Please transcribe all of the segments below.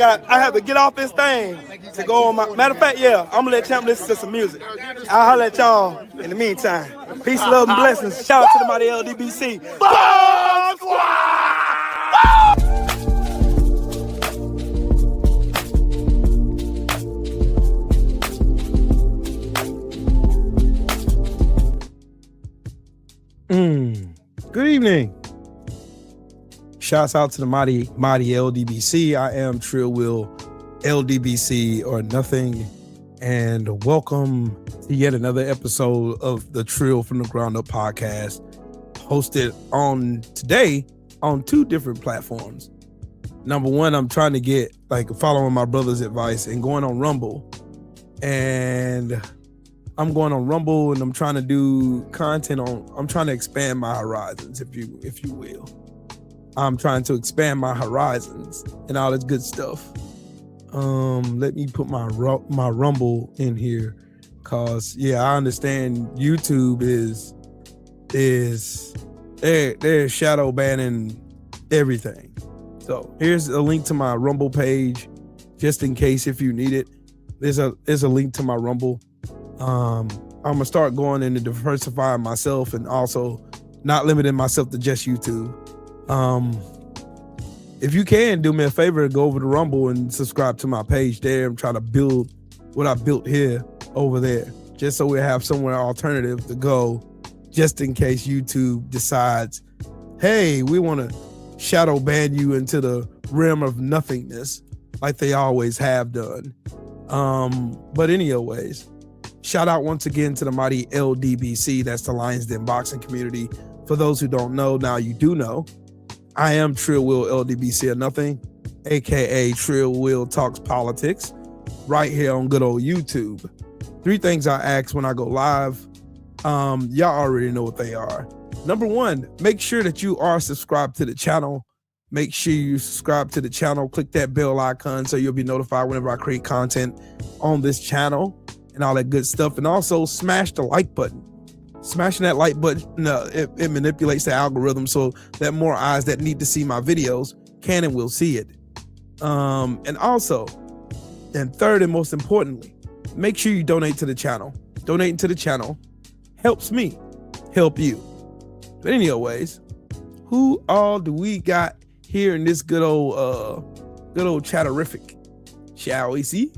I have to get off this thing to go on my. Matter of fact, yeah, I'm gonna let Champ listen to some music. I'll holler at y'all in the meantime. Peace, love, and blessings. Shout out to the mighty LDBC. Bomb Squad! Good evening. Shouts out to the mighty LDBC. I am Trill Will LDBC or nothing, and welcome to yet another episode of the Trill from the Ground Up podcast, hosted on today on two different platforms. Number one, I'm trying to get following my brother's advice and going on Rumble, and I'm going on Rumble and I'm trying to do content I'm trying to expand my horizons, if you will. I'm trying to expand my horizons and all this good stuff. Let me put my Rumble in here, cause I understand YouTube they're shadow banning everything. So here's a link to my Rumble page, just in case if you need it. There's a link to my Rumble. I'm gonna start going into diversifying myself and also not limiting myself to just YouTube. If you can do me a favor, go over to Rumble and subscribe to my page there. I'm trying to build what I built here over there, just so we have somewhere alternative to go, just in case YouTube decides, hey, we want to shadow ban you into the realm of nothingness like they always have done. But anyways, shout out once again to the mighty LDBC. That's the Lions Den Boxing Community. For those who don't know, now you do know. I am Trill Will LDBC or nothing, aka Trill Will Talks Politics, right here on good old YouTube. Three things I ask when I go live. Y'all already know what they are. Number one, make sure that you are subscribed to the channel. Make sure you subscribe to the channel. Click that bell icon so you'll be notified whenever I create content on this channel and all that good stuff. And also smash the like button. Smashing that like button, it manipulates the algorithm so that more eyes that need to see my videos can and will see it. And also, and third and most importantly, make sure you donate to the channel. Donating to the channel helps me help you. But anyways, who all do we got here in this good old chatterific? Shall we see?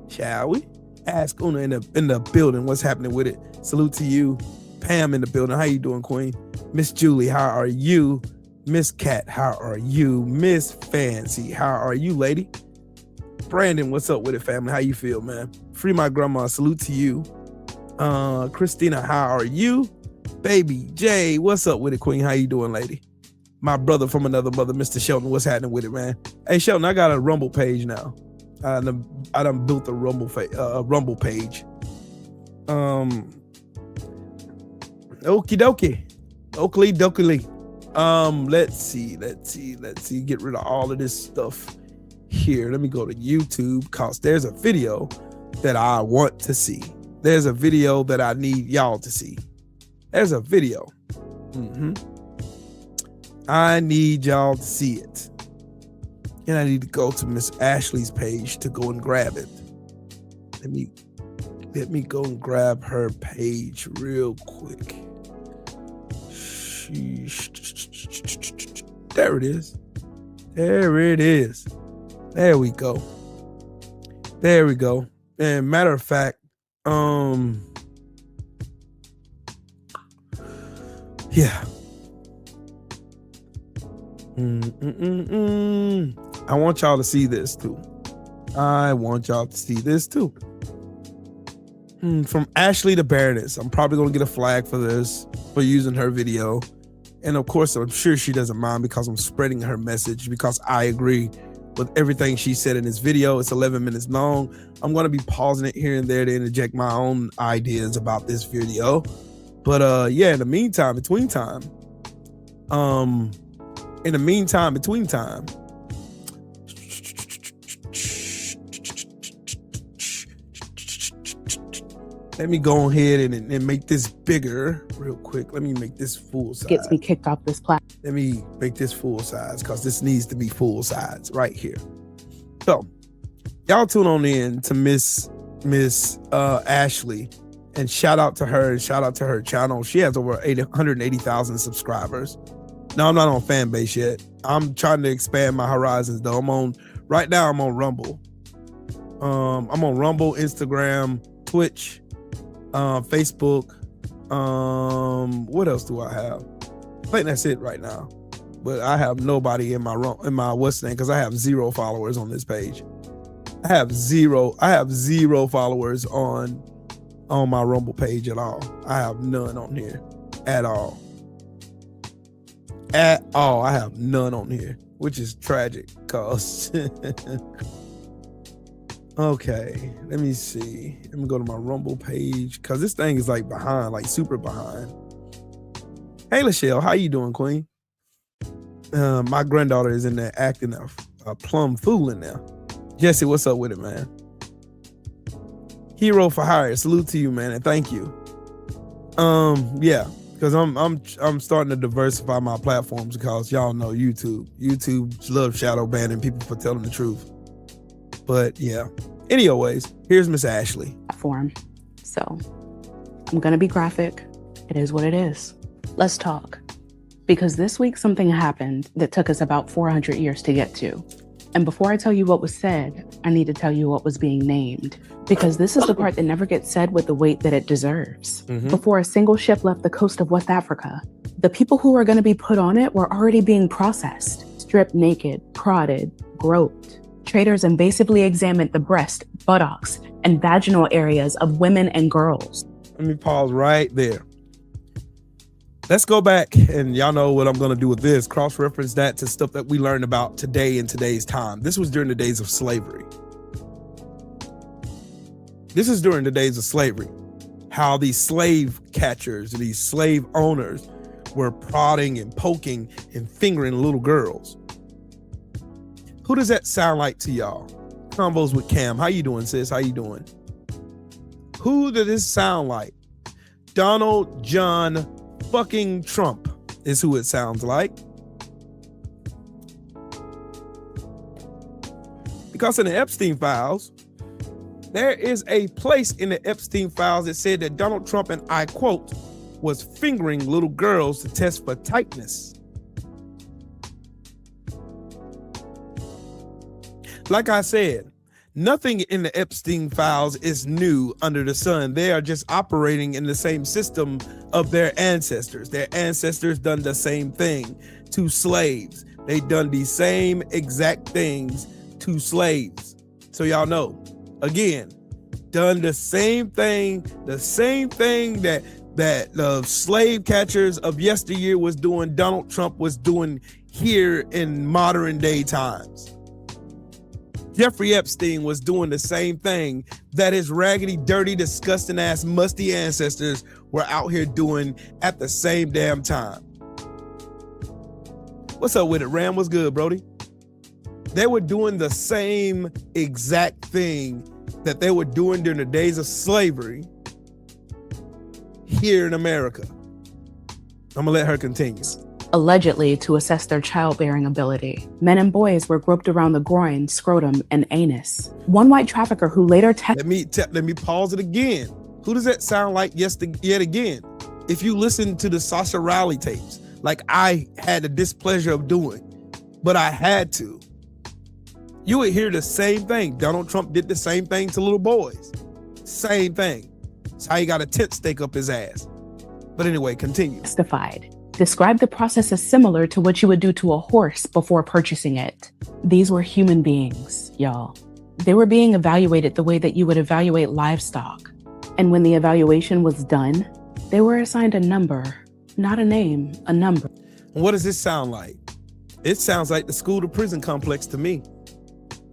Shall we? Ask Una in the building what's happening with it. Salute to you. Pam in the building. How you doing, Queen? Miss Julie, how are you? Miss Cat, how are you? Miss Fancy, how are you, lady? Brandon, what's up with it, family? How you feel, man? Free my grandma. Salute to you. Christina, how are you? Baby Jay, what's up with it, Queen? How you doing, lady? My brother from another mother, Mr. Shelton, what's happening with it, man? Hey, Shelton, I got a Rumble page now. I done built a Rumble page. Okie dokie. Let's see. Get rid of all of this stuff here. Let me go to YouTube, because there's a video that I want to see. There's a video that I need y'all to see. There's a video. I need y'all to see it. And I need to go to Miss Ashley's page to go and grab it. Let me go and grab her page real quick. There it is. There we go. And matter of fact, yeah. I want y'all to see this too. From Ashley the Baroness. I'm probably gonna get a flag for this, for using her video. And of course, I'm sure she doesn't mind, because I'm spreading her message, because I agree with everything she said in this video. It's 11 minutes long. I'm going to be pausing it here and there to interject my own ideas about this video. But in the meantime, between time, let me go ahead and make this bigger real quick. Let me make this full size. Gets me kicked off this platform. Let me make this full size, because this needs to be full size right here. So y'all tune on in to Miss Ashley, and shout out to her and shout out to her channel. She has over 180,000 subscribers. No, I'm not on fan base yet. I'm trying to expand my horizons though. Right now I'm on Rumble. I'm on Rumble, Instagram, Twitch, Facebook. What else do I have? I think that's it right now. But I have nobody in my what's name, because I have 0 followers on this page. I have zero followers on my Rumble page at all. I have none on here at all. I have none on here, which is tragic, cause okay, let me see. Let me go to my Rumble page, cause this thing is like behind, like super behind. Hey Lachelle, how you doing, Queen? My granddaughter is in there acting a plum fool in there. Jesse, what's up with it, man? Hero for hire, salute to you, man, and thank you. Yeah, because I'm starting to diversify my platforms, because y'all know YouTube love shadow banning people for telling the truth. But yeah, anyways, here's Miss Ashley. Platform. So I'm gonna be graphic. It is what it is. Let's talk. Because this week something happened that took us about 400 years to get to. And before I tell you what was said, I need to tell you what was being named. Because this is the part that never gets said with the weight that it deserves. Before a single ship left the coast of West Africa, the people who were going to be put on it were already being processed, stripped naked, prodded, groped. Traders invasively examined the breast, buttocks, and vaginal areas of women and girls. Let me pause right there. Let's go back, and y'all know what I'm going to do with this. Cross-reference that to stuff that we learned about today in today's time. This was during the days of slavery. This is during the days of slavery. How these slave catchers, these slave owners were prodding and poking and fingering little girls. Who does that sound like to y'all? Combos with Cam. How you doing, sis? How you doing? Who does this sound like? Donald John fucking Trump is who it sounds like. Because in the Epstein files, there is a place in the Epstein files that said that Donald Trump, and I quote, was fingering little girls to test for tightness. Like I said, nothing in the Epstein files is new under the sun. They are just operating in the same system of their ancestors. Their ancestors done the same thing to slaves. They done the same exact things to slaves. So y'all know, again, done the same thing that the slave catchers of yesteryear was doing, Donald Trump was doing here in modern day times. Jeffrey Epstein was doing the same thing that his raggedy, dirty, disgusting ass, musty ancestors were out here doing at the same damn time. What's up with it, Ram? What's good, Brody? They were doing the same exact thing that they were doing during the days of slavery here in America. I'm gonna let her continue. Allegedly to assess their childbearing ability. Men and boys were groped around the groin, scrotum, and anus. One white trafficker who later let me pause it again. Who does that sound like yet again? If you listen to the Sasha Riley tapes, like I had the displeasure of doing, but I had to, you would hear the same thing. Donald Trump did the same thing to little boys. Same thing. It's how he got a tent stake up his ass. But anyway, continue. Testified. Described the process as similar to what you would do to a horse before purchasing it. These were human beings, y'all. They were being evaluated the way that you would evaluate livestock. And when the evaluation was done, they were assigned a number, not a name, a number. What does this sound like? It sounds like the school to prison complex to me.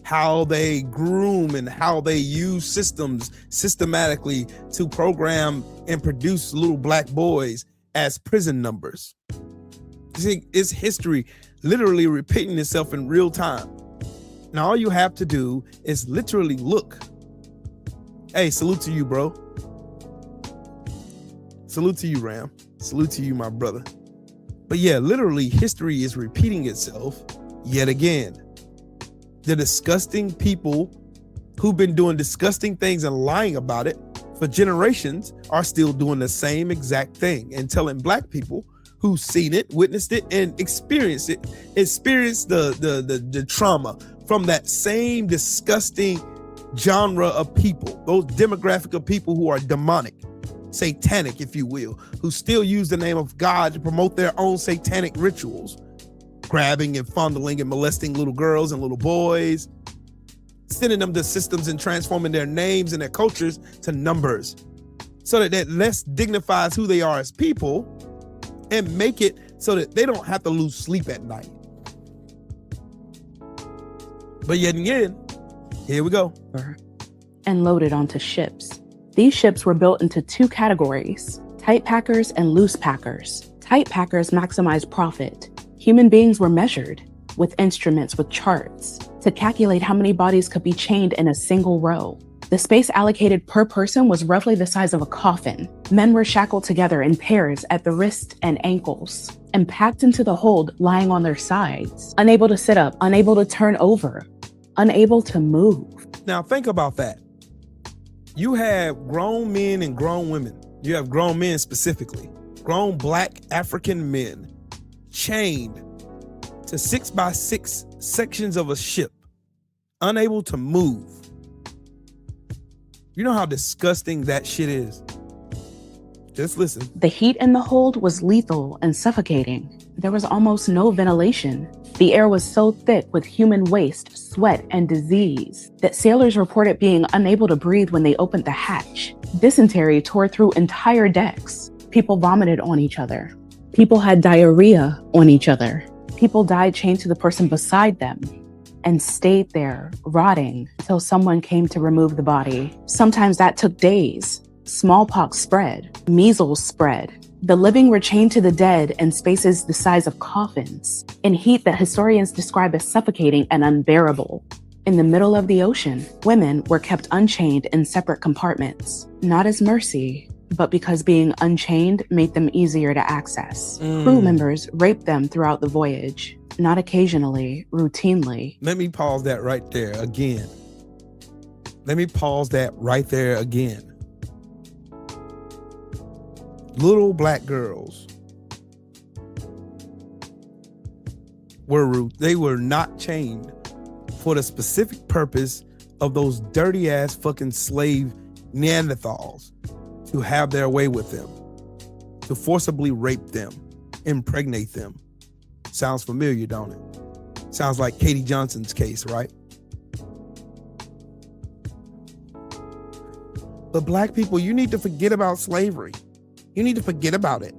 How they groom and how they use systems systematically to program and produce little black boys as prison numbers. See, it's history literally repeating itself in real time. Now all you have to do is literally look. Hey, salute to you, bro. Salute to you, Ram. Salute to you, my brother. But yeah, literally history is repeating itself yet again. The disgusting people who've been doing disgusting things and lying about it for generations are still doing the same exact thing and telling black people who've seen it, witnessed it, and experienced the trauma from that same disgusting genre of people, those demographic of people who are demonic, satanic, if you will, who still use the name of God to promote their own satanic rituals, grabbing and fondling and molesting little girls and little boys, sending them to systems and transforming their names and their cultures to numbers so that less dignifies who they are as people and make it so that they don't have to lose sleep at night. But yet again, here we go. And loaded onto ships. These ships were built into two categories: tight packers and loose packers. Tight packers maximized profit. Human beings were measured with instruments with charts to calculate how many bodies could be chained in a single row. The space allocated per person was roughly the size of a coffin. Men were shackled together in pairs at the wrists and ankles and packed into the hold lying on their sides, unable to sit up, unable to turn over, unable to move. Now think about that. You have grown men and grown women. You have grown men specifically, grown black African men chained to 6x6 sections of a ship, unable to move. You know how disgusting that shit is? Just listen. The heat in the hold was lethal and suffocating. There was almost no ventilation. The air was so thick with human waste, sweat, and disease that sailors reported being unable to breathe when they opened the hatch. Dysentery tore through entire decks. People vomited on each other. People had diarrhea on each other. People died chained to the person beside them and stayed there, rotting, until someone came to remove the body. Sometimes that took days. Smallpox spread. Measles spread. The living were chained to the dead in spaces the size of coffins, in heat that historians describe as suffocating and unbearable. In the middle of the ocean, women were kept unchained in separate compartments, not as mercy, but because being unchained made them easier to access. Crew members raped them throughout the voyage, not occasionally, routinely. Let me pause that right there again. Little black girls were not chained for the specific purpose of those dirty ass fucking slave Neanderthals to have their way with them, to forcibly rape them, impregnate them. Sounds familiar, don't it? Sounds like Katie Johnson's case, right? But black people, you need to forget about slavery. You need to forget about it.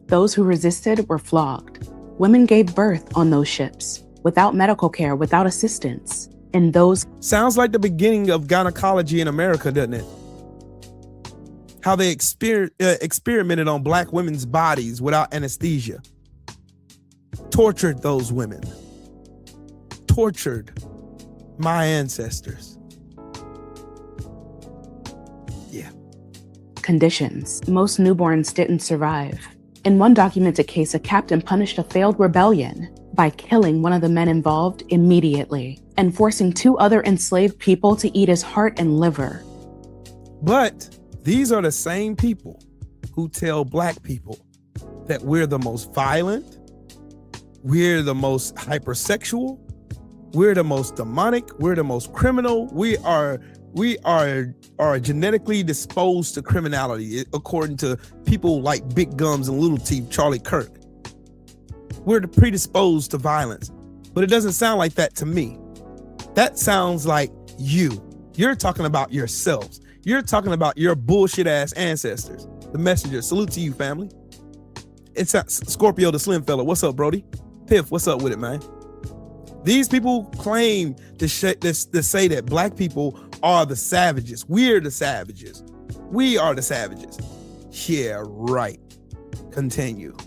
Those who resisted were flogged. Women gave birth on those ships, without medical care, without assistance. And those... Sounds like the beginning of gynecology in America, doesn't it? How they experimented on black women's bodies without anesthesia. Tortured those women. Tortured my ancestors. Yeah. Conditions. Most newborns didn't survive. In one documented case, a captain punished a failed rebellion by killing one of the men involved immediately and forcing 2 other enslaved people to eat his heart and liver. But these are the same people who tell black people that we're the most violent, we're the most hypersexual, we're the most demonic, we're the most criminal, we are genetically disposed to criminality, according to people like Big Gums and Little Teeth, Charlie Kirk. We're predisposed to violence, but it doesn't sound like that to me. That sounds like you're talking about yourselves. You're talking about your bullshit ass ancestors. The Messenger, salute to you, family. It's Scorpio the Slim Fella. What's up, Brody? Piff, what's up with it, man? These people claim to say that black people are the savages. We're the savages. We are the savages. Yeah, right. Continue.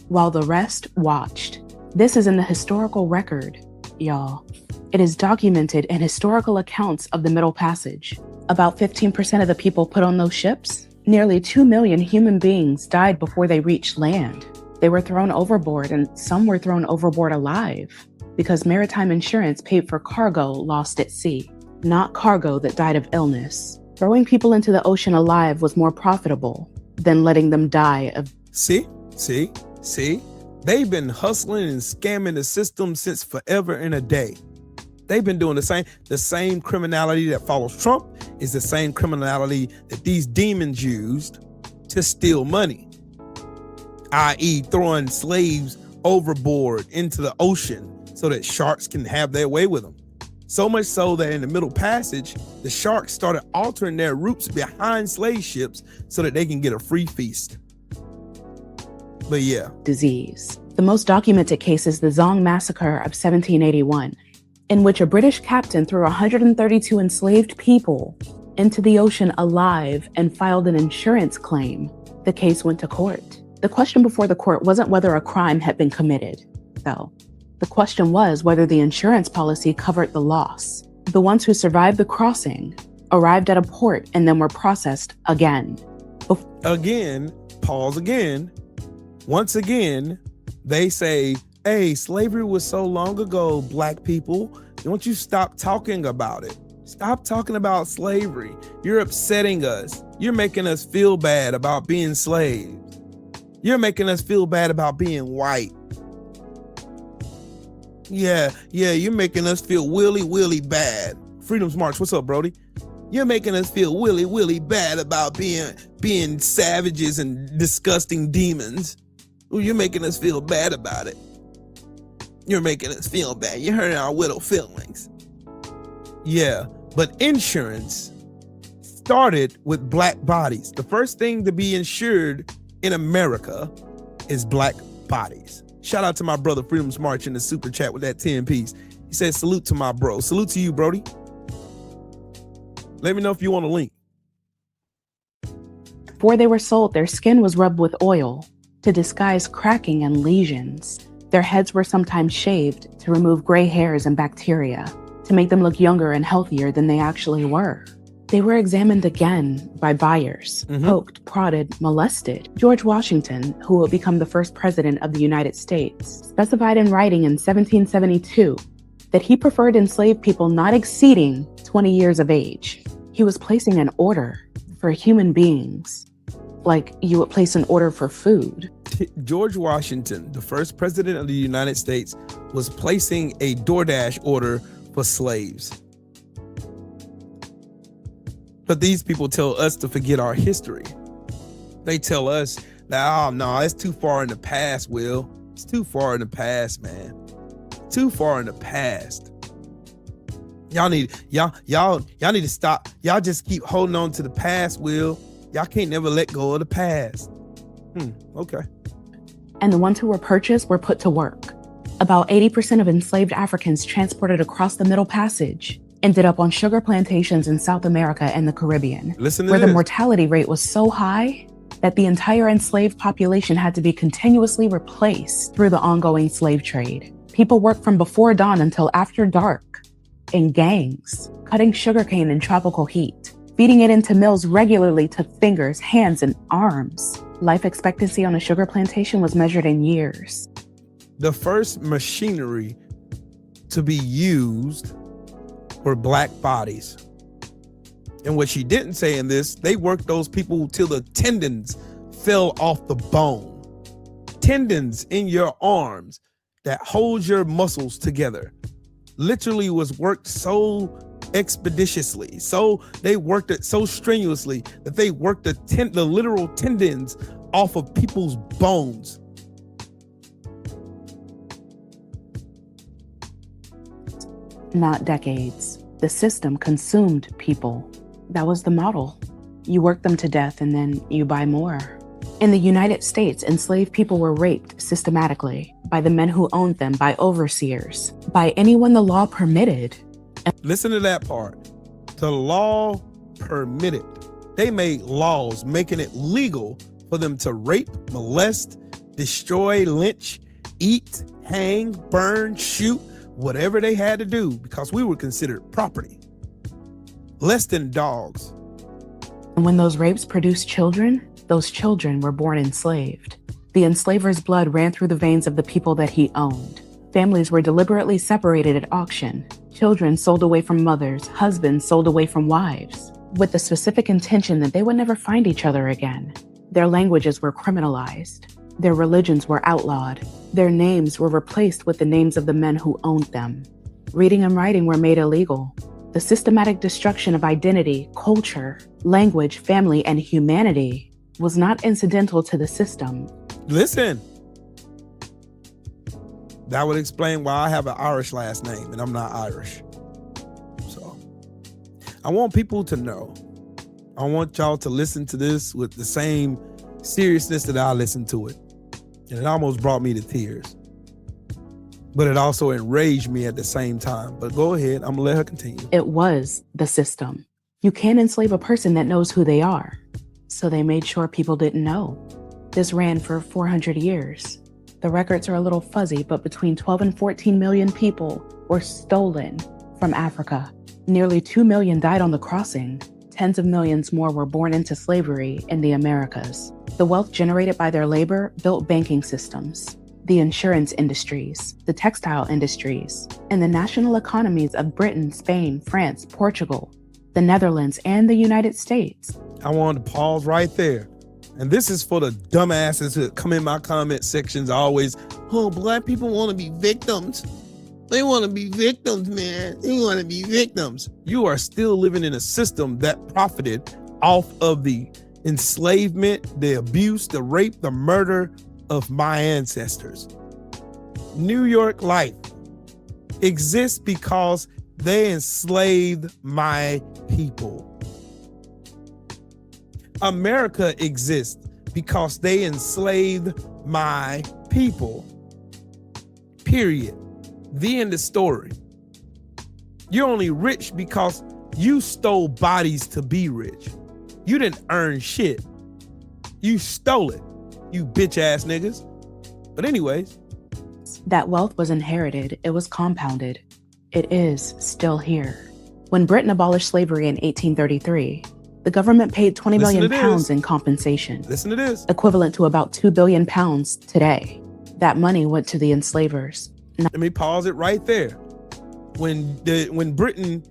While the rest watched. This is in the historical record, y'all. It is documented in historical accounts of the Middle Passage. About 15% of the people put on those ships, nearly 2 million human beings died before they reached land. They were thrown overboard, and some were thrown overboard alive. because maritime insurance paid for cargo lost at sea, not cargo that died of illness. Throwing people into the ocean alive was more profitable than letting them die of... See? They've been hustling and scamming the system since forever and a day. They've been doing the same criminality that follows Trump is the same criminality that these demons used to steal money, i.e. throwing slaves overboard into the ocean so that sharks can have their way with them. So much so that in the Middle Passage, the sharks started altering their routes behind slave ships so that they can get a free feast. But yeah. Disease. The most documented case is the Zong Massacre of 1781, in which a British captain threw 132 enslaved people into the ocean alive and filed an insurance claim. The case went to court. The question before the court wasn't whether a crime had been committed, though. The question was whether the insurance policy covered the loss. The ones who survived the crossing arrived at a port and then were processed again. Pause again. Once again, they say, hey, slavery was so long ago, black people. Don't you stop talking about it. Stop talking about slavery. You're upsetting us. You're making us feel bad about being slaves. You're making us feel bad about being white. Yeah, you're making us feel willy bad. Freedom's March, what's up, Brody? You're making us feel willy bad about being savages and disgusting demons. Ooh, you're making us feel bad about it. You're making us feel bad. You're hurting our little feelings. Yeah, but insurance started with black bodies. The first thing to be insured in America is black bodies. Shout out to my brother Freedom's March in the super chat with that 10 piece. He said, salute to my bro. Salute to you, Brody. Let me know if you want a link. Before they were sold, their skin was rubbed with oil to disguise cracking and lesions. Their heads were sometimes shaved to remove gray hairs and bacteria, to make them look younger and healthier than they actually were. They were examined again by buyers, poked, prodded, molested. George Washington, who would become the first president of the United States, specified in writing in 1772 that he preferred enslaved people not exceeding 20 years of age. He was placing an order for human beings, like you would place an order for food. George Washington, the first president of the United States, was placing a DoorDash order for slaves. But these people tell us to forget our history. They tell us that, oh no, it's too far in the past, Will. It's too far in the past, man. Too far in the past. Y'all need to stop. Y'all just keep holding on to the past, Will. Y'all can't never let go of the past. Okay. And the ones who were purchased were put to work. About 80% of enslaved Africans transported across the Middle Passage ended up on sugar plantations in South America and the Caribbean, where the mortality rate was so high that the entire enslaved population had to be continuously replaced through the ongoing slave trade. People worked from before dawn until after dark in gangs, cutting sugarcane in tropical heat, feeding it into mills regularly to fingers, hands, and arms. Life expectancy on a sugar plantation was measured in years. The first machinery to be used were black bodies. And what she didn't say in this, they worked those people till the tendons fell off the bone. Tendons in your arms that hold your muscles together literally was worked so expeditiously. So they worked it so strenuously that they worked the literal tendons off of people's bones. Not decades. The system consumed people. That was the model. You work them to death and then you buy more. In the United States, enslaved people were raped systematically by the men who owned them, by overseers, by anyone the law permitted. Listen to that part. The law permitted. They made laws making it legal for them to rape, molest, destroy, lynch, eat, hang, burn, shoot, whatever they had to do, because we were considered property. Less than dogs. And when those rapes produced children, those children were born enslaved. The enslaver's blood ran through the veins of the people that he owned. Families were deliberately separated at auction. Children sold away from mothers, husbands sold away from wives, with the specific intention that they would never find each other again. Their languages were criminalized. Their religions were outlawed. Their names were replaced with the names of the men who owned them. Reading and writing were made illegal. The systematic destruction of identity, culture, language, family, and humanity was not incidental to the system. Listen, that would explain why I have an Irish last name and I'm not Irish. So I want people to know. I want y'all to listen to this with the same seriousness that I listened to it. And it almost brought me to tears. But it also enraged me at the same time. But go ahead, I'm gonna let her continue. It was the system. You can't enslave a person that knows who they are. So they made sure people didn't know. This ran for 400 years. The records are a little fuzzy, but between 12 and 14 million people were stolen from Africa. Nearly 2 million died on the crossing. Tens of millions more were born into slavery in the Americas. The wealth generated by their labor built banking systems, the insurance industries, the textile industries, and the national economies of Britain, Spain, France, Portugal, the Netherlands, and the United States. I wanted to pause right there. And this is for the dumbasses that come in my comment sections always, oh, black people want to be victims. They want to be victims, man. They want to be victims. You are still living in a system that profited off of the enslavement, the abuse, the rape, the murder of my ancestors. New York life exists because they enslaved my people. America exists because they enslaved my people. Period. The end of story. You're only rich because you stole bodies to be rich. You didn't earn shit. You stole it, you bitch ass niggas. But anyways. That wealth was inherited, it was compounded. It is still here. When Britain abolished slavery in 1833, the government paid 20 million pounds in compensation. Listen to this. Equivalent to about 2 billion pounds today. That money went to the enslavers. Let me pause it right there. When Britain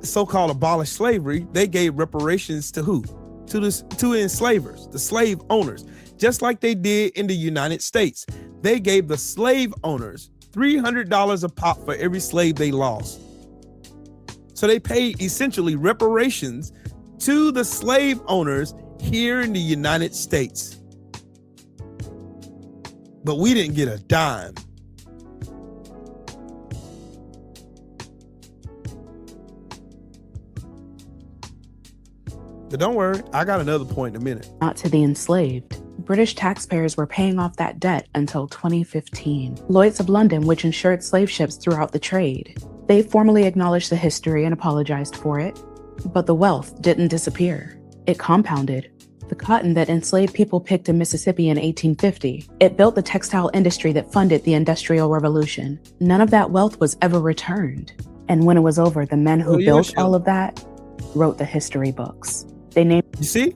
so-called abolished slavery, they gave reparations to who? To the enslavers, the slave owners, just like they did in the United States. They gave the slave owners $300 a pop for every slave they lost. So they paid essentially reparations to the slave owners here in the United States. But we didn't get a dime. But don't worry, I got another point in a minute. Not to the enslaved. British taxpayers were paying off that debt until 2015. Lloyd's of London, which insured slave ships throughout the trade, they formally acknowledged the history and apologized for it. But the wealth didn't disappear. It compounded. The cotton that enslaved people picked in Mississippi in 1850, it built the textile industry that funded the Industrial Revolution. None of that wealth was ever returned. And when it was over, the men who built all of that wrote the history books. They named. You see?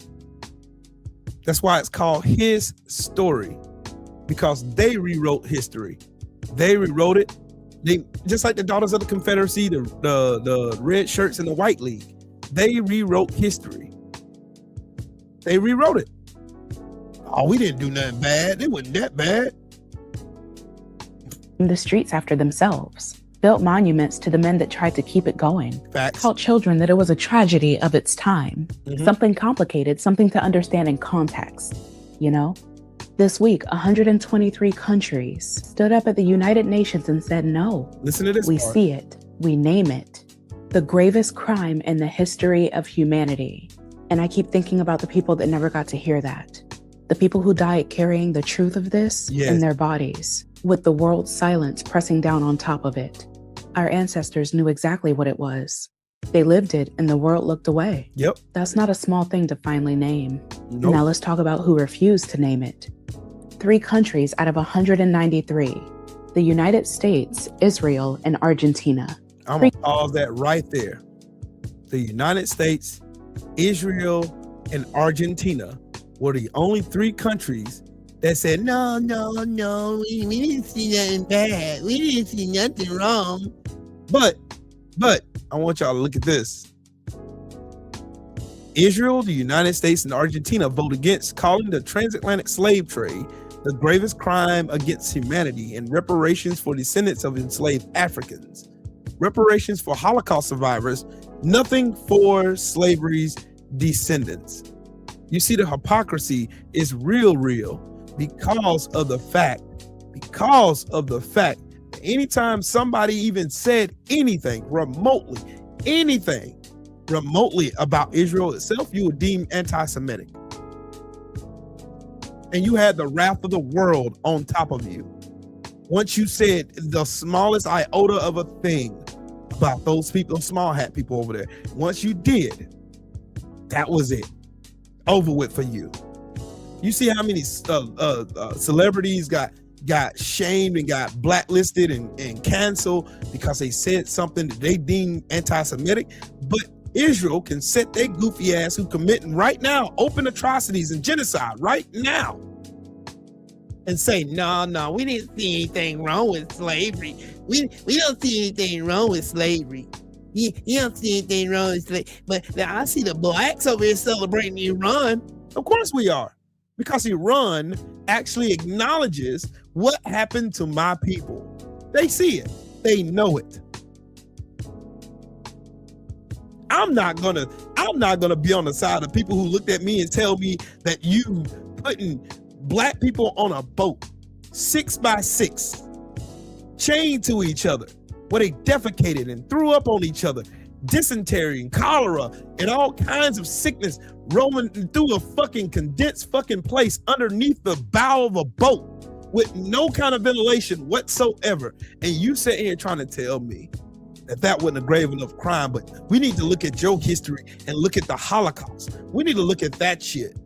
That's why it's called his story, because they rewrote history. They rewrote it. They just like the Daughters of the Confederacy, the red shirts in the White League. They rewrote history. They rewrote it. Oh, we didn't do nothing bad. It wasn't that bad. The streets after themselves, built monuments to the men that tried to keep it going. Facts. Taught children that it was a tragedy of its time. Something complicated, something to understand in context, you know? This week, 123 countries stood up at the United Nations and said, no. Listen to this We part. see it. We name it. The gravest crime in the history of humanity. And I keep thinking about the people that never got to hear that. The people who died carrying the truth of this in their bodies, with the world's silence pressing down on top of it. Our ancestors knew exactly what it was. They lived it and the world looked away. Yep. That's not a small thing to finally name. Nope. Now let's talk about who refused to name it. 3 countries out of 193. The United States, Israel, and Argentina. I'm going to pause that right there. The United States, Israel, and Argentina were the only 3 countries that said, no, we didn't see nothing bad. We didn't see nothing wrong. But I want y'all to look at this. Israel, the United States, and Argentina vote against, calling the transatlantic slave trade the gravest crime against humanity, and reparations for descendants of enslaved Africans. Reparations for Holocaust survivors, nothing for slavery's descendants. You see, the hypocrisy is real because of the fact that anytime somebody even said anything remotely about Israel itself, you would deem anti-Semitic. And you had the wrath of the world on top of you. Once you said the smallest iota of a thing about those people, those small hat people over there, once you did, that was it. Over with for you. You see how many celebrities got shamed and got blacklisted and canceled because they said something that they deem anti-Semitic, but Israel can set their goofy ass who committing right now open atrocities and genocide right now and say, no, we didn't see anything wrong with slavery. We don't see anything wrong with slavery. You don't see anything wrong with slavery. But I see the blacks over here celebrating Iran. Of course we are. Because Iran actually acknowledges what happened to my people. They see it. They know it. I'm not gonna be on the side of people who looked at me and tell me that you putting black people on a boat 6x6 chained to each other where they defecated and threw up on each other, dysentery and cholera and all kinds of sickness rolling through a fucking condensed fucking place underneath the bow of a boat with no kind of ventilation whatsoever. And you sit here trying to tell me that wasn't a grave enough crime, but we need to look at your history and look at the Holocaust. We need to look at that shit.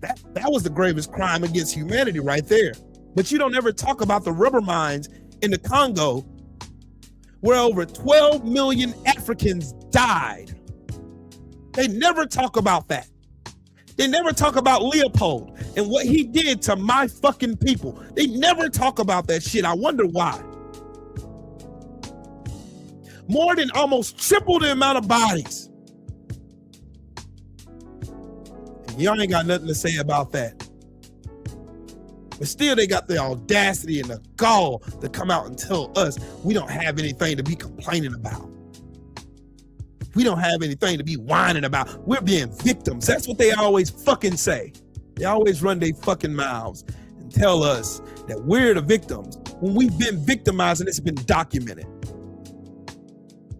That was the gravest crime against humanity right there. But you don't ever talk about the rubber mines in the Congo where over 12 million Africans died. They never talk about that. They never talk about Leopold and what he did to my fucking people. They never talk about that shit. I wonder why. More than almost triple the amount of bodies. And y'all ain't got nothing to say about that. But still, they got the audacity and the gall to come out and tell us we don't have anything to be complaining about. We don't have anything to be whining about. We're being victims. That's what they always fucking say. They always run their fucking mouths and tell us that we're the victims when we've been victimized and it's been documented.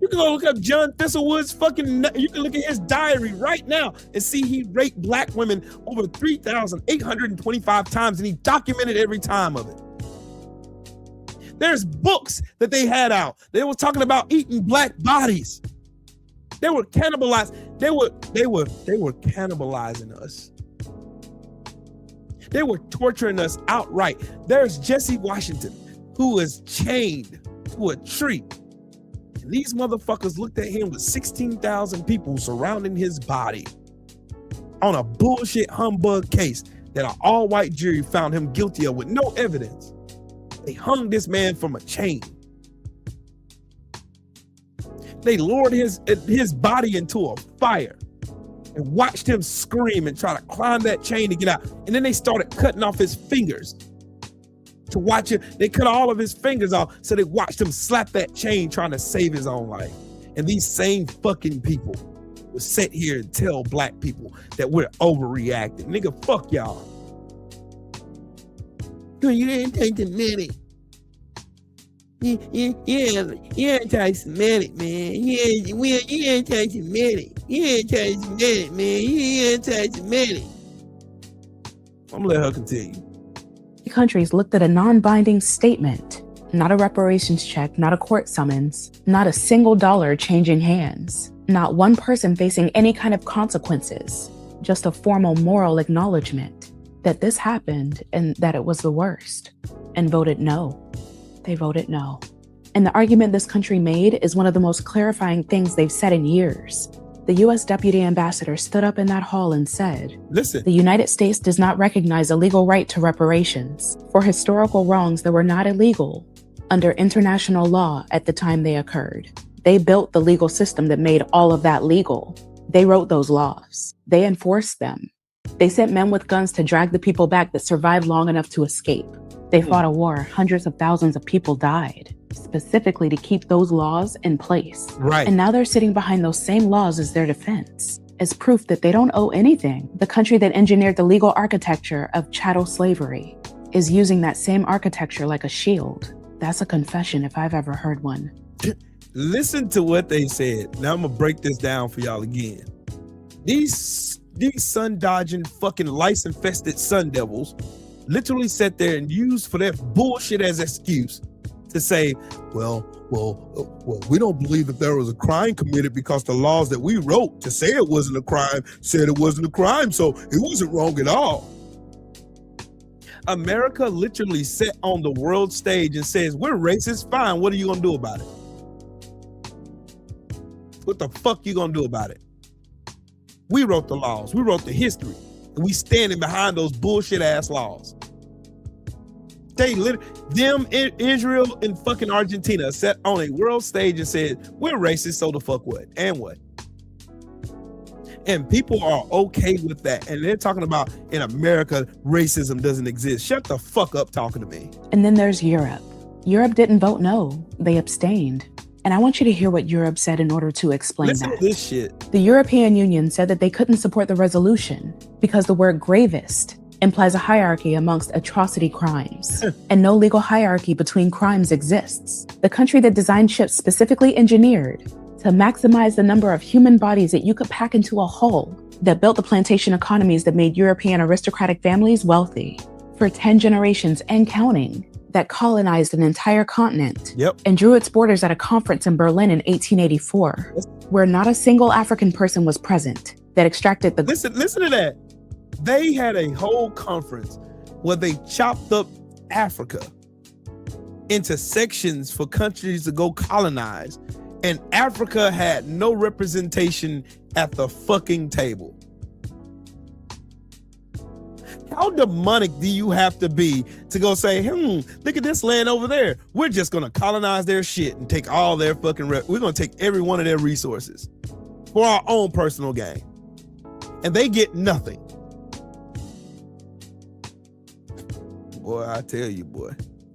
You can go look up John Thistlewood's you can look at his diary right now and see he raped black women over 3,825 times and he documented every time of it. There's books that they had out. They were talking about eating black bodies. They were cannibalized. They were cannibalizing us. They were torturing us outright. There's Jesse Washington, who was chained to a tree. And these motherfuckers looked at him with 16,000 people surrounding his body on a bullshit humbug case that an all-white jury found him guilty of with no evidence. They hung this man from a chain. They lowered his body into a fire and watched him scream and try to climb that chain to get out. And then they started cutting off his fingers to watch it. They cut all of his fingers off, so they watched him slap that chain trying to save his own life. And these same fucking people will sit here and tell black people that we're overreacting. Nigga, fuck y'all. You anti-Semitic. You're anti-Semitic, man. You're anti-Semitic. You're anti-Semitic, man. You're anti-Semitic. I'm gonna let her continue. Countries looked at a non-binding statement, not a reparations check, not a court summons, not a single dollar changing hands, not one person facing any kind of consequences, just a formal moral acknowledgement that this happened and that it was the worst, and voted no. They voted no. And the argument this country made is one of the most clarifying things they've said in years. The U.S. Deputy Ambassador stood up in that hall and said, Listen. "The United States does not recognize a legal right to reparations for historical wrongs that were not illegal under international law at the time they occurred." They built the legal system that made all of that legal. They wrote those laws. They enforced them. They sent men with guns to drag the people back that survived long enough to escape. They fought a war. Hundreds of thousands of people died, specifically to keep those laws in place. Right. And now they're sitting behind those same laws as their defense, as proof that they don't owe anything. The country that engineered the legal architecture of chattel slavery is using that same architecture like a shield. That's a confession if I've ever heard one. Listen to what they said. Now I'm gonna break this down for y'all again. These sun-dodging fucking lice-infested sun devils literally sat there and used for that bullshit as excuse to say, well, we don't believe that there was a crime committed because the laws that we wrote to say it wasn't a crime said it wasn't a crime, so it wasn't wrong at all. America literally sat on the world stage and says, we're racist, fine, what are you gonna do about it? What the fuck you gonna do about it? We wrote the laws, we wrote the history, and we standing behind those bullshit ass laws. Israel and fucking Argentina sat on a world stage and said, we're racist, so the fuck what? And what? And people are okay with that. And they're talking about in America, racism doesn't exist. Shut the fuck up talking to me. And then there's Europe. Europe didn't vote no, they abstained. And I want you to hear what Europe said in order to explain Listen that. to this shit. The European Union said that they couldn't support the resolution because the word gravest implies a hierarchy amongst atrocity crimes, and no legal hierarchy between crimes exists. The country that designed ships specifically engineered to maximize the number of human bodies that you could pack into a hull, that built the plantation economies that made European aristocratic families wealthy for 10 generations and counting, that colonized an entire continent and drew its borders at a conference in Berlin in 1884, where not a single African person was present, that extracted the... Listen to that. They had a whole conference where they chopped up Africa into sections for countries to go colonize, and Africa had no representation at the fucking table. How demonic do you have to be to go say, look at this land over there. We're just going to colonize their shit and take all their fucking, we're going to take every one of their resources for our own personal gain. And they get nothing. Boy, I tell you, boy.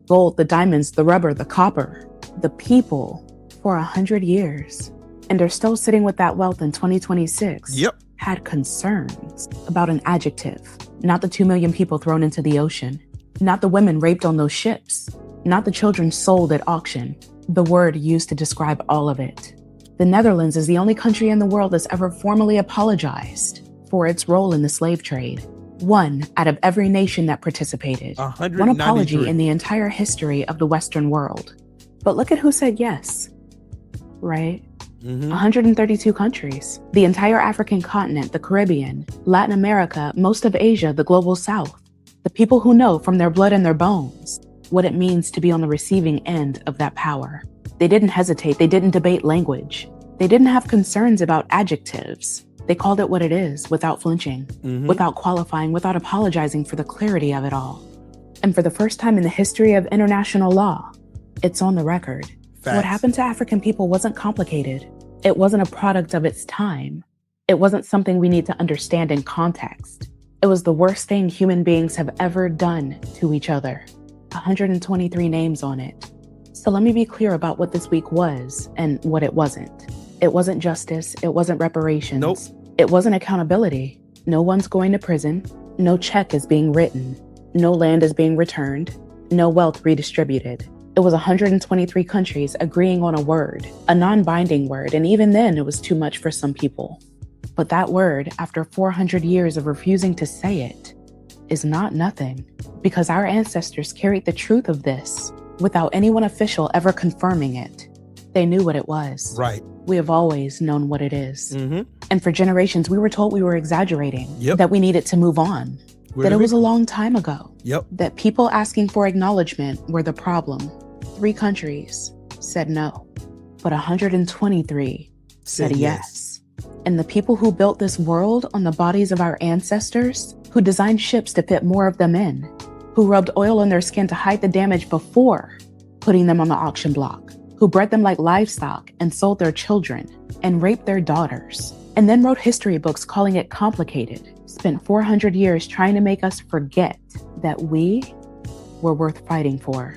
Gold, the diamonds, the rubber, the copper, the people for 100 years. And they're still sitting with that wealth in 2026. Had concerns about an adjective. Not the 2 million people thrown into the ocean. Not the women raped on those ships. Not the children sold at auction. The word used to describe all of it. The Netherlands is the only country in the world that's ever formally apologized for its role in the slave trade. One out of every nation that participated. One apology in the entire history of the Western world. But look at who said yes, right? 132 countries, the entire African continent, the Caribbean, Latin America, most of Asia, the global South. The people who know from their blood and their bones what it means to be on the receiving end of that power. They didn't hesitate. They didn't debate language. They didn't have concerns about adjectives. They called it what it is without flinching, without qualifying, without apologizing for the clarity of it all. And for the first time in the history of international law, it's on the record. Facts. What happened to African people wasn't complicated. It wasn't a product of its time. It wasn't something we need to understand in context. It was the worst thing human beings have ever done to each other. 123 names on it. So let me be clear about what this week was and what it wasn't. It wasn't justice. It wasn't reparations. Nope. It wasn't accountability. No one's going to prison. No check is being written. No land is being returned. No wealth redistributed. It was 123 countries agreeing on a word, a non-binding word, and even then it was too much for some people. But that word, after 400 years of refusing to say it, is not nothing, because our ancestors carried the truth of this without anyone official ever confirming it. They knew what it was. Right. We have always known what it is. And for generations, we were told we were exaggerating, that we needed to move on, that it was a long time ago, that people asking for acknowledgement were the problem. 3 countries said no, but 123 said yes. And the people who built this world on the bodies of our ancestors, who designed ships to fit more of them in, who rubbed oil on their skin to hide the damage before putting them on the auction block, who bred them like livestock and sold their children and raped their daughters, and then wrote history books calling it complicated, spent 400 years trying to make us forget that we were worth fighting for.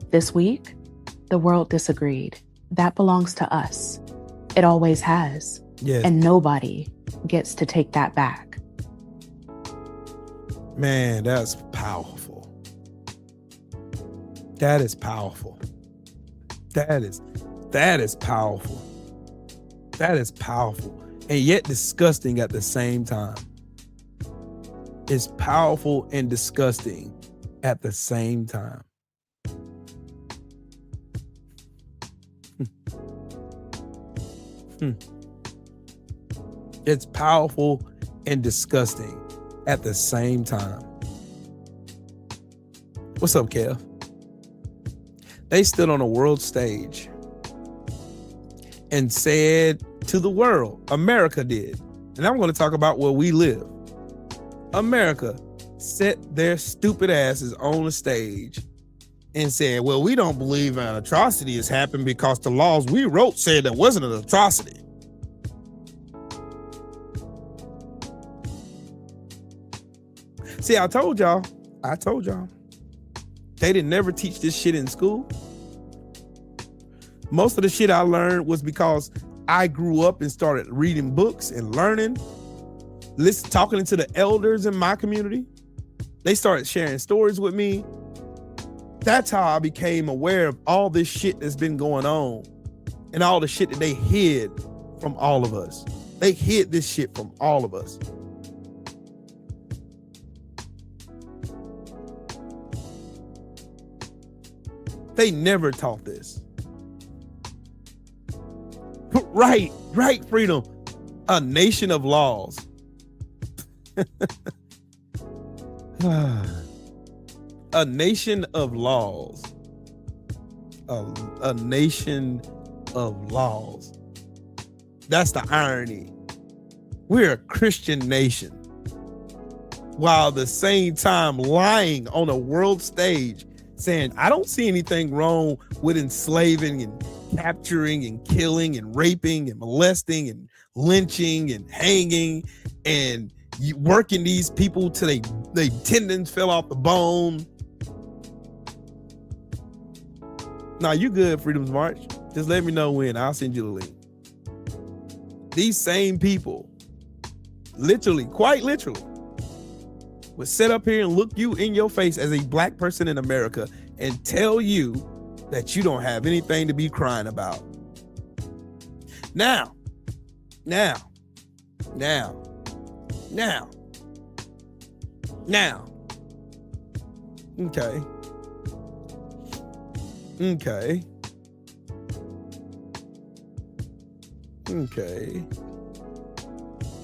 This week, the world disagreed. That belongs to us. It always has. Yes. And nobody gets to take that back. Man, that's powerful. That is powerful. That is powerful. That is powerful. And yet disgusting at the same time. It's powerful and disgusting at the same time. It's powerful and disgusting at the same time. What's up, Kev? They stood on a world stage and said to the world, America did, and I'm going to talk about where we live. America set their stupid asses on the stage and said, well, we don't believe an atrocity has happened because the laws we wrote said there wasn't an atrocity. See, I told y'all, they didn't never teach this shit in school. Most of the shit I learned was because I grew up and started reading books and learning, talking to the elders in my community. They started sharing stories with me. That's how I became aware of all this shit that's been going on and all the shit that they hid from all of us. They hid this shit from all of us. They never taught this. Right, Freedom. A nation of laws. A nation of laws. A nation of laws. That's the irony. We're a Christian nation, while at the same time lying on a world stage saying, I don't see anything wrong with enslaving and capturing and killing and raping and molesting and lynching and hanging and working these people till they tendons fell off the bone. Nah, you good, Freedom's March. Just let me know when. I'll send you the link. These same people, quite literally, would sit up here and look you in your face as a black person in America and tell you that you don't have anything to be crying about. Now. Okay.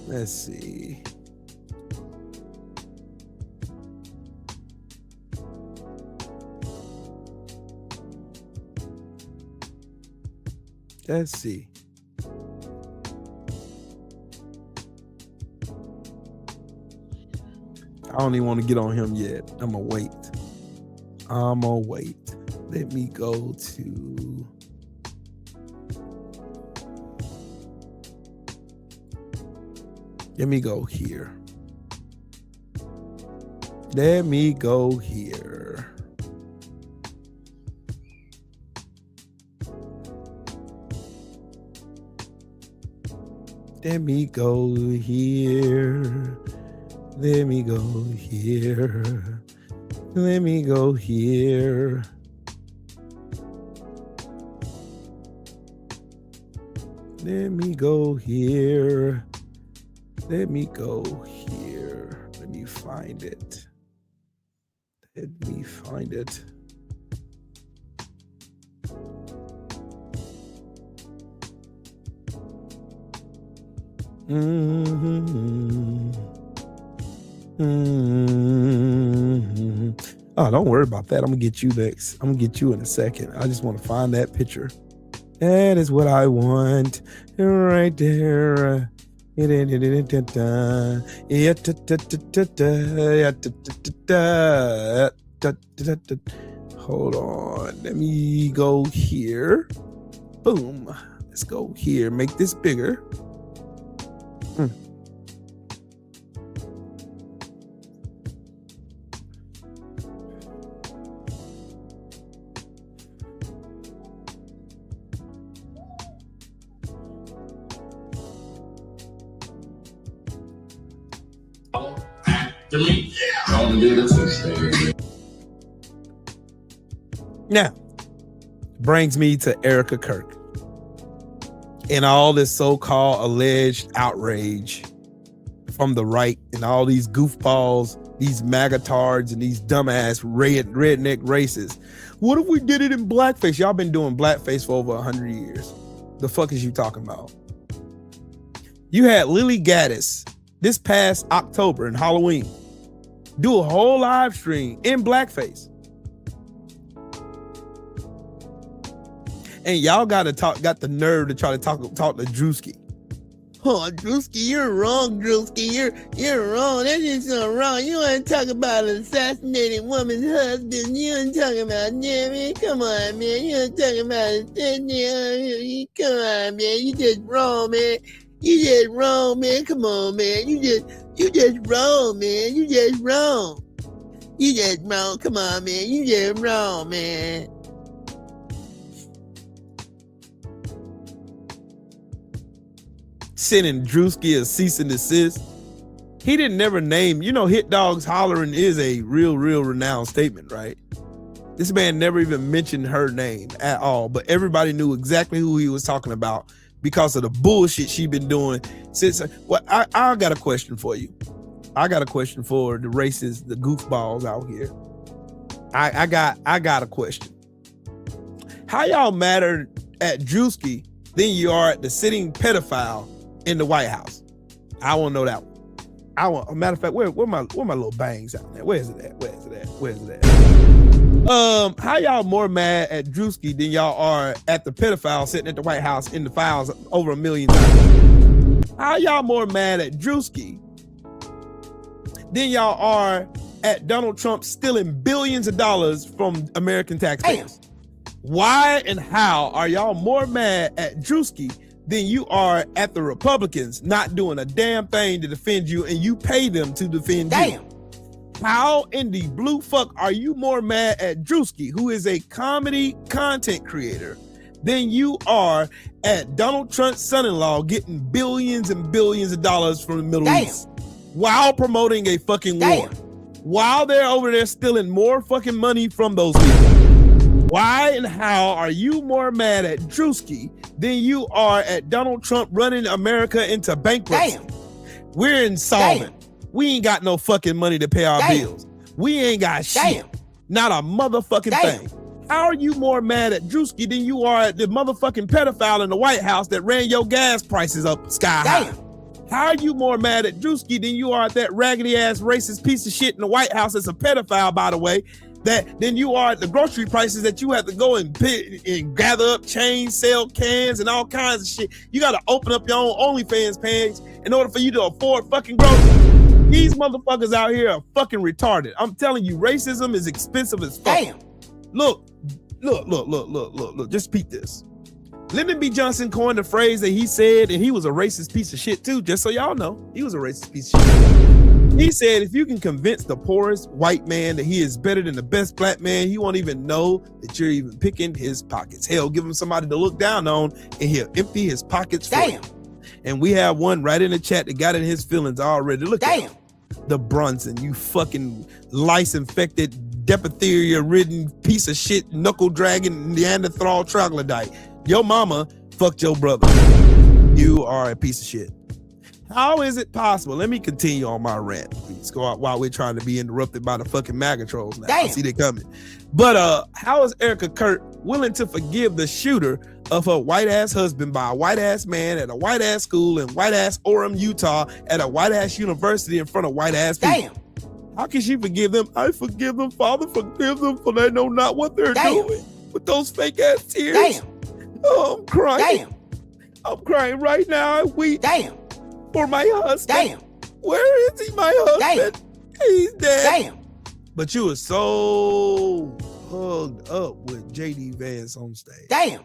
Let's see. I don't even want to get on him yet. I'm gonna wait. Let me go to. Let me go here. Let me go here. Let me go here. Let me go here. Let me go here. Let me go here. Let me go here. Let me find it. Let me find it. Oh, don't worry about that. I'm gonna get you next. I'm gonna get you in a second. I just want to find that picture. That is what I want right there. Hold on. Let me go here. Boom. Let's go here. Make this bigger. Now, brings me to Erica Kirk and all this so-called alleged outrage from the right and all these goofballs, these magatards and these dumbass redneck racists. What if we did it in blackface? Y'all been doing blackface for over 100 years. The fuck is you talking about? You had Lily Gaddis this past October and Halloween do a whole live stream in blackface. And y'all got the nerve to try to talk to Drewski. Oh, Drewski, you're wrong, Drewski. You're wrong. That's just so wrong. You want to talk about an assassinated woman's husband. You ain't talking about that, man. Come on, man. You ain't talking about it. Come on, man. You just wrong, man. You just wrong, man. Come on, man. You just wrong, man. You just wrong. You just wrong. Come on, man. You just wrong, man. Sending Drewski a cease and desist. He didn't never name, Hit Dogs Hollering is a real renowned statement, right? This man never even mentioned her name at all, but everybody knew exactly who he was talking about because of the bullshit she been doing since. Well, I got a question for you. I got a question for the racists, the goofballs out here. I got a question. How y'all madder at Drewski than you are at the sitting pedophile in the White House? I want to know that one. A matter of fact, where my little bangs out there? Where's it at? How y'all more mad at Drewski than y'all are at the pedophile sitting at the White House in the files over 1 million times? How y'all more mad at Drewski than y'all are at Donald Trump stealing billions of dollars from American taxpayers? Damn. Why and how are y'all more mad at Drewski than you are at the Republicans not doing a damn thing to defend you and you pay them to defend you? How in the blue fuck are you more mad at Drewski, who is a comedy content creator, than you are at Donald Trump's son-in-law getting billions and billions of dollars from the Middle East while promoting a fucking war? While they're over there stealing more fucking money from those people. Why and how are you more mad at Drewski than you are at Donald Trump running America into bankruptcy? We're insolvent. We ain't got no fucking money to pay our bills. We ain't got shit. Not a motherfucking thing. How are you more mad at Drewski than you are at the motherfucking pedophile in the White House that ran your gas prices up sky high? How are you more mad at Drewski than you are at that raggedy ass racist piece of shit in the White House that's a pedophile, by the way, than you are at the grocery prices that you have to go and gather up chains, sell cans, and all kinds of shit? You got to open up your own OnlyFans page in order for you to afford fucking groceries. These motherfuckers out here are fucking retarded. I'm telling you, racism is expensive as fuck. Look. Just peep this. Lyndon B. Johnson coined a phrase that he said, and he was a racist piece of shit too, just so y'all know. He was a racist piece of shit. He said, if you can convince the poorest white man that he is better than the best black man, he won't even know that you're even picking his pockets. Hell, give him somebody to look down on, and he'll empty his pockets for you. And we have one right in the chat that got in his feelings already. Look at him. The Brunson, you fucking lice-infected, diphtheria-ridden piece of shit, knuckle-dragging Neanderthal troglodyte. Your mama fucked your brother. You are a piece of shit. How is it possible? Let me continue on my rant, please, while we're trying to be interrupted by the fucking MAGA trolls now. I see they coming. But how is Erica Kirk willing to forgive the shooter of her white-ass husband by a white-ass man at a white-ass school in white-ass Orem, Utah, at a white-ass university in front of white-ass people? How can she forgive them? I forgive them, Father, forgive them, for they know not what they're doing. With those fake-ass tears. Oh, I'm crying. I'm crying right now. I weep. for my husband. Damn. Where is he, my husband? Damn. He's dead. Damn. But you were so hugged up with JD Vance on stage. Damn.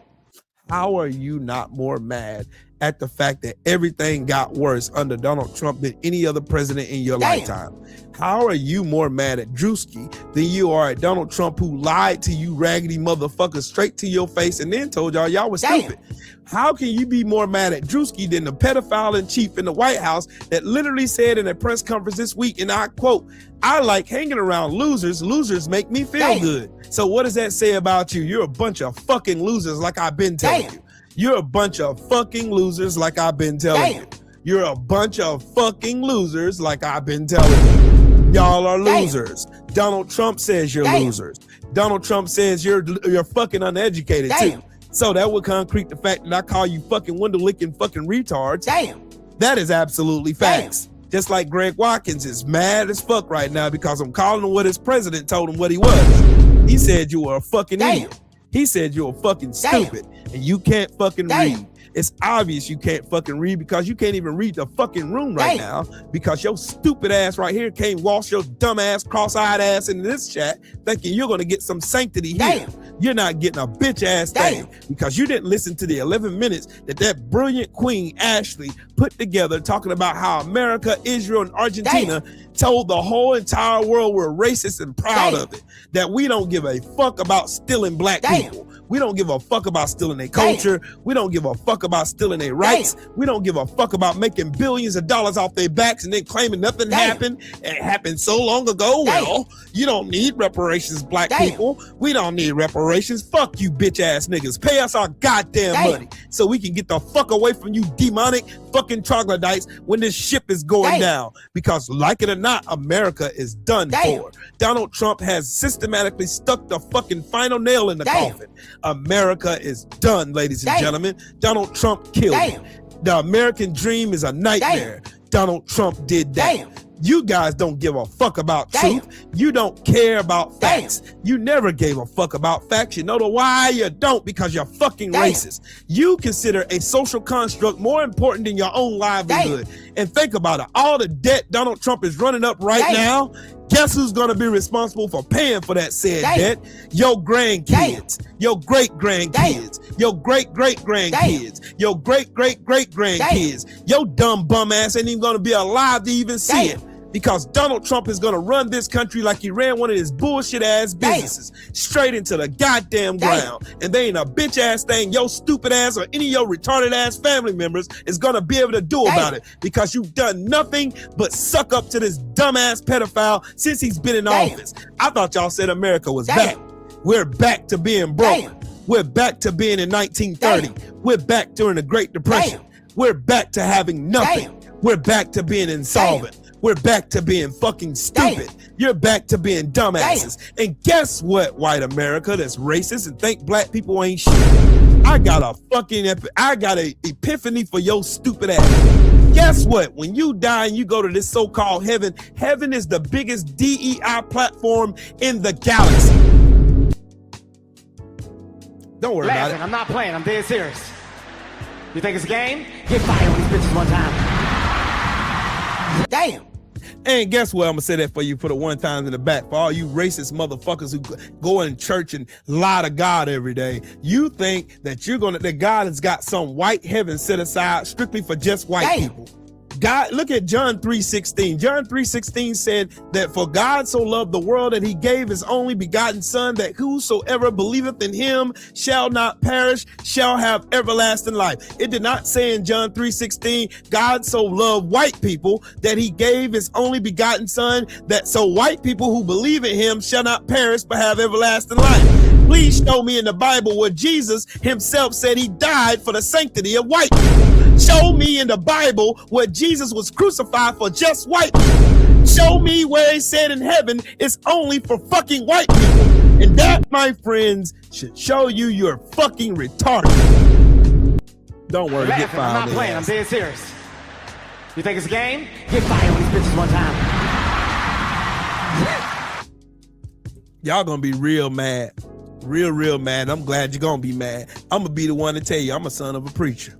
How are you not more mad at the fact that everything got worse under Donald Trump than any other president in your lifetime? How are you more mad at Drewski than you are at Donald Trump, who lied to you raggedy motherfuckers straight to your face and then told y'all was stupid? How can you be more mad at Drewski than the pedophile in chief in the White House that literally said in a press conference this week, and I quote, "I like hanging around losers. Losers make me feel good." So what does that say about you? You're a bunch of fucking losers, like I've been telling you. You're a bunch of fucking losers, like I've been telling you. You're a bunch of fucking losers, like I've been telling you. Y'all are losers. Donald Trump says you're losers. Donald Trump says you're fucking uneducated too. So that would concrete the fact that I call you fucking window licking fucking retards. That is absolutely facts. Just like Greg Watkins is mad as fuck right now because I'm calling him what his president told him what he was. He said you were a fucking idiot. He said you were fucking stupid and you can't fucking read. It's obvious you can't fucking read because you can't even read the fucking room right now because your stupid ass right here can't wash your dumb ass, cross-eyed ass into this chat thinking you're going to get some sanctity here. You're not getting a bitch ass thing because you didn't listen to the 11 minutes that brilliant queen Ashley put together talking about how America, Israel, and Argentina told the whole entire world we're racist and proud of it. That we don't give a fuck about stealing black people. We don't give a fuck about stealing their culture. We don't give a fuck about stealing their rights. We don't give a fuck about making billions of dollars off their backs and then claiming nothing happened. It happened so long ago. Well, you don't need reparations, black people. We don't need reparations. Fuck you, bitch ass niggas. Pay us our goddamn money so we can get the fuck away from you demonic fucking troglodytes when this ship is going down. Because like it or not, America is done for. Donald Trump has systematically stuck the fucking final nail in the coffin. America is done, ladies and gentlemen. Donald Trump killed it. The American dream is a nightmare. Donald Trump did that. You guys don't give a fuck about truth. You don't care about facts. You never gave a fuck about facts. You know the why? You don't, because you're fucking racist. You consider a social construct more important than your own livelihood. And think about it. All the debt Donald Trump is running up right now, guess who's going to be responsible for paying for that said debt? Your grandkids, your great-grandkids, your great-great-grandkids, your great-great-great-grandkids. Your dumb bum ass ain't even going to be alive to even see it. Because Donald Trump is going to run this country like he ran one of his bullshit ass businesses straight into the goddamn ground. And they ain't a bitch ass thing your stupid ass or any of your retarded ass family members is going to be able to do about it, because you've done nothing but suck up to this dumbass pedophile since he's been in office. I thought y'all said America was back. We're back to being broke. We're back to being in 1930. We're back during the Great Depression. We're back to having nothing. We're back to being insolvent. We're back to being fucking stupid. You're back to being dumbasses. And guess what, white America that's racist and think black people ain't shit? I got a epiphany for your stupid ass. Guess what? When you die and you go to this so-called heaven, heaven is the biggest DEI platform in the galaxy. Don't worry about it. I'm not playing. I'm dead serious. You think it's a game? Get fired on these bitches one time. Damn. And guess what? I'm gonna say that for you, put it one time in the back. For all you racist motherfuckers who go in church and lie to God every day. You think that that God has got some white heaven set aside strictly for just white people. God, look at John 3:16. John 3:16 said that for God so loved the world that he gave his only begotten son, that whosoever believeth in him shall not perish, shall have everlasting life. It did not say in John 3:16, God so loved white people that he gave his only begotten son, that so white people who believe in him shall not perish but have everlasting life. Please show me in the Bible where Jesus himself said he died for the sanctity of white people. Show me in the Bible where Jesus was crucified for just white people. Show me where he said in heaven it's only for fucking white people. And that, my friends, should show you you're fucking retarded. Don't worry, get fired. I'm not playing. I'm dead serious. You think it's a game? Get fired on these bitches one time. Y'all gonna be real mad. Real mad. I'm glad you're gonna be mad. I'm gonna be the one to tell you I'm a son of a preacher.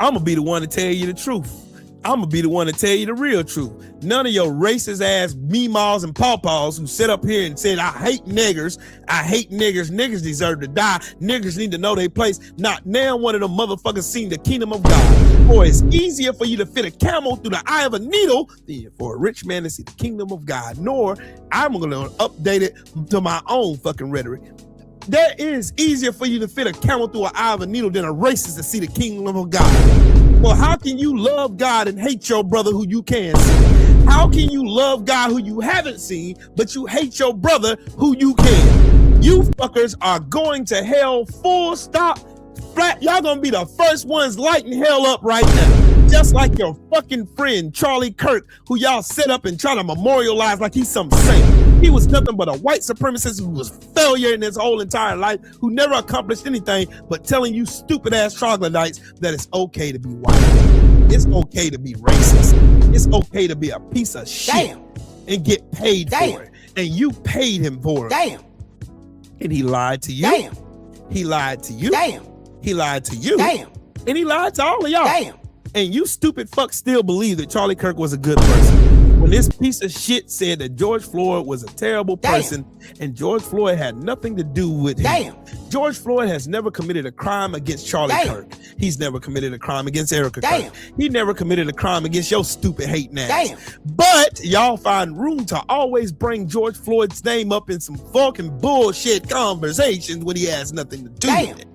I'm gonna be the one to tell you the truth. I'm gonna be the one to tell you the real truth. None of your racist ass meemaws and pawpaws who sit up here and said, I hate niggers, niggas deserve to die, niggers need to know their place. Not now one of them motherfuckers seen the kingdom of God. Boy, it's easier for you to fit a camel through the eye of a needle than for a rich man to see the kingdom of God. Nor I'm gonna update it to my own fucking rhetoric. That is easier for you to fit a camel through an eye of a needle than a racist to see the kingdom of God. Well, how can you love God and hate your brother who you can see? How can you love God who you haven't seen, but you hate your brother who you can? You fuckers are going to hell, full stop, flat. Y'all gonna be the first ones lighting hell up right now. Just like your fucking friend, Charlie Kirk, who y'all set up and try to memorialize like he's some saint. He was nothing but a white supremacist who was failure in his whole entire life, who never accomplished anything but telling you stupid ass troglodytes that it's okay to be white. It's okay to be racist. It's okay to be a piece of shit and get paid for it. And you paid him for it. And he lied to you. He lied to you. He lied to you. And he lied to all of y'all. And you stupid fuck still believe that Charlie Kirk was a good person. When this piece of shit said that George Floyd was a terrible person and George Floyd had nothing to do with him. George Floyd has never committed a crime against Charlie Kirk. He's never committed a crime against Erica Kirk. He never committed a crime against your stupid hating ass. But y'all find room to always bring George Floyd's name up in some fucking bullshit conversations when he has nothing to do with it.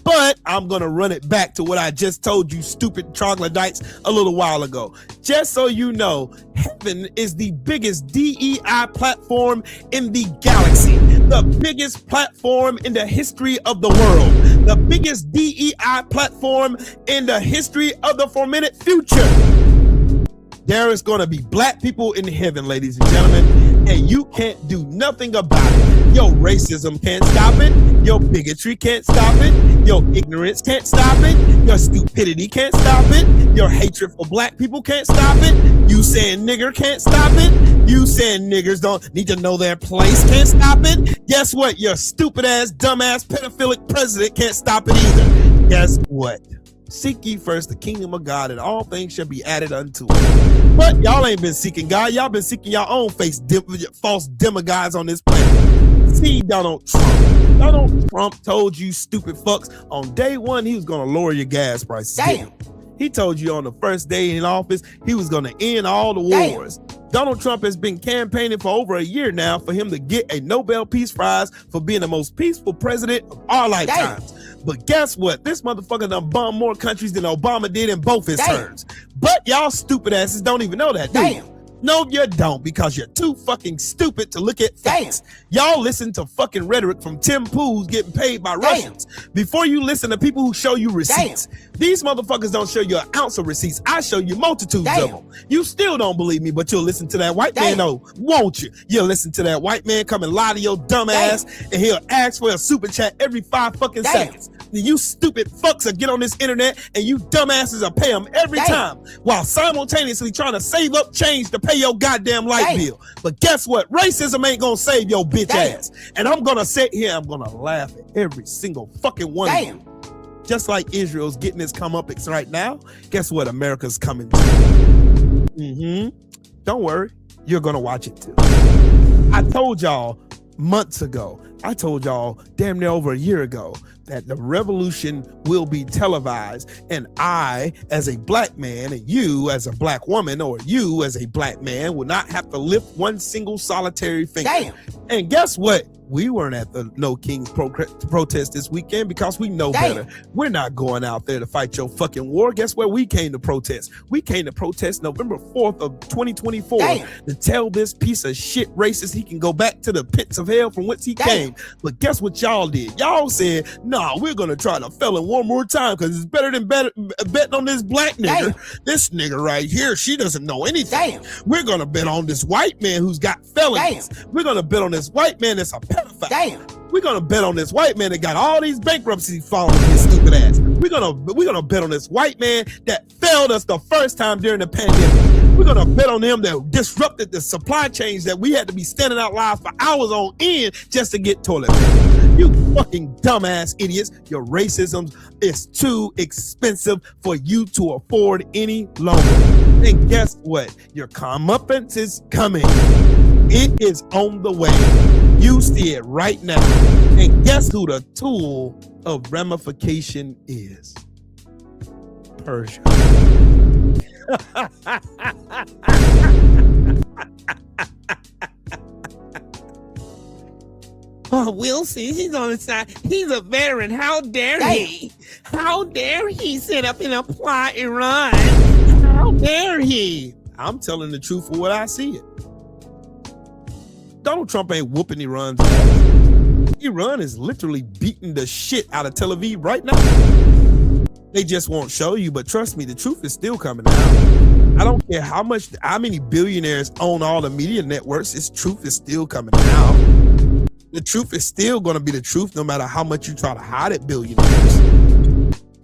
But I'm gonna run it back to what I just told you stupid troglodytes a little while ago. Just so you know, heaven is the biggest DEI platform in the galaxy. The biggest platform in the history of the world. The biggest DEI platform in the history of the four-minute future. There is gonna be black people in heaven, ladies and gentlemen, and you can't do nothing about it. Your racism can't stop it. Your bigotry can't stop it. Your ignorance can't stop it. Your stupidity can't stop it. Your hatred for black people can't stop it. You saying nigger can't stop it. You saying niggers don't need to know their place can't stop it. Guess what? Your stupid ass, dumbass, pedophilic president can't stop it either. Guess what? Seek ye first the kingdom of God, and all things shall be added unto it. But y'all ain't been seeking God. Y'all been seeking your own false demagogues on this planet. See Donald Trump. Donald Trump told you stupid fucks on day one he was gonna lower your gas prices. He told you on the first day in office he was gonna end all the wars. Donald Trump has been campaigning for over a year now for him to get a Nobel Peace Prize for being the most peaceful president of our lifetimes. But guess what? This motherfucker done bombed more countries than Obama did in both his terms. But y'all stupid asses don't even know that, do you? No, you don't, because you're too fucking stupid to look at facts. Y'all listen to fucking rhetoric from Tim Pool's getting paid by Russians before you listen to people who show you receipts. These motherfuckers don't show you an ounce of receipts. I show you multitudes of them. You still don't believe me, but you'll listen to that white man, though, won't you? You'll listen to that white man come and lie to your dumb ass, and he'll ask for a super chat every 5 fucking seconds. You stupid fucks will get on this internet and you dumbasses will pay them every time while simultaneously trying to save up change to pay your goddamn light bill. But guess what? Racism ain't gonna save your bitch ass. And I'm gonna sit here, I'm gonna laugh at every single fucking one of you. Just like Israel's getting its comeuppance right now, guess what? America's coming too. Don't worry, you're gonna watch it too. I told y'all months ago, I told y'all damn near over a year ago that the revolution will be televised, and I, as a black man, and you as a black woman, or you as a black man, will not have to lift one single solitary finger. And guess what? We weren't at the No Kings protest this weekend because we know better. We're not going out there to fight your fucking war. Guess where we came to protest? We came to protest November 4th of 2024 to tell this piece of shit racist he can go back to the pits of hell from whence he came. But guess what y'all did? Y'all said, nah, we're going to try to felon one more time because it's better than betting on this black nigger. This nigger right here, she doesn't know anything. We're going to bet on this white man who's got felonies. We're going to bet on this white man that's a pedophile. We're gonna bet on this white man that got all these bankruptcies falling on his stupid ass. We're gonna bet on this white man that failed us the first time during the pandemic. We're gonna bet on him that disrupted the supply chains that we had to be standing out loud for hours on end just to get toilet paper. You fucking dumbass idiots. Your racism is too expensive for you to afford any longer. And guess what? Your comeuppance is coming. It is on the way. You see it right now. And guess who the tool of ramification is? Persia. Oh, Wilson, he's on the side. He's a veteran. How dare he? How dare he sit up and apply Iran? How dare he? I'm telling the truth for what I see it. Donald Trump ain't whooping Iran's ass. Iran is literally beating the shit out of Tel Aviv right now. They just won't show you, but trust me, the truth is still coming out. I don't care how many billionaires own all the media networks, this truth is still coming out. The truth is still going to be the truth no matter how much you try to hide it, billionaires.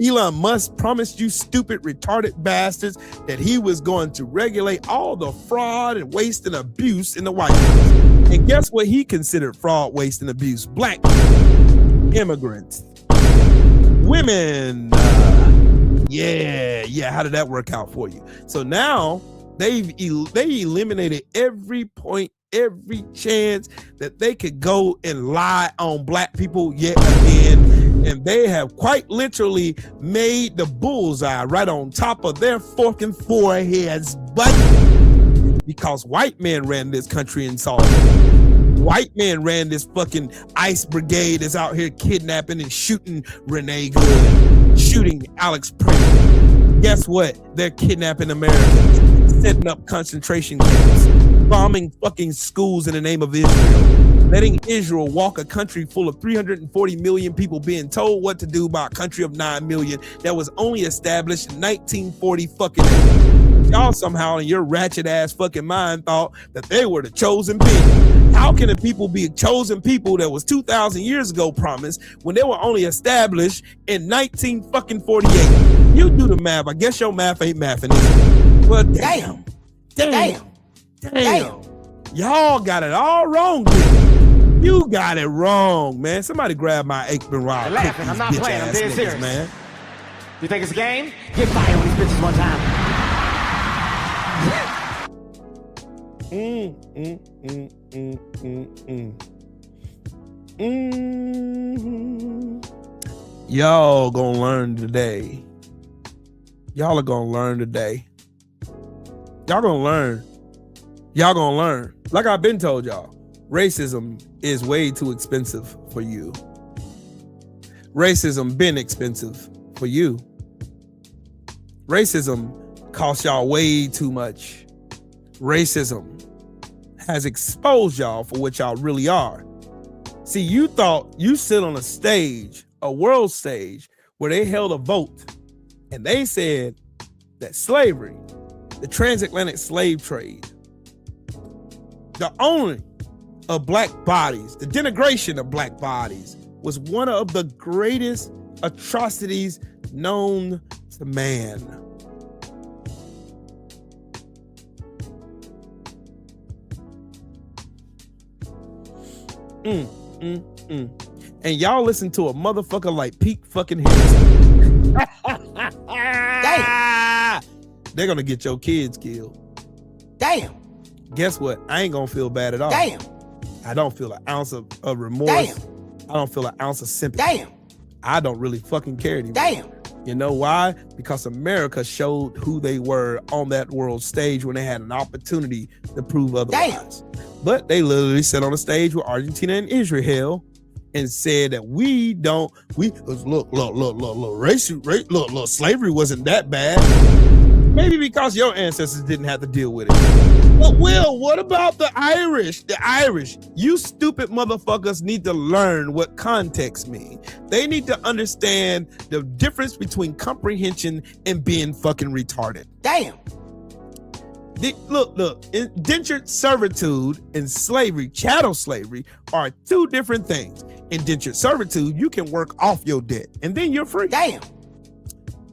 Elon Musk promised you stupid, retarded bastards that he was going to regulate all the fraud and waste and abuse in the White House. And guess what he considered fraud, waste, and abuse? Black people, immigrants, women. Yeah. How did that work out for you? So now they eliminated every point, every chance that they could go and lie on black people yet again. And they have quite literally made the bullseye right on top of their fucking foreheads, but because white men ran this country and saw it. White men ran this fucking ICE brigade that's out here kidnapping and shooting Renee Good, shooting Alex Prince. Guess what? They're kidnapping Americans, setting up concentration camps, bombing fucking schools in the name of Israel, letting Israel walk a country full of 340 million people being told what to do by a country of 9 million that was only established in 1940 fucking 8. Y'all somehow in your ratchet ass fucking mind thought that they were the chosen people. How can a people be a chosen people that was 2,000 years ago promised when they were only established in 1948? You do the math. I guess your math ain't mathing, is it? Well, damn. Y'all got it all wrong, dude. You got it wrong, man. Somebody grab my Aikman Rod. I'm not playing. I'm dead serious, man. You think it's a game? Get fired on these bitches one time. Y'all gonna learn today. Y'all are gonna learn today. Y'all gonna learn. Y'all gonna learn. Like I've been told y'all, racism is way too expensive for you. Racism been expensive for you. Racism costs y'all way too much. Racism has exposed y'all for what y'all really are. See, you thought you sit on a stage, a world stage, where they held a vote and they said that slavery, the transatlantic slave trade, the owning of black bodies, the denigration of black bodies was one of the greatest atrocities known to man. And y'all listen to a motherfucker like Pete fucking Henderson. Damn. They're gonna get your kids killed. Damn. Guess what? I ain't gonna feel bad at all. Damn. I don't feel an ounce of remorse. Damn. I don't feel an ounce of sympathy. Damn. I don't really fucking care anymore. Damn. You know why? Because America showed who they were on that world stage when they had an opportunity to prove otherwise. Damn. But they literally sat on a stage with Argentina and Israel and said that look, slavery wasn't that bad. Maybe because your ancestors didn't have to deal with it. But Will, what about the Irish? The Irish, you stupid motherfuckers need to learn what context means. They need to understand the difference between comprehension and being fucking retarded. Damn. Look, indentured servitude and slavery, chattel slavery, are two different things. Indentured servitude, you can work off your debt and then you're free. Damn.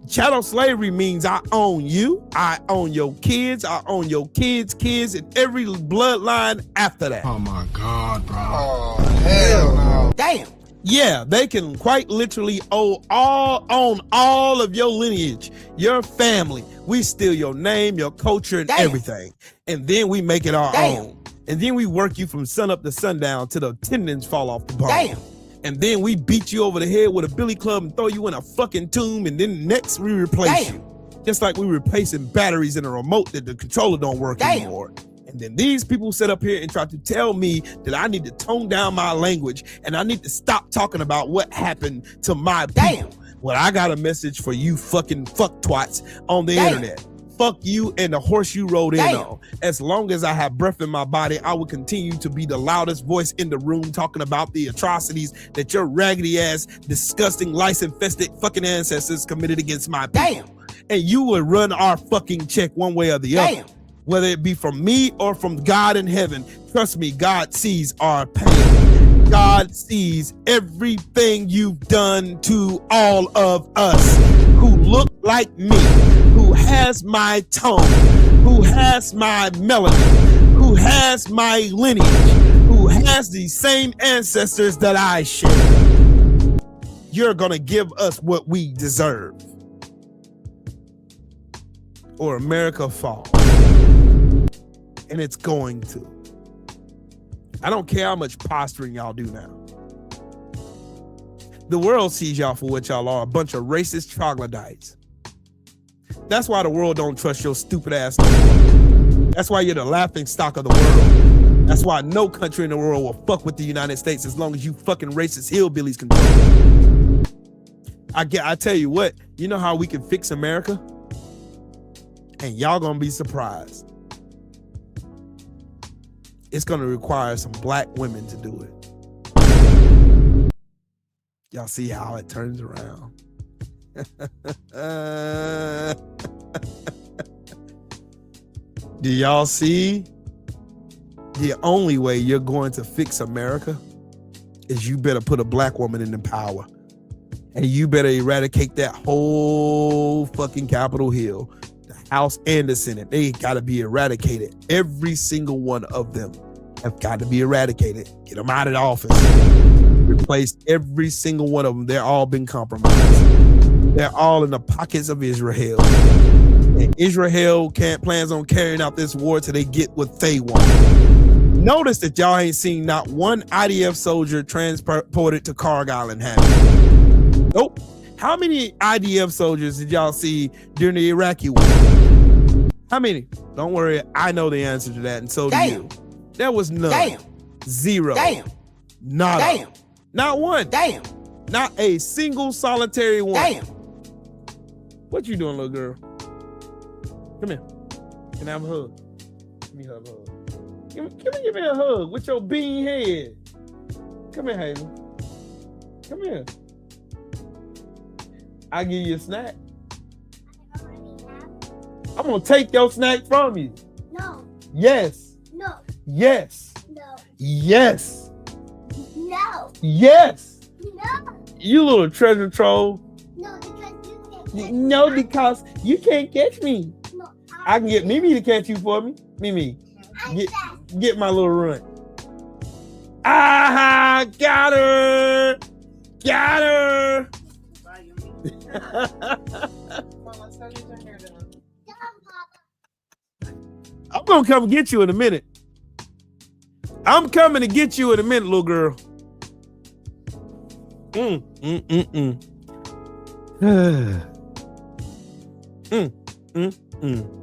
Chattel slavery means I own you, I own your kids, I own your kids' kids, and every bloodline after that. Oh my God, bro. Oh, hell no. Damn. Yeah, they can quite literally own all of your lineage, your family. We steal your name, your culture, and everything. And then we make it our own. And then we work you from sun up to sundown till the tendons fall off the bone. And then we beat you over the head with a billy club and throw you in a fucking tomb. And then next we replace you. Just like we replacing batteries in a remote that the controller don't work anymore. And then these people sit up here and try to tell me that I need to tone down my language and I need to stop talking about what happened to my people. Well, I got a message for you fucking fuck twats on the internet. Fuck you and the horse you rode in on. As long as I have breath in my body, I will continue to be the loudest voice in the room talking about the atrocities that your raggedy ass, disgusting, lice-infested fucking ancestors committed against my people. And you will run our fucking check one way or the other. Whether it be from me or from God in heaven, trust me, God sees our pain. God sees everything you've done to all of us who look like me, who has my tone, who has my melody, who has my lineage, who has the same ancestors that I share. You're gonna give us what we deserve, or America falls. And it's going to. I don't care how much posturing y'all do now. The world sees y'all for what y'all are, a bunch of racist troglodytes. That's why the world don't trust your stupid ass no more. That's why you're the laughing stock of the world. That's why no country in the world will fuck with the United States as long as you fucking racist hillbillies control it. I tell you what, you know how we can fix America? And y'all gonna be surprised. It's going to require some black women to do it. Y'all see how it turns around. Do y'all see? The only way you're going to fix America is you better put a black woman in power. And you better eradicate that whole fucking Capitol Hill. House and the Senate, they got to be eradicated. Every single one of them have got to be eradicated. Get them out of the office. Replace every single one of them. They're all been compromised. They're all in the pockets of Israel. And Israel plans on carrying out this war till they get what they want. Notice that y'all ain't seen not one IDF soldier transported to Cargill Island, have you? Nope. How many IDF soldiers did y'all see during the Iraqi war? How many? Don't worry, I know the answer to that, and so do you. There was none. Zero. Nada. Not one. Not a single solitary one. What you doing, little girl? Come here. Can I have a hug? Let me have a hug. Give me a hug with your bean head. Come here, Haley. Come here. I'll give you a snack. I'm gonna take your snack from you. No. Yes. No. Yes. No. Yes. No. Yes. No. You little treasure troll. No, because you can't catch No, because you can't catch me. No, I can get Mimi to catch you for me. Mimi, get my little run. Ah, got her. Got her. I'm gonna come get you in a minute. I'm coming to get you in a minute, little girl.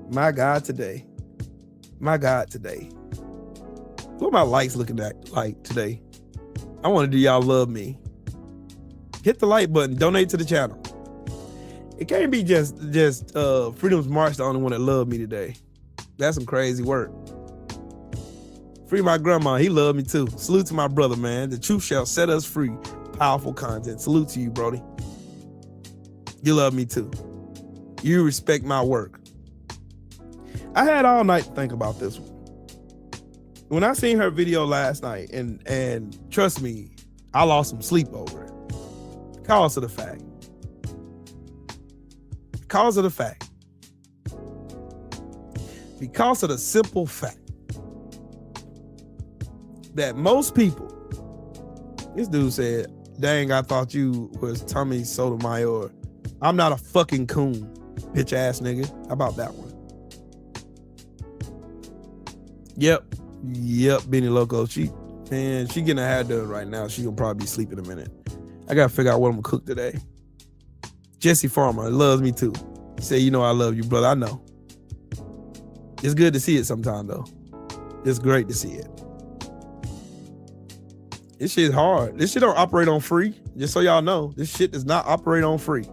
My God today. My God today. What my likes looking like today? I want to do y'all love me. Hit the like button. Donate to the channel. It can't be just Freedom's March the only one that loved me today. That's some crazy work. Free my grandma. He loved me too. Salute to my brother, man. The truth shall set us free. Powerful content. Salute to you, Brody. You love me too. You respect my work. I had all night to think about this one. When I seen her video last night, and trust me, I lost some sleep over it. Because of the fact. Because of the fact. Because of the simple fact that most people, this dude said, Dang, I thought you was Tommy Sotomayor. I'm not a fucking coon, bitch ass nigga. How about that one? Yep, Benny Loco. She getting her hair done right now. She gonna probably be sleeping in a minute. I gotta figure out what I'm gonna cook today. Jesse Farmer loves me too. Say, you know I love you, brother. I know. It's good to see it sometime though. It's great to see it. This shit's hard. This shit don't operate on free. Just so y'all know, this shit does not operate on free.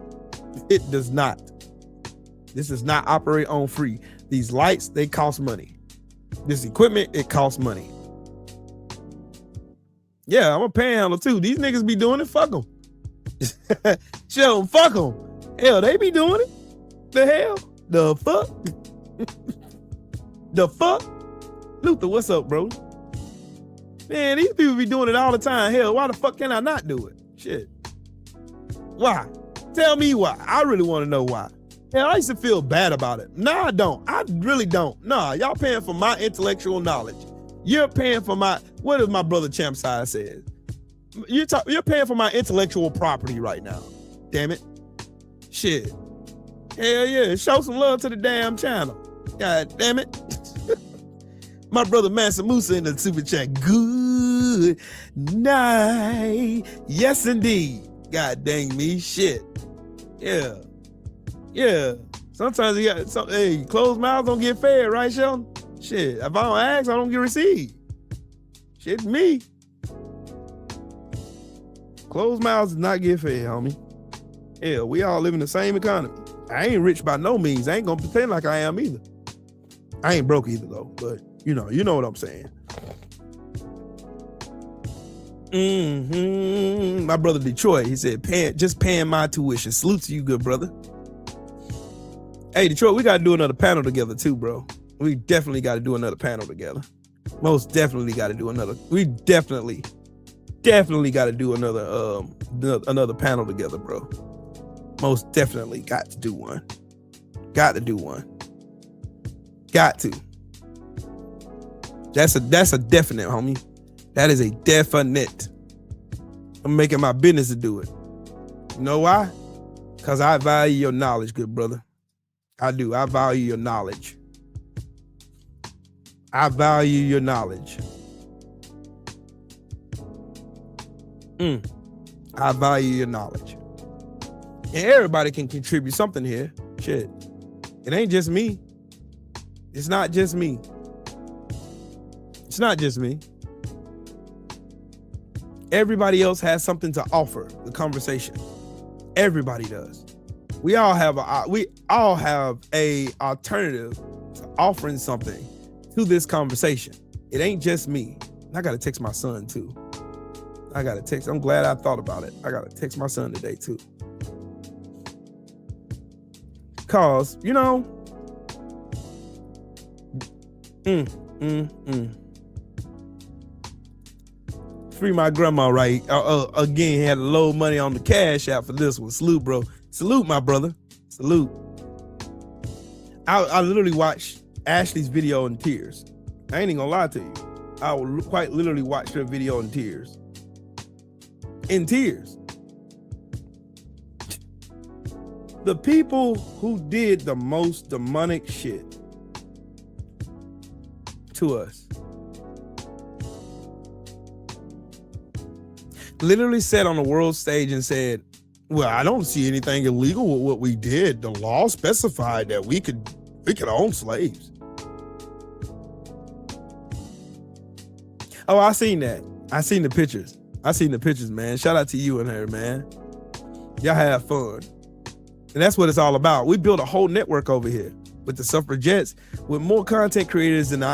It does not. This does not operate on free. These lights, they cost money. This equipment, it costs money. Yeah, I'm a panhandler too. These niggas be doing it. Fuck them. Show them. Fuck them. Hell, they be doing it. The hell? The fuck? The fuck? Luther, what's up, bro? Man, these people be doing it all the time. Hell, why the fuck can I not do it? Shit. Why? Tell me why. I really want to know why. Hell, I used to feel bad about it. No, I don't. I really don't. Nah, y'all paying for my intellectual knowledge. You're paying for my, what does my brother Champside says? You're paying for my intellectual property right now. Damn it. Shit. Hell yeah. Show some love to the damn channel. God damn it. My brother Mansa Musa in the super chat. Good night. Yes, indeed. God dang me. Shit. Yeah. Yeah. Sometimes you got some, hey, closed mouths don't get fed, right, Sheldon? Shit. If I don't ask, I don't get received. Shit, me. Closed mouths does not get fed, homie. Hell, we all live in the same economy. I ain't rich by no means. I ain't gonna pretend like I am either. I ain't broke either though, but you know what I'm saying. My brother Detroit, he said, just paying my tuition. Salute to you, good brother. Hey, Detroit, we gotta do another panel together too, bro. We definitely gotta do another panel together. Most definitely gotta do another. We definitely gotta do another panel together, bro. Most definitely got to do one. Got to do one. Got to. That's a definite, homie. That is a definite. I'm making my business to do it. You know why? Because I value your knowledge, good brother. I do. I value your knowledge. I value your knowledge. I value your knowledge. And everybody can contribute something here. Shit. It ain't just me. It's not just me. It's not just me. Everybody else has something to offer the conversation. Everybody does. We all have a alternative to offering something to this conversation. It ain't just me. I gotta text my son too. I'm glad I thought about it. I gotta text my son today too. Cause, you know, free my grandma, right? Again, had a low money on the cash out for this one. Salute, bro. Salute, my brother. Salute. I literally watched Ashley's video in tears. I ain't even gonna lie to you. I will quite literally watch her video in tears. In tears. The people who did the most demonic shit to us literally sat on the world stage and said, well, I don't see anything illegal with what we did. The law specified that we could own slaves. Oh, I seen that. I seen the pictures. Man. Shout out to you and her, man. Y'all have fun. And that's what it's all about. We built a whole network over here with the suffragettes, with more content creators than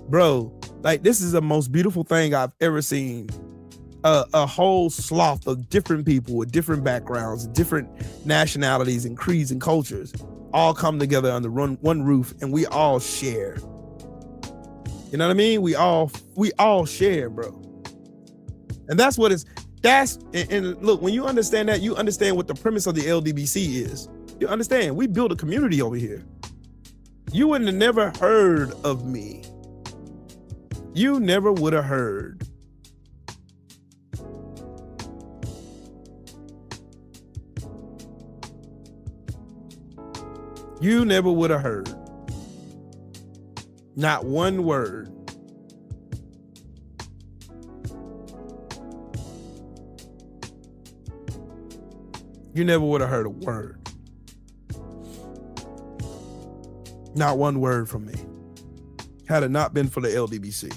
bro, like this is the most beautiful thing I've ever seen. A whole sloth of different people with different backgrounds, different nationalities and creeds and cultures all come together under one roof, and we all share. You know what I mean? We all share, bro. And that's what and look, when you understand that, you understand what the premise of the LDBC is. You understand, we build a community over here. You wouldn't have never heard of me. You never would have heard. You never would have heard. Not one word. You never would have heard a word. Not one word from me. Had it not been for the LDBC.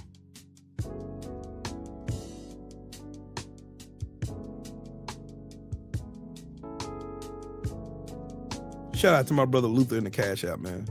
Shout out to my brother Luther in the Cash App, man.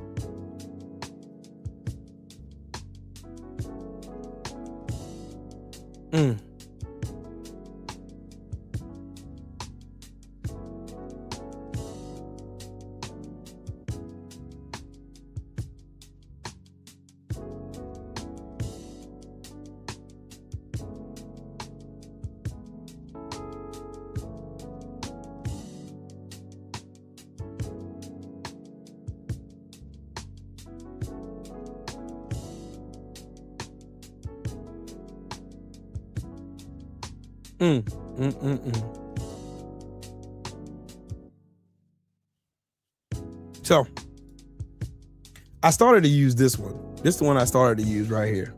So I started to use this one. This is the one I started to use right here.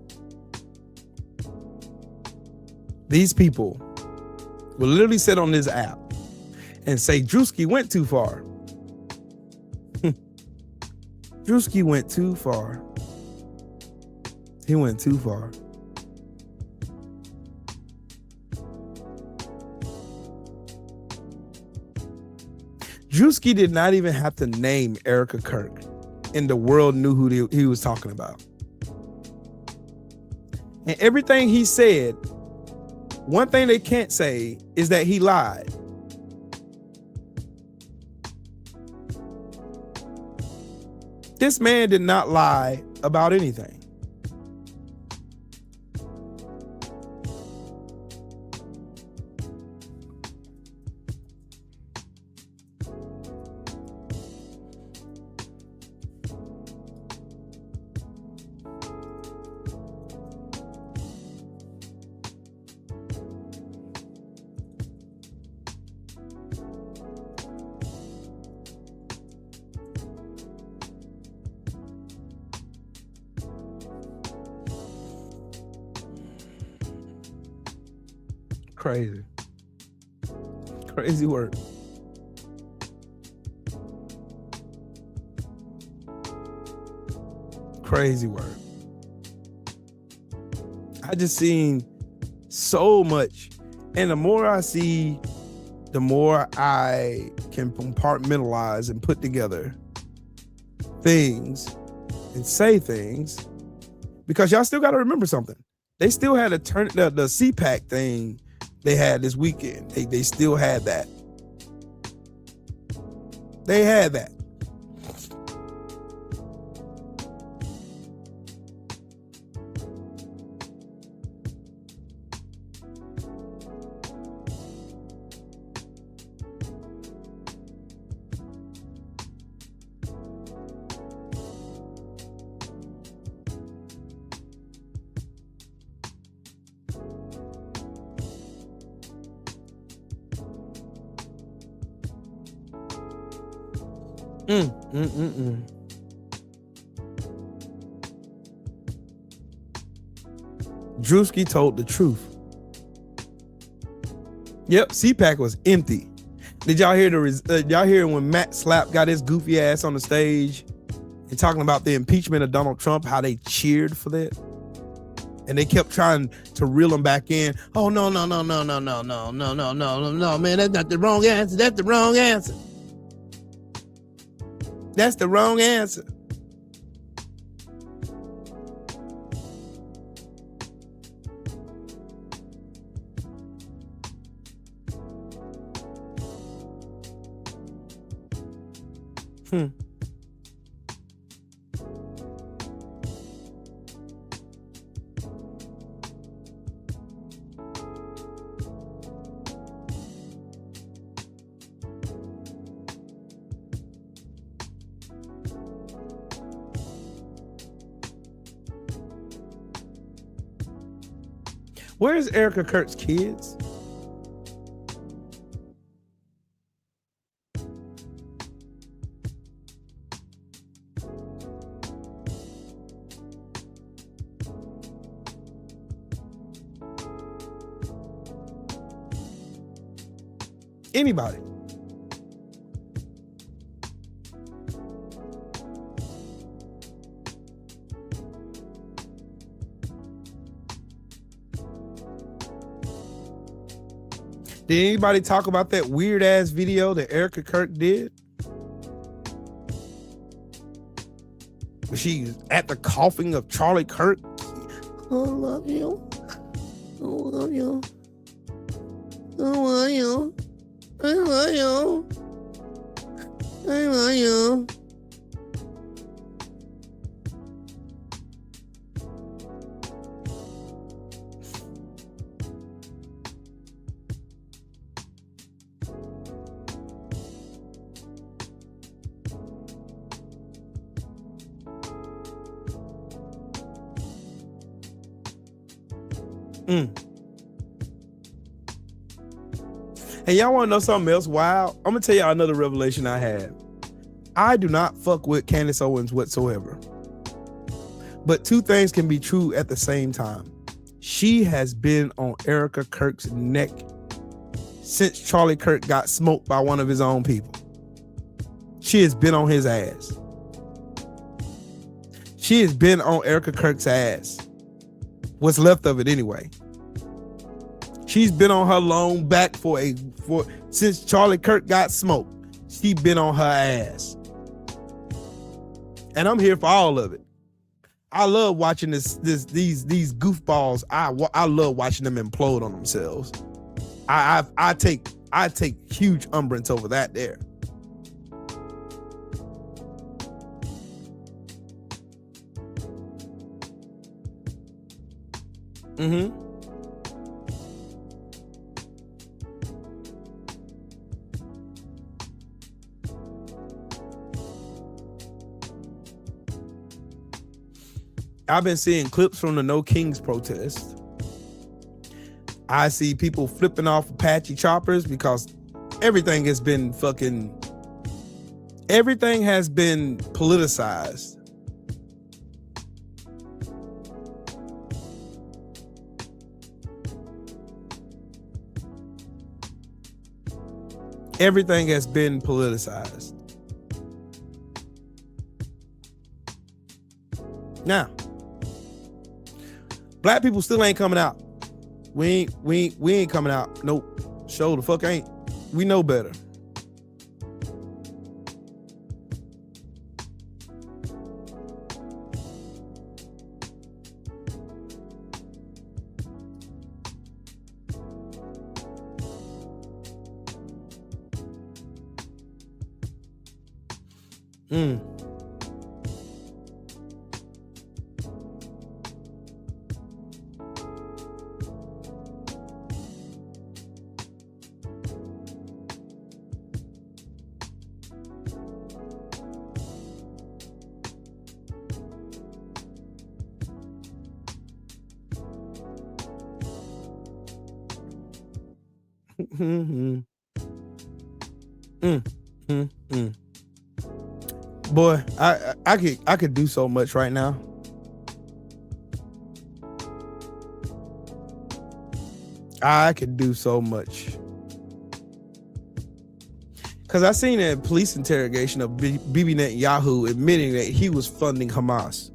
These people will literally sit on this app and say Drewski went too far. Drewski went too far. He went too far. Drewski did not even have to name Erica Kirk, and the world knew who he was talking about. And everything he said, one thing they can't say is that he lied. This man did not lie about anything. Crazy work. Crazy work. I just seen so much, and the more I see, the more I can compartmentalize and put together things and say things, because y'all still got to remember something. They still had the CPAC thing they had this weekend. They still had that. They had that. Drewski told the truth. Yep, CPAC was empty. Did y'all hear y'all hear when Matt Slap got his goofy ass on the stage and talking about the impeachment of Donald Trump, how they cheered for that? And they kept trying to reel him back in. Oh, no, man, that's not the wrong answer. That's the wrong answer. That's the wrong answer. Where's Erica Kirk's kids? Anybody. Did anybody talk about that weird ass video that Erica Kirk did? She's at the coughing of Charlie Kirk. I love you. I love you. I love you. I love you. I love you. And y'all want to know something else wild? I'm gonna tell y'all another revelation I had. I do not fuck with Candace Owens whatsoever. But two things can be true at the same time. She has been on Erica Kirk's neck since Charlie Kirk got smoked by one of his own people. She has been on his ass. She has been on Erica Kirk's ass. What's left of it anyway. She's been on her long back since Charlie Kirk got smoked. She been on her ass. And I'm here for all of it. I love watching these goofballs. I love watching them implode on themselves. I take huge umbrance over that there. Mm-hmm. I've been seeing clips from the No Kings protest. I see people flipping off Apache choppers because everything has been politicized. Everything has been politicized. Now, black people still ain't coming out. We ain't coming out. Nope. Show the fuck ain't. We know better. Boy, I could do so much right now. I could do so much. Because I seen a police interrogation of Bibi Netanyahu admitting that he was funding Hamas.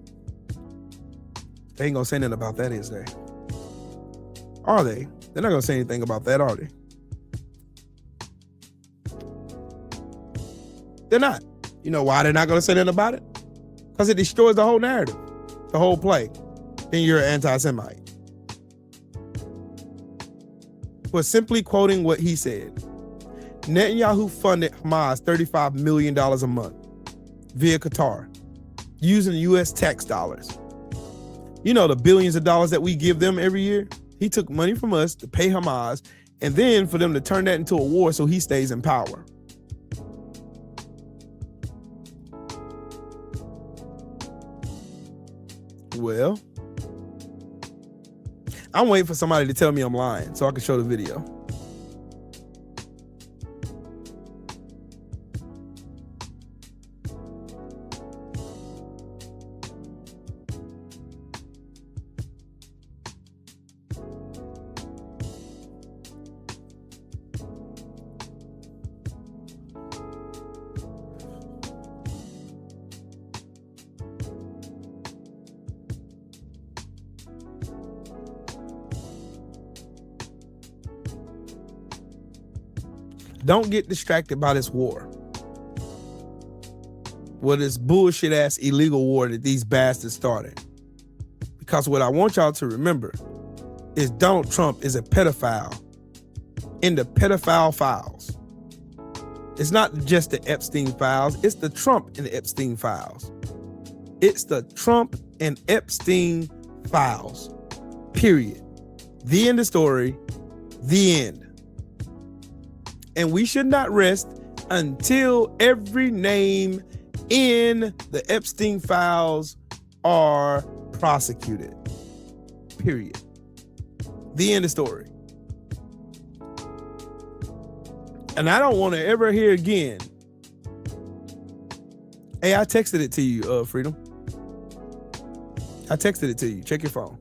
They ain't gonna say nothing about that, is they? Are they? They're not gonna say anything about that, are they? They're not. You know why they're not gonna say nothing about it? Because it destroys the whole narrative, the whole play. Then you're an anti-Semite. For simply quoting what he said. Netanyahu funded Hamas $35 million a month via Qatar, using U.S. tax dollars. You know the billions of dollars that we give them every year? He took money from us to pay Hamas, and then for them to turn that into a war so he stays in power. Well, I'm waiting for somebody to tell me I'm lying so I can show the video. Don't get distracted by this war. Well, this bullshit ass illegal war that these bastards started. Because what I want y'all to remember is Donald Trump is a pedophile in the pedophile files. It's not just the Epstein files, it's the Trump and the Epstein files. It's the Trump and Epstein files. Period. The end of story. The end. And we should not rest until every name in the Epstein files are prosecuted. Period. The end of story. And I don't want to ever hear again. Hey, I texted it to you, Freedom. I texted it to you. Check your phone.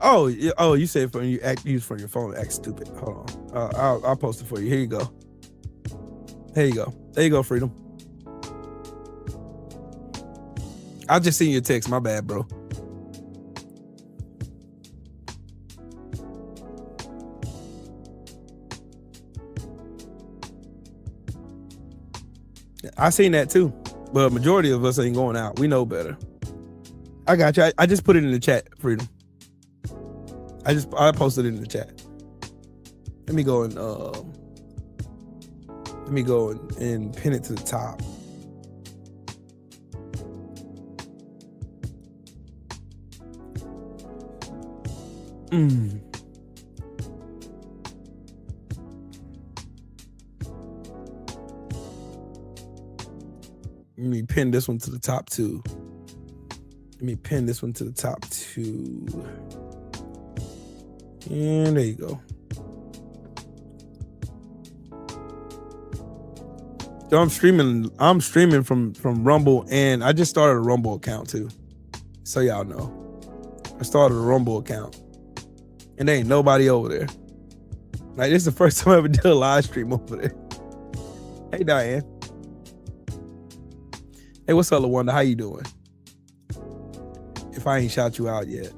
Oh, you said from you use from your phone. Act stupid. Hold on. I'll post it for you. Here you go. There you go. There you go, Freedom. I just seen your text. My bad, bro. I seen that too, but majority of us ain't going out. We know better. I got you. I just put it in the chat, Freedom. I posted it in the chat. Let me go and pin it to the top. Let me pin this one to the top too. And there you go. So I'm streaming from Rumble, and I just started a Rumble account too. So y'all know. I started a Rumble account. And there ain't nobody over there. Like, this is the first time I ever did a live stream over there. Hey, Diane. Hey, what's up, LaWanda? How you doing? If I ain't shout you out yet.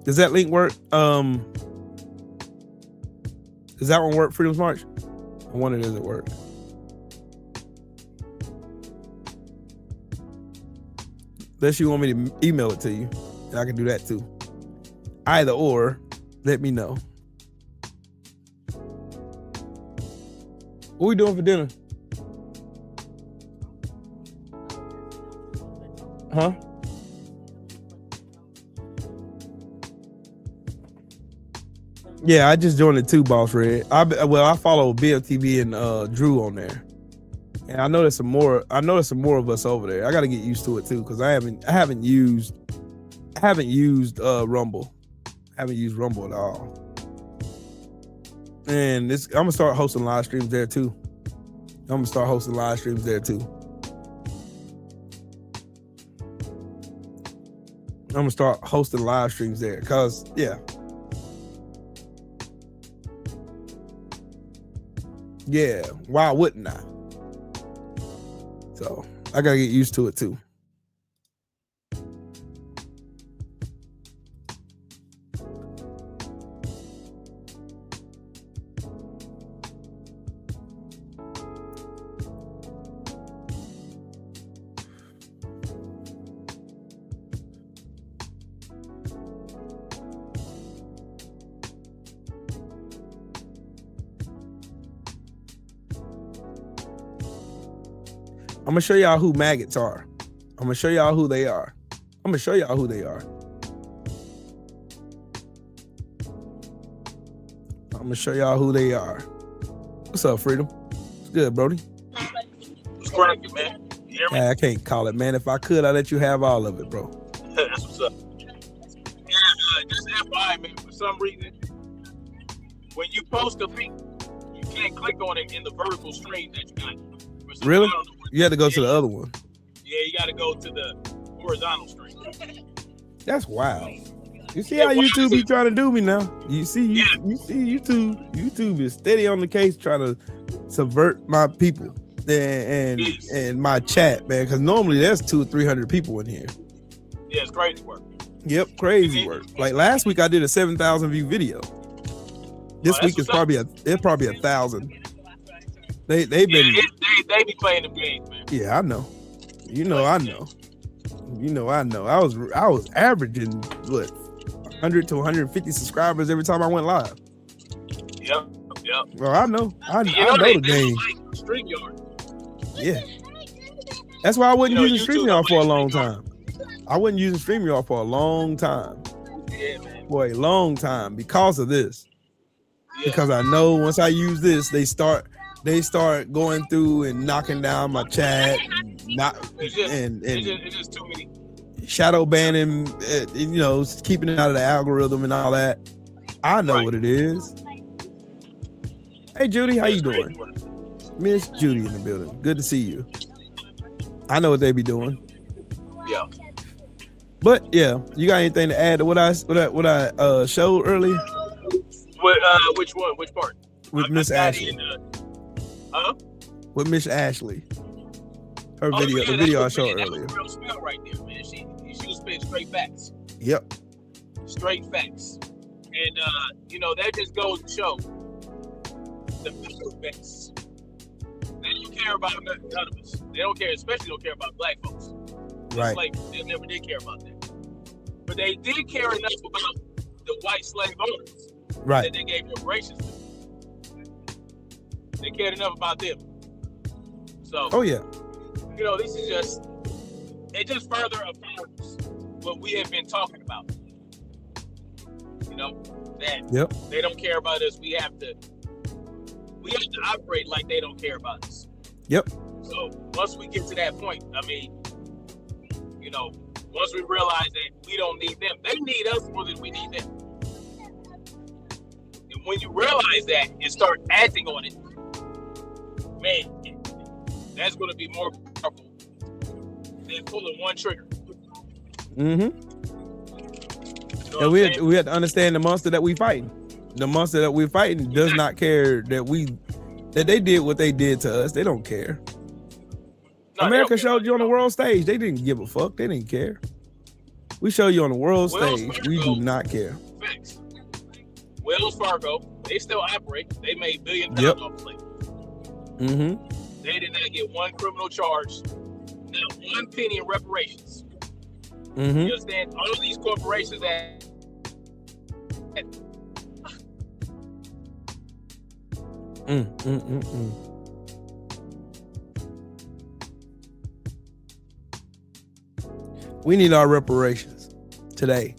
Does that link work? Does that one work, Freedom's March? I wonder, does it work? Unless you want me to email it to you, I can do that too. Either or, let me know. What we doing for dinner? Huh? Yeah, I just joined it too, Boss Red. I follow BFTV and Drew on there, and I know there's some more. Of us over there. I got to get used to it too, because I haven't used Rumble. I haven't used Rumble at all. And I'm gonna start hosting live streams there too. I'm gonna start hosting live streams there, cause yeah, why wouldn't I? So I gotta get used to it too. I'm gonna show y'all who maggots are. I'm gonna show y'all who they are. What's up, Freedom? What's good, Brody? What's cracking, man? You hear me? I can't call it, man. If I could, I'd let you have all of it, bro. That's what's up. Yeah, just FYI, man, for some reason, when you post a link, you can't click on it in the vertical stream that you got. Really? You had to go to the other one. Yeah, you got to go to the horizontal stream. That's wild. You see how YouTube be trying to do me now? You see YouTube is steady on the case trying to subvert my people. and my chat, man, because normally there's 200-300 people in here. Yeah, it's crazy work. Yep, crazy work. Like last week, I did a 7,000 view video. This week is probably 1,000. They be playing the games, man. Yeah, I know. I know. I was averaging what 100 to 150 subscribers every time I went live. Yep. Well, I know the game. Like StreamYard. Yeah. That's why I wasn't using StreamYard for a long time. I wasn't using StreamYard for a long time. Yeah, man. For a long time because of this. Yeah. Because I know once I use this, they start going through and knocking down my chat, it's just too many. Shadow banning, keeping it out of the algorithm and all that. I know what it is. Hey Judy, how you doing? Miss Judy in the building. Good to see you. I know what they be doing. Yeah. But yeah, you got anything to add to what I showed earlier? Which one? Which part? With Miss Ashley. With Miss Ashley. Her video, the video I showed earlier. That's a real spell right there, man. She was spitting straight facts. Yep. Straight facts. And that just goes to show the people base. They don't care about none of us. They don't care, especially don't care about black folks. Right. They never did care about that. But they did care enough about the white slave owners. Right. That they gave reparations to. They cared enough about them. So. Oh yeah. This is it just further affirms what we have been talking about. That they don't care about us. We have to operate like they don't care about us. Yep. So once we get to that point, once we realize that we don't need them, they need us more than we need them. And when you realize that and start acting on it, man, that's going to be more powerful than pulling one trigger. Mm-hmm. And we have to understand the monster that we fighting. The monster that we're fighting does not care that they did what they did to us. They don't care. No, America showed you on the world stage. They didn't give a fuck. They didn't care. We show you on the world stage. We do not care. Facts. Wells Fargo, they still operate. They made billions off the plate. Mm-hmm. They did not get one criminal charge, not one penny in reparations. Mm-hmm. You understand? All of these corporations that We need our reparations today.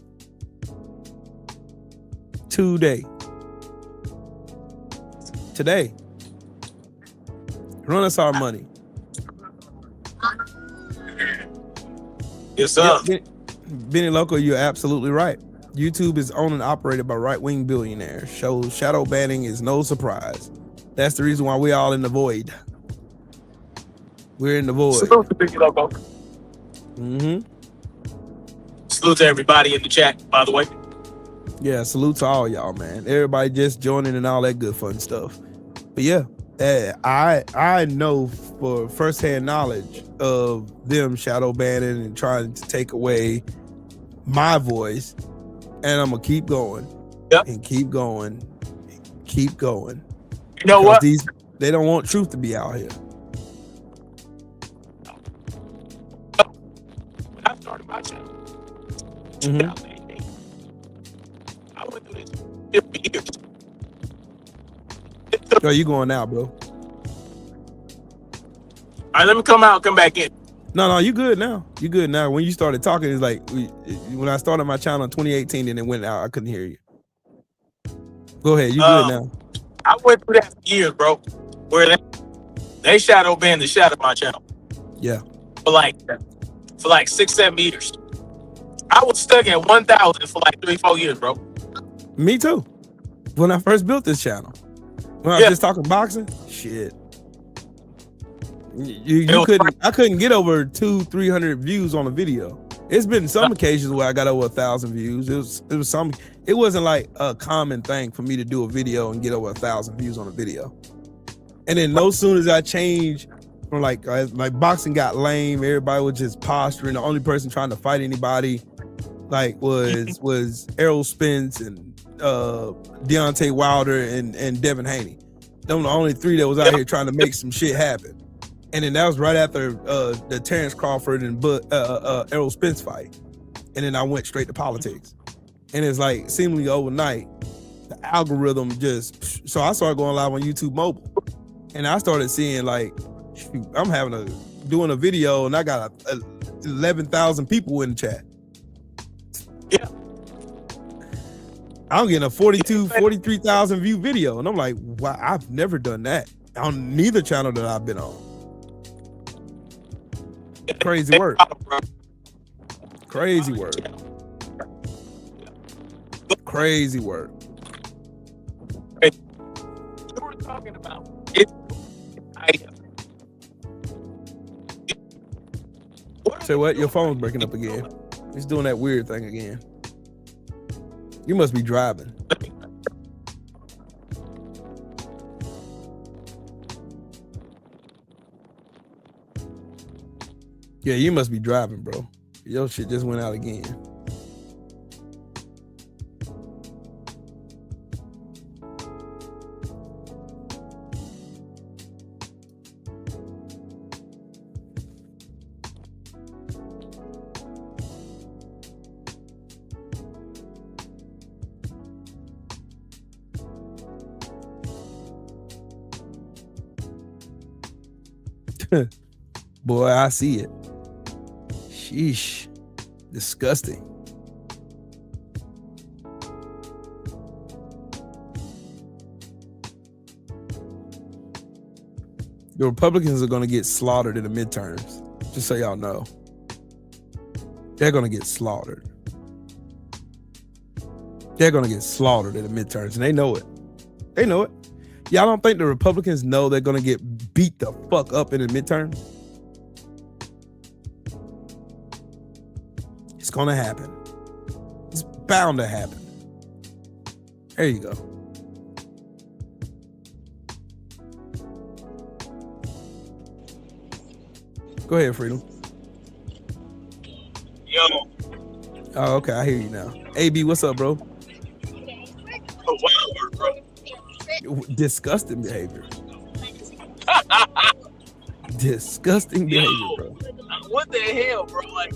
Today. Run us our money. Yes, sir. Yeah, Benny Loco, you're absolutely right. YouTube is owned and operated by right-wing billionaires. Shadow banning is no surprise. That's the reason why we're all in the void. We're in the void. Salute to Benny Loco. Mm-hmm. Salute to everybody in the chat, by the way. Yeah, salute to all y'all, man. Everybody just joining and all that good fun stuff. But yeah, I know for firsthand knowledge of them shadow banning and trying to take away my voice, and I'm gonna keep going. Yep. And keep going. Keep going. You know what? They don't want truth to be out here. When I started my channel, I went through this 50 years. Yo, you going out, bro? All right, let me come out and come back in. No, you good now. You good now. When you started talking, it's like when I started my channel in 2018 and it went out, I couldn't hear you. Go ahead. You good now. I went through that for years, bro. Where they shadow banned the shit out of my channel. Yeah. For like 6-7 years. I was stuck at 1,000 for like 3-4 years, bro. Me too. When I first built this channel. When I was just talking boxing, shit. You couldn't. I couldn't get over 200-300 views on a video. It's been some occasions where I got over 1,000 views. It was some. It wasn't like a common thing for me to do a video and get over 1,000 views on a video. And then no sooner as I change Or like boxing got lame. Everybody was just posturing. The only person trying to fight anybody was Errol Spence and Deontay Wilder and Devin Haney. Them were the only three that was out here trying to make some shit happen. And then that was right after the Terrence Crawford and Errol Spence fight. And then I went straight to politics. And it's like seemingly overnight, the algorithm just, so I started going live on YouTube mobile. And I started seeing like, shoot, I'm doing a video and I got 11,000 people in the chat. Yeah. I'm getting a 43,000 view video. And I'm like, wow, I've never done that on neither channel that I've been on. Crazy work. Crazy work. Crazy work. We were talking about it. Say what? Your phone's breaking up again. It's doing that weird thing again. You must be driving. Yeah, you must be driving, bro. Your shit just went out again. Boy, I see it. Sheesh. Disgusting. The Republicans are going to get slaughtered in the midterms. Just so y'all know. They're going to get slaughtered. They're going to get slaughtered in the midterms, and they know it. They know it. Y'all don't think the Republicans know they're going to get beat the fuck up in the midterms? It's going to happen. It's bound to happen. There you go. Go ahead, Freedom. Yo. Oh, okay. I hear you now. AB, what's up, bro? Oh, wow, bro. Disgusting behavior. Disgusting behavior, bro. What the hell, bro? Like,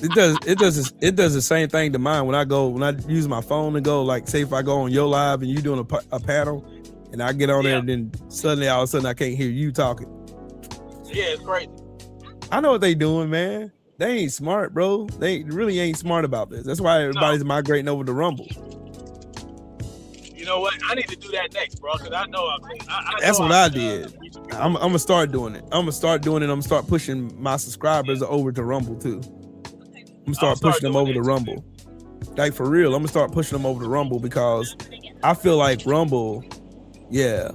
it does the same thing to mine when I use my phone and go, like, say if I go on your live and you doing a panel and I get on there and then suddenly all of a sudden I can't hear you talking. Yeah, it's crazy. I know what they doing, man. They ain't smart, bro. They really ain't smart about this. That's why everybody's migrating over to Rumble. You know what? I need to do that next, bro, because I know That's what I did. I'm gonna start doing it. I'm gonna start pushing my subscribers over to Rumble too. I'm gonna start pushing them over to Rumble. Like, for real, I'm gonna start pushing them over to Rumble because I feel like Rumble ain't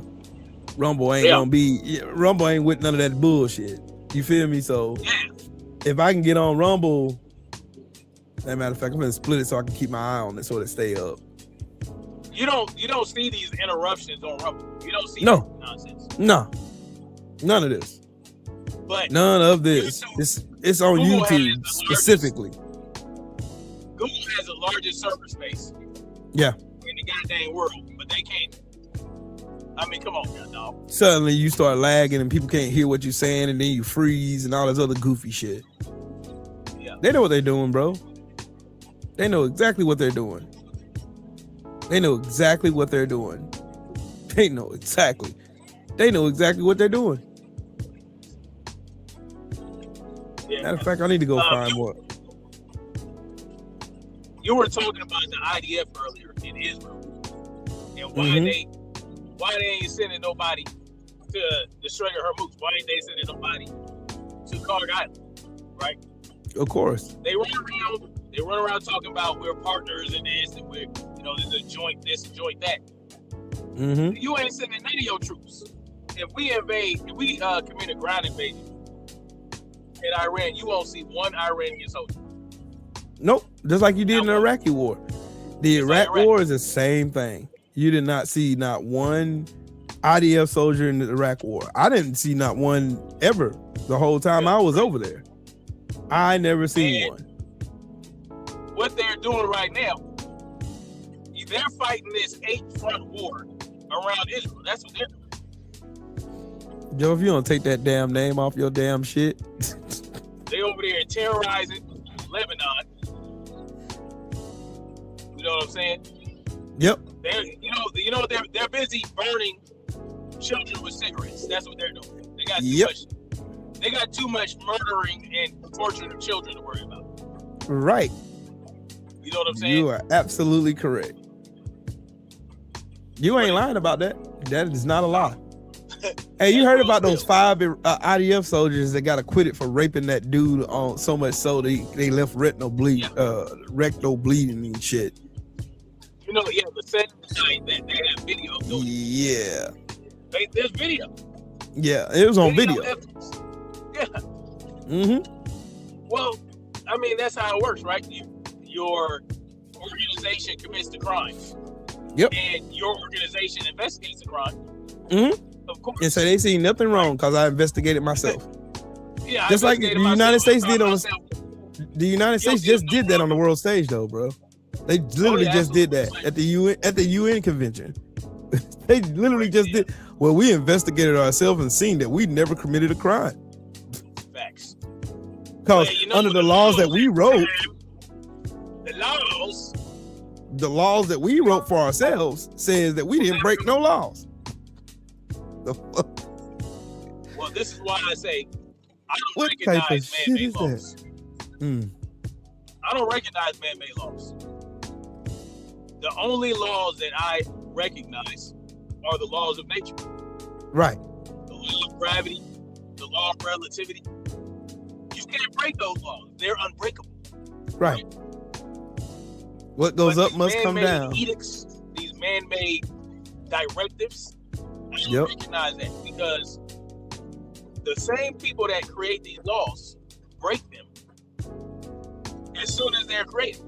gonna be. Rumble ain't with none of that bullshit. You feel me? So if I can get on Rumble, as a matter of fact, I'm gonna split it so I can keep my eye on it so it stay up. You don't see these interruptions on Rumble. You don't see this nonsense. No, none of this. But none of this. It's on Google YouTube specifically. Google has the largest server space. Yeah. In the goddamn world, but they can't. I mean, come on, dog. Suddenly you start lagging and people can't hear what you're saying, and then you freeze and all this other goofy shit. Yeah. They know what they're doing, bro. They know exactly what they're doing. They know exactly what they're doing. They know exactly what they're doing. Yeah. Matter of fact, I need to go find more. You were talking about the IDF earlier in Israel, and why they ain't sending nobody to the Strait of Hormuz? Why ain't they sending nobody to Kharg Island? Right? Of course. They run around talking about we're partners in this and we're there's a joint this and joint that. Mm-hmm. You ain't sending none of your troops. If we commit a ground invasion in Iran, you won't see one Iranian soldier. Nope. Just like you did in the Iraqi war. The Iraq war is the same thing. You did not see not one IDF soldier in the Iraq War. I didn't see not one ever the whole time I was over there. I never seen one. What they're doing right now, they're fighting this 8-front war around Israel. That's what they're doing. Joe, if you don't take that damn name off your damn shit. They over there terrorizing Lebanon. You know what I'm saying? Yep. They're, they're busy burning children with cigarettes. That's what they're doing. They got too much. They got too much murdering and torturing of children to worry about. Right. You know what I'm saying? You are absolutely correct. You ain't lying about that. That is not a lie. Hey, you heard about those 5 IDF soldiers that got acquitted for raping that dude on so much so they left rectal bleeding and shit. You know, the same night that they have video of doing Yeah. There's video. Yeah, it was on video. Evidence. Yeah. Mm-hmm. Well, I mean, that's how it works, right? Your organization commits the crimes. Yep. And your organization investigates the crime. Mm-hmm. Of course. And so they see nothing wrong because I investigated myself. Yeah. Just like the United States did on the United States just did that on the world stage, though, bro. They literally just did that at the UN convention. They literally just did. Well, we investigated ourselves and seen that we never committed a crime. Facts. Because under the laws that we wrote, the laws that we wrote for ourselves says that we didn't break no laws. Well, this is why I say I don't What type of recognize shit man-made is laws. that? I don't recognize man-made laws. The only laws that I recognize are the laws of nature. Right. The law of gravity, the law of relativity. You can't break those laws. They're unbreakable. Right. What goes up must come down. Edicts, these man-made directives, I don't recognize that because the same people that create these laws break them as soon as they're created.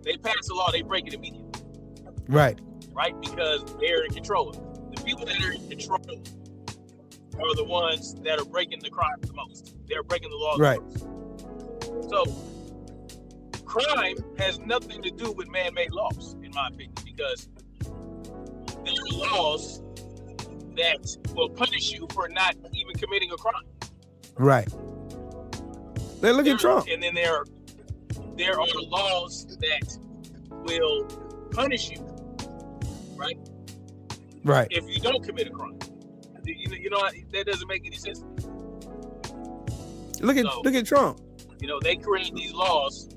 They pass a law, they break it immediately. Right. Right? Because they're in control of it. The people that are in control are the ones that are breaking the crime the most. They're breaking the laws the most. So, crime has nothing to do with man-made laws, in my opinion, because there are laws that will punish you for not even committing a crime. Right. Hey, look at Trump. And then there are laws that will punish you, right? Right. If you don't commit a crime. You know that doesn't make any sense. Look at Trump. You know, they create these laws,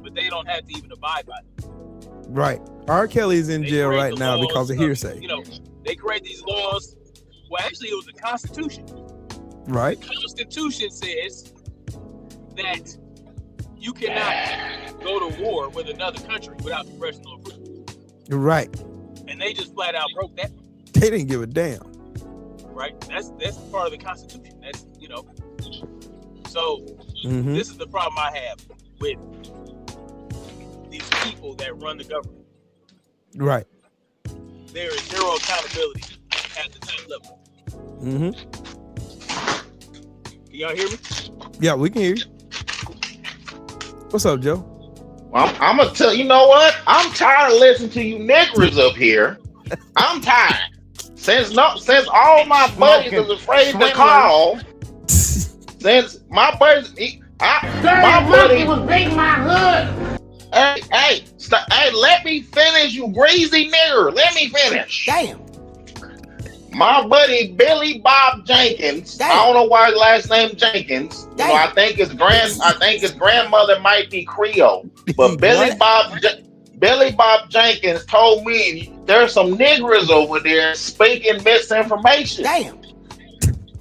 but they don't have to even abide by them. Right. R. Kelly's in jail right now because of hearsay. You know, they create these laws. Well, actually, it was the Constitution. Right. The Constitution says that you cannot go to war with another country without congressional approval. Right. And they just flat out broke that. They didn't give a damn. Right. That's part of the Constitution. That's So this is the problem I have with these people that run the government. Right. There is zero accountability at the top level. Can y'all hear me? Yeah, we can hear you. What's up, Joe? Well, I'm gonna tell you know what? I'm tired of listening to you niggers up here. I'm tired. Since all my buddies is afraid to call. Since my buddies, my buddy was breaking my hood. Hey, let me finish, you greasy nigger. Let me finish. Damn. My buddy Billy Bob Jenkins. Damn. I don't know why his last name Jenkins. You know, I think his grandmother might be Creole. But Billy Bob Jenkins told me there's some niggers over there speaking misinformation. Damn.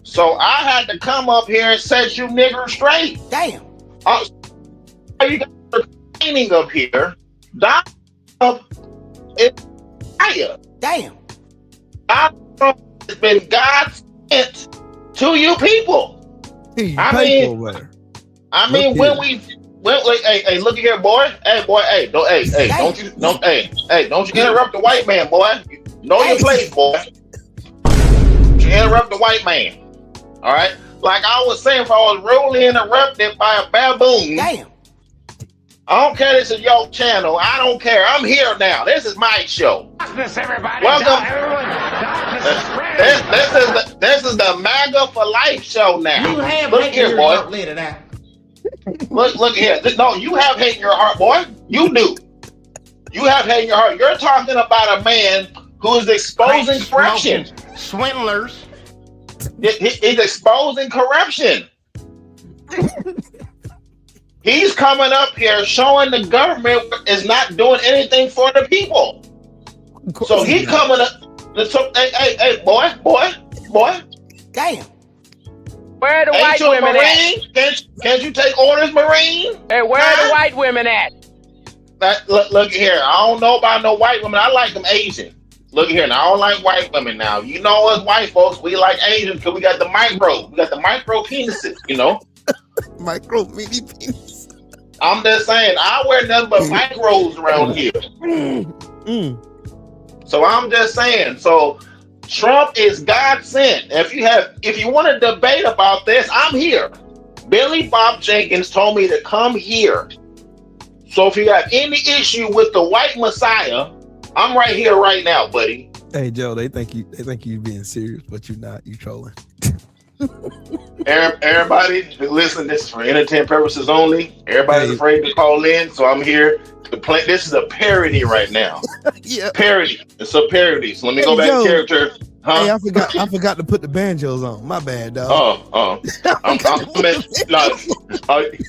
So I had to come up here and set you niggers straight. Damn. You got training up here. Donald Trump is fire. Damn. Donald Trump has been God sent to you people. Hey, hey, look here, boy. Don't you interrupt the white man, boy. Know your place, boy. you interrupt the white man. All right? Like I was saying, if I was rudely interrupted by a baboon. Damn. I don't care. This is your channel. I don't care. I'm here now. This is my show. Darkness, everybody. Welcome. Everyone. Darkness This is the MAGA for Life show now. You have Look here, boy. Later now. Look here. No, you have hate in your heart, boy. You do. You have hate in your heart. You're talking about a man who is exposing corruption. Swindlers. He's exposing corruption. He's coming up here showing the government is not doing anything for the people. So he coming up. Hey, boy. Damn. Where are the Ain't white you a women Marine? Can't you take orders, Marine? at? Hey, where are the white women at? Look here. I don't know about no white women. I like them Asian. Look here. Now, I don't like white women now. You know us white folks, we like Asians because we got the micro. We got the micro penises, you know? Micro mini penis. I'm just saying, I wear nothing but micros around here. So I'm just saying, so Trump is God sent. If you want to debate about this, I'm here. Billy Bob Jenkins told me to come here. So if you have any issue with the white messiah, I'm right here right now, buddy. Hey Joe, they think you being serious, but you're not. You trolling. Everybody, listen. This is for entertainment purposes only. Everybody's afraid to call in, so I'm here to play. This is a parody right now. Yeah, parody. It's a parody. So let me go back to character. Huh? Hey, I forgot to put the banjos on. My bad, dog. Oh,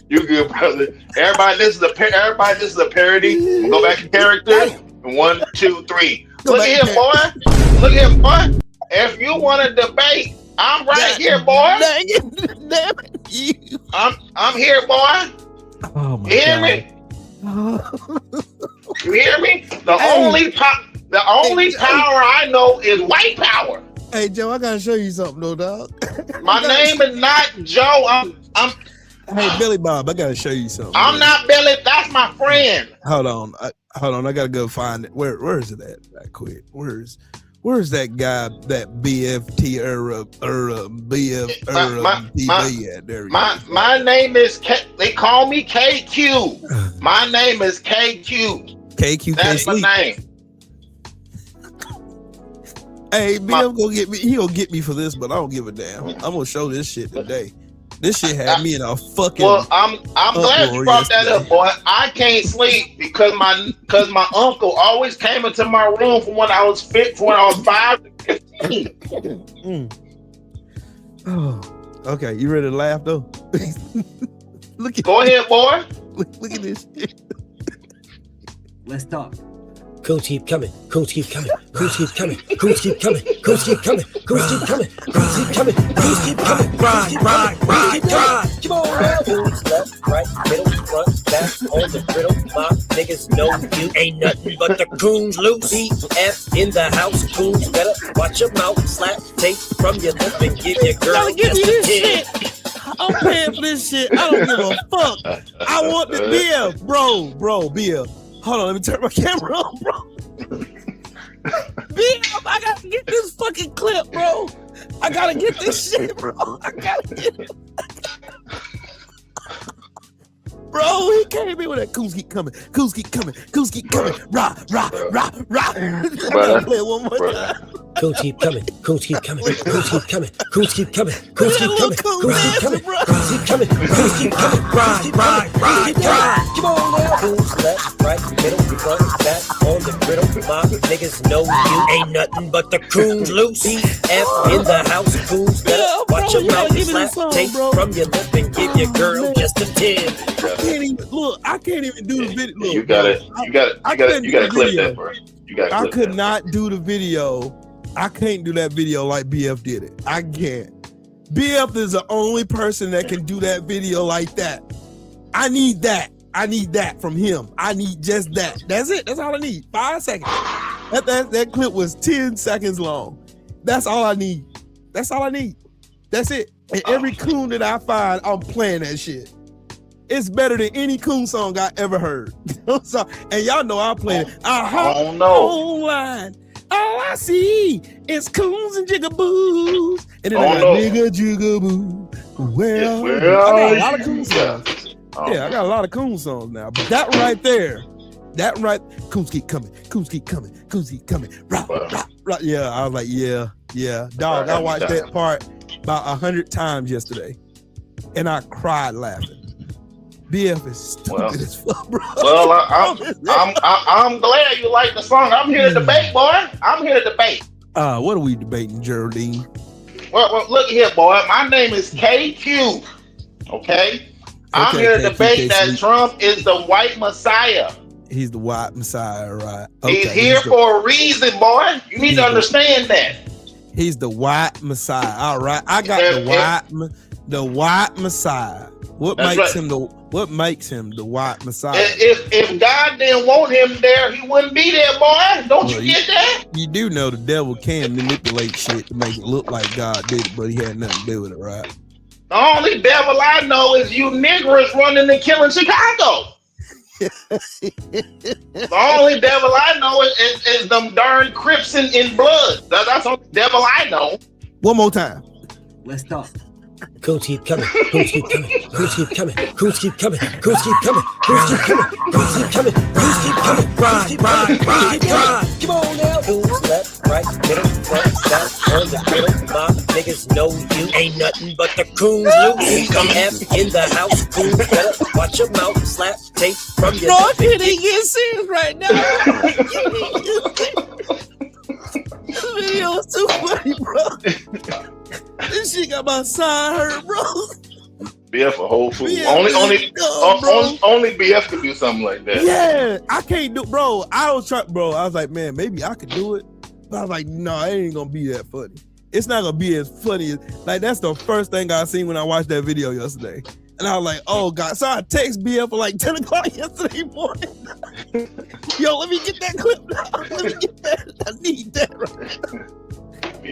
you good, brother. Everybody, this is a parody. We'll go back to character. 1, 2, 3. Look at here, boy. Look at here, boy. If you want to debate, I'm right here, boy. Damn it. I'm here, boy. Oh my you hear God. me? You hear me? The only power I know is white power. Hey Joe, I gotta show you something, though, dog. My name is not Joe. I'm. Hey Billy Bob, I gotta show you something. I'm not Billy. That's my friend. Hold on. I gotta go find it. Where is it at? Right quick. Where's that guy? That BFT BF at? There. My name is They call me KQ. My name is KQ. KQ. That's my name. Hey, BF gonna get me. He gonna get me for this, but I don't give a damn. I'm gonna show this shit today. This shit had me in a fucking. Well, I'm glad you brought that up, boy. I can't sleep because my uncle always came into my room from when I was 5 to 15. Oh, okay. You ready to laugh though? Go ahead, boy. Look at this shit. Let's talk. Coons keep coming. Coons keep coming. Coons keep coming. Coons keep coming. Coons keep coming. Coons keep coming. Coons keep coming. Coons keep coming. Ride. Come on, coons left, right, middle, front, back, on the griddle. My niggas know you ain't nothing but the coons loose. BF in the house. Coons better watch your mouth. Slap tape from your lip and give your girl just a tip. I'm paying for this shit. I don't give a fuck. I want the BF, bro, BF. Hold on, let me turn my camera on, bro. BF, I gotta get this fucking clip, bro. I gotta get this shit, bro. I gotta get it. Bro, he came in with that coons keep coming. Coons keep coming. Coons keep coming. Rah. I gotta play it one more time. Coons keep coming. Coons keep coming. Coons keep coming. Coons keep coming. Coons keep coming. Coons keep coming. Coons keep coming. Coons keep coming. Ride. Come on now. Coons left, right, middle, front, back, on the griddle. My niggas know you ain't nothing but the coons loose. BF in the house. Coons better watch your mouth. Slap tape from your lip and give your girl just a tip. I can't even do the video. Look, You gotta clip that, bro. I could not do the video. I can't do that video like BF did it. I can't. BF is the only person that can do that video like that. I need that. I need that from him. I need just that. That's it. That's all I need. 5 seconds. That clip was 10 seconds long. That's all I need. That's all I need. That's it. And every coon that I find, I'm playing that shit. It's better than any coon song I ever heard. So, and y'all know I'm playing it. I don't know. Online. All I see is coons and jigaboos. And then I got nigga jigaboo. Well, I got a lot of coon songs. Yeah, I got a lot of coon songs now. But that right there, coons keep coming, coons keep coming, coons keep coming. Rock, rock, rock. Yeah, I was like, yeah. Dog, I watched that part about 100 times yesterday. And I cried laughing. BF is stupid as fuck, bro. Well, I'm glad you like the song. I'm here to debate, boy. I'm here to debate. What are we debating, Geraldine? Well, look here, boy. My name is KQ. Okay? I'm here to debate that Trump is the white messiah. He's the white messiah, right? Okay. He's here for a reason, boy. You need to understand that. He's the white messiah. All right. I got the white messiah. What makes him the white messiah? If God didn't want him there, he wouldn't be there, boy. Don't you get that? You do know the devil can manipulate shit to make it look like God did it, but he had nothing to do with it, right? The only devil I know is you niggers running and killing Chicago. The only devil I know is them darn Crips in blood. That's the devil I know. One more time. Let's talk. Coons keep coming. Coons keep coming. Coons keep coming. Coons keep coming. Coons keep coming. Coons keep coming. Coons keep coming. Coons keep coming. Ride. Come on now. Coons left, right, middle, front, south, on the middle. My niggas know you ain't nothing but the coons loose. Come in the house. Coons better watch your mouth. Slap tape from your. Bro, you didn't get serious right now. This video is too funny, bro. This shit got my side hurt, bro. BF a whole fool. BF only BF could do something like that. Yeah, I can't do, bro. I was like, man, maybe I could do it, but I was like, no, it ain't gonna be that funny. It's not gonna be as funny as like that's the first thing I seen when I watched that video yesterday, and I was like, oh god. So I text BF at like 10 o'clock yesterday morning. Yo, let me get that clip now. Let me get that. I need that right now.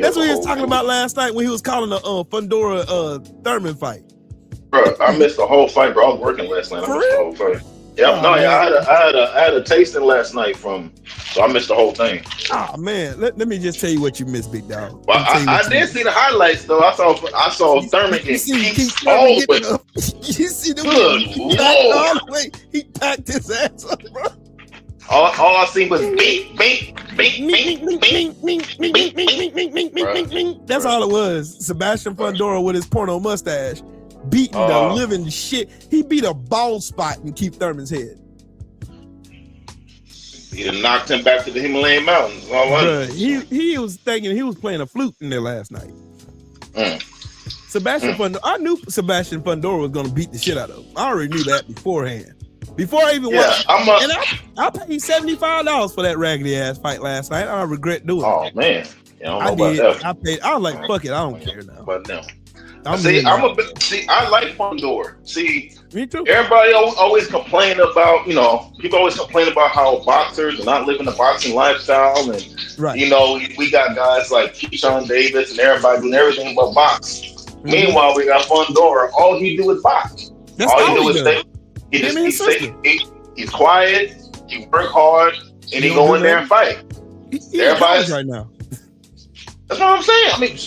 That's what he was talking about last night when he was calling the Fundora Thurman fight. Bro, I missed the whole fight, bro. I was working last night. I missed the whole fight. Yep, I had a tasting last night so I missed the whole thing. Oh man, let me just tell you what you missed, big dog. Well, I did see the highlights though. I saw Thurman get kicked all the way. You see the way he packed his ass up, bro. All I seen was bing. That's all it was. Sebastian Fundora with his porno mustache beating the living shit. He beat a bald spot in Keith Thurman's head. He knocked him back to the Himalayan mountains. Bruh, he was thinking he was playing a flute in there last night. Sebastian Fundora. I knew Sebastian Fundora was gonna beat the shit out of him. I already knew that beforehand. Before I even watched, and I paid $75 for that raggedy ass fight last night. I regret doing it. Oh man, I did. I paid. I was like, fuck it, I don't care now. But no. I like Fundora. See, me too. Everybody always complain about, people always complain about how boxers are not living the boxing lifestyle, and we got guys like Keyshawn Davis and everybody doing everything but box. Mm-hmm. Meanwhile, we got Fundora. All he do is box. That's all he do is stay. He's quiet, he work hard, and he go in there and fight. Everybody's right now. That's what I'm saying. I mean,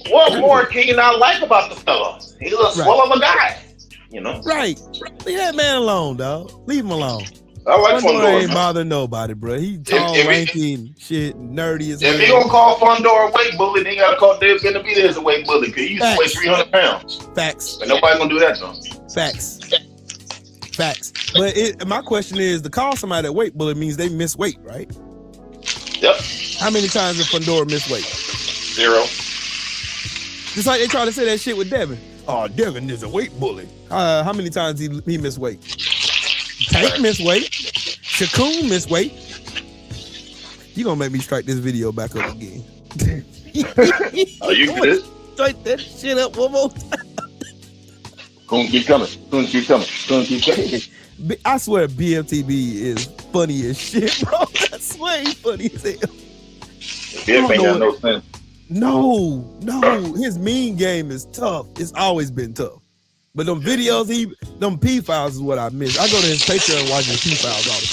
what more can you not like about the fella? He's a swell of a guy, Right. Leave that man alone, dog. Leave him alone. I like Fundora. Ain't bother nobody, bro. He tall, lanky, and shit, nerdy as hell. If he gonna call Fundora a weight bully, then you gotta call Dave gonna be there as a weight bully because he used to weigh 300 pounds. Facts. But nobody's gonna do that though. Facts. But my question is, to call somebody a weight bully means they miss weight, right? Yep. How many times did Fundora miss weight? 0. Just like they try to say that shit with Devin. Oh, Devin is a weight bully. How many times he missed weight? Tank missed weight. Shakun missed weight. You gonna make me strike this video back up again? Oh, you good? Strike that shit up one more time. Keep coming. I swear BFTB is funny as shit, bro. I swear he's funny as hell. BF ain't got no sense. No. His mean game is tough. It's always been tough. But them videos, them P files is what I miss. I go to his Patreon and watch his P files all the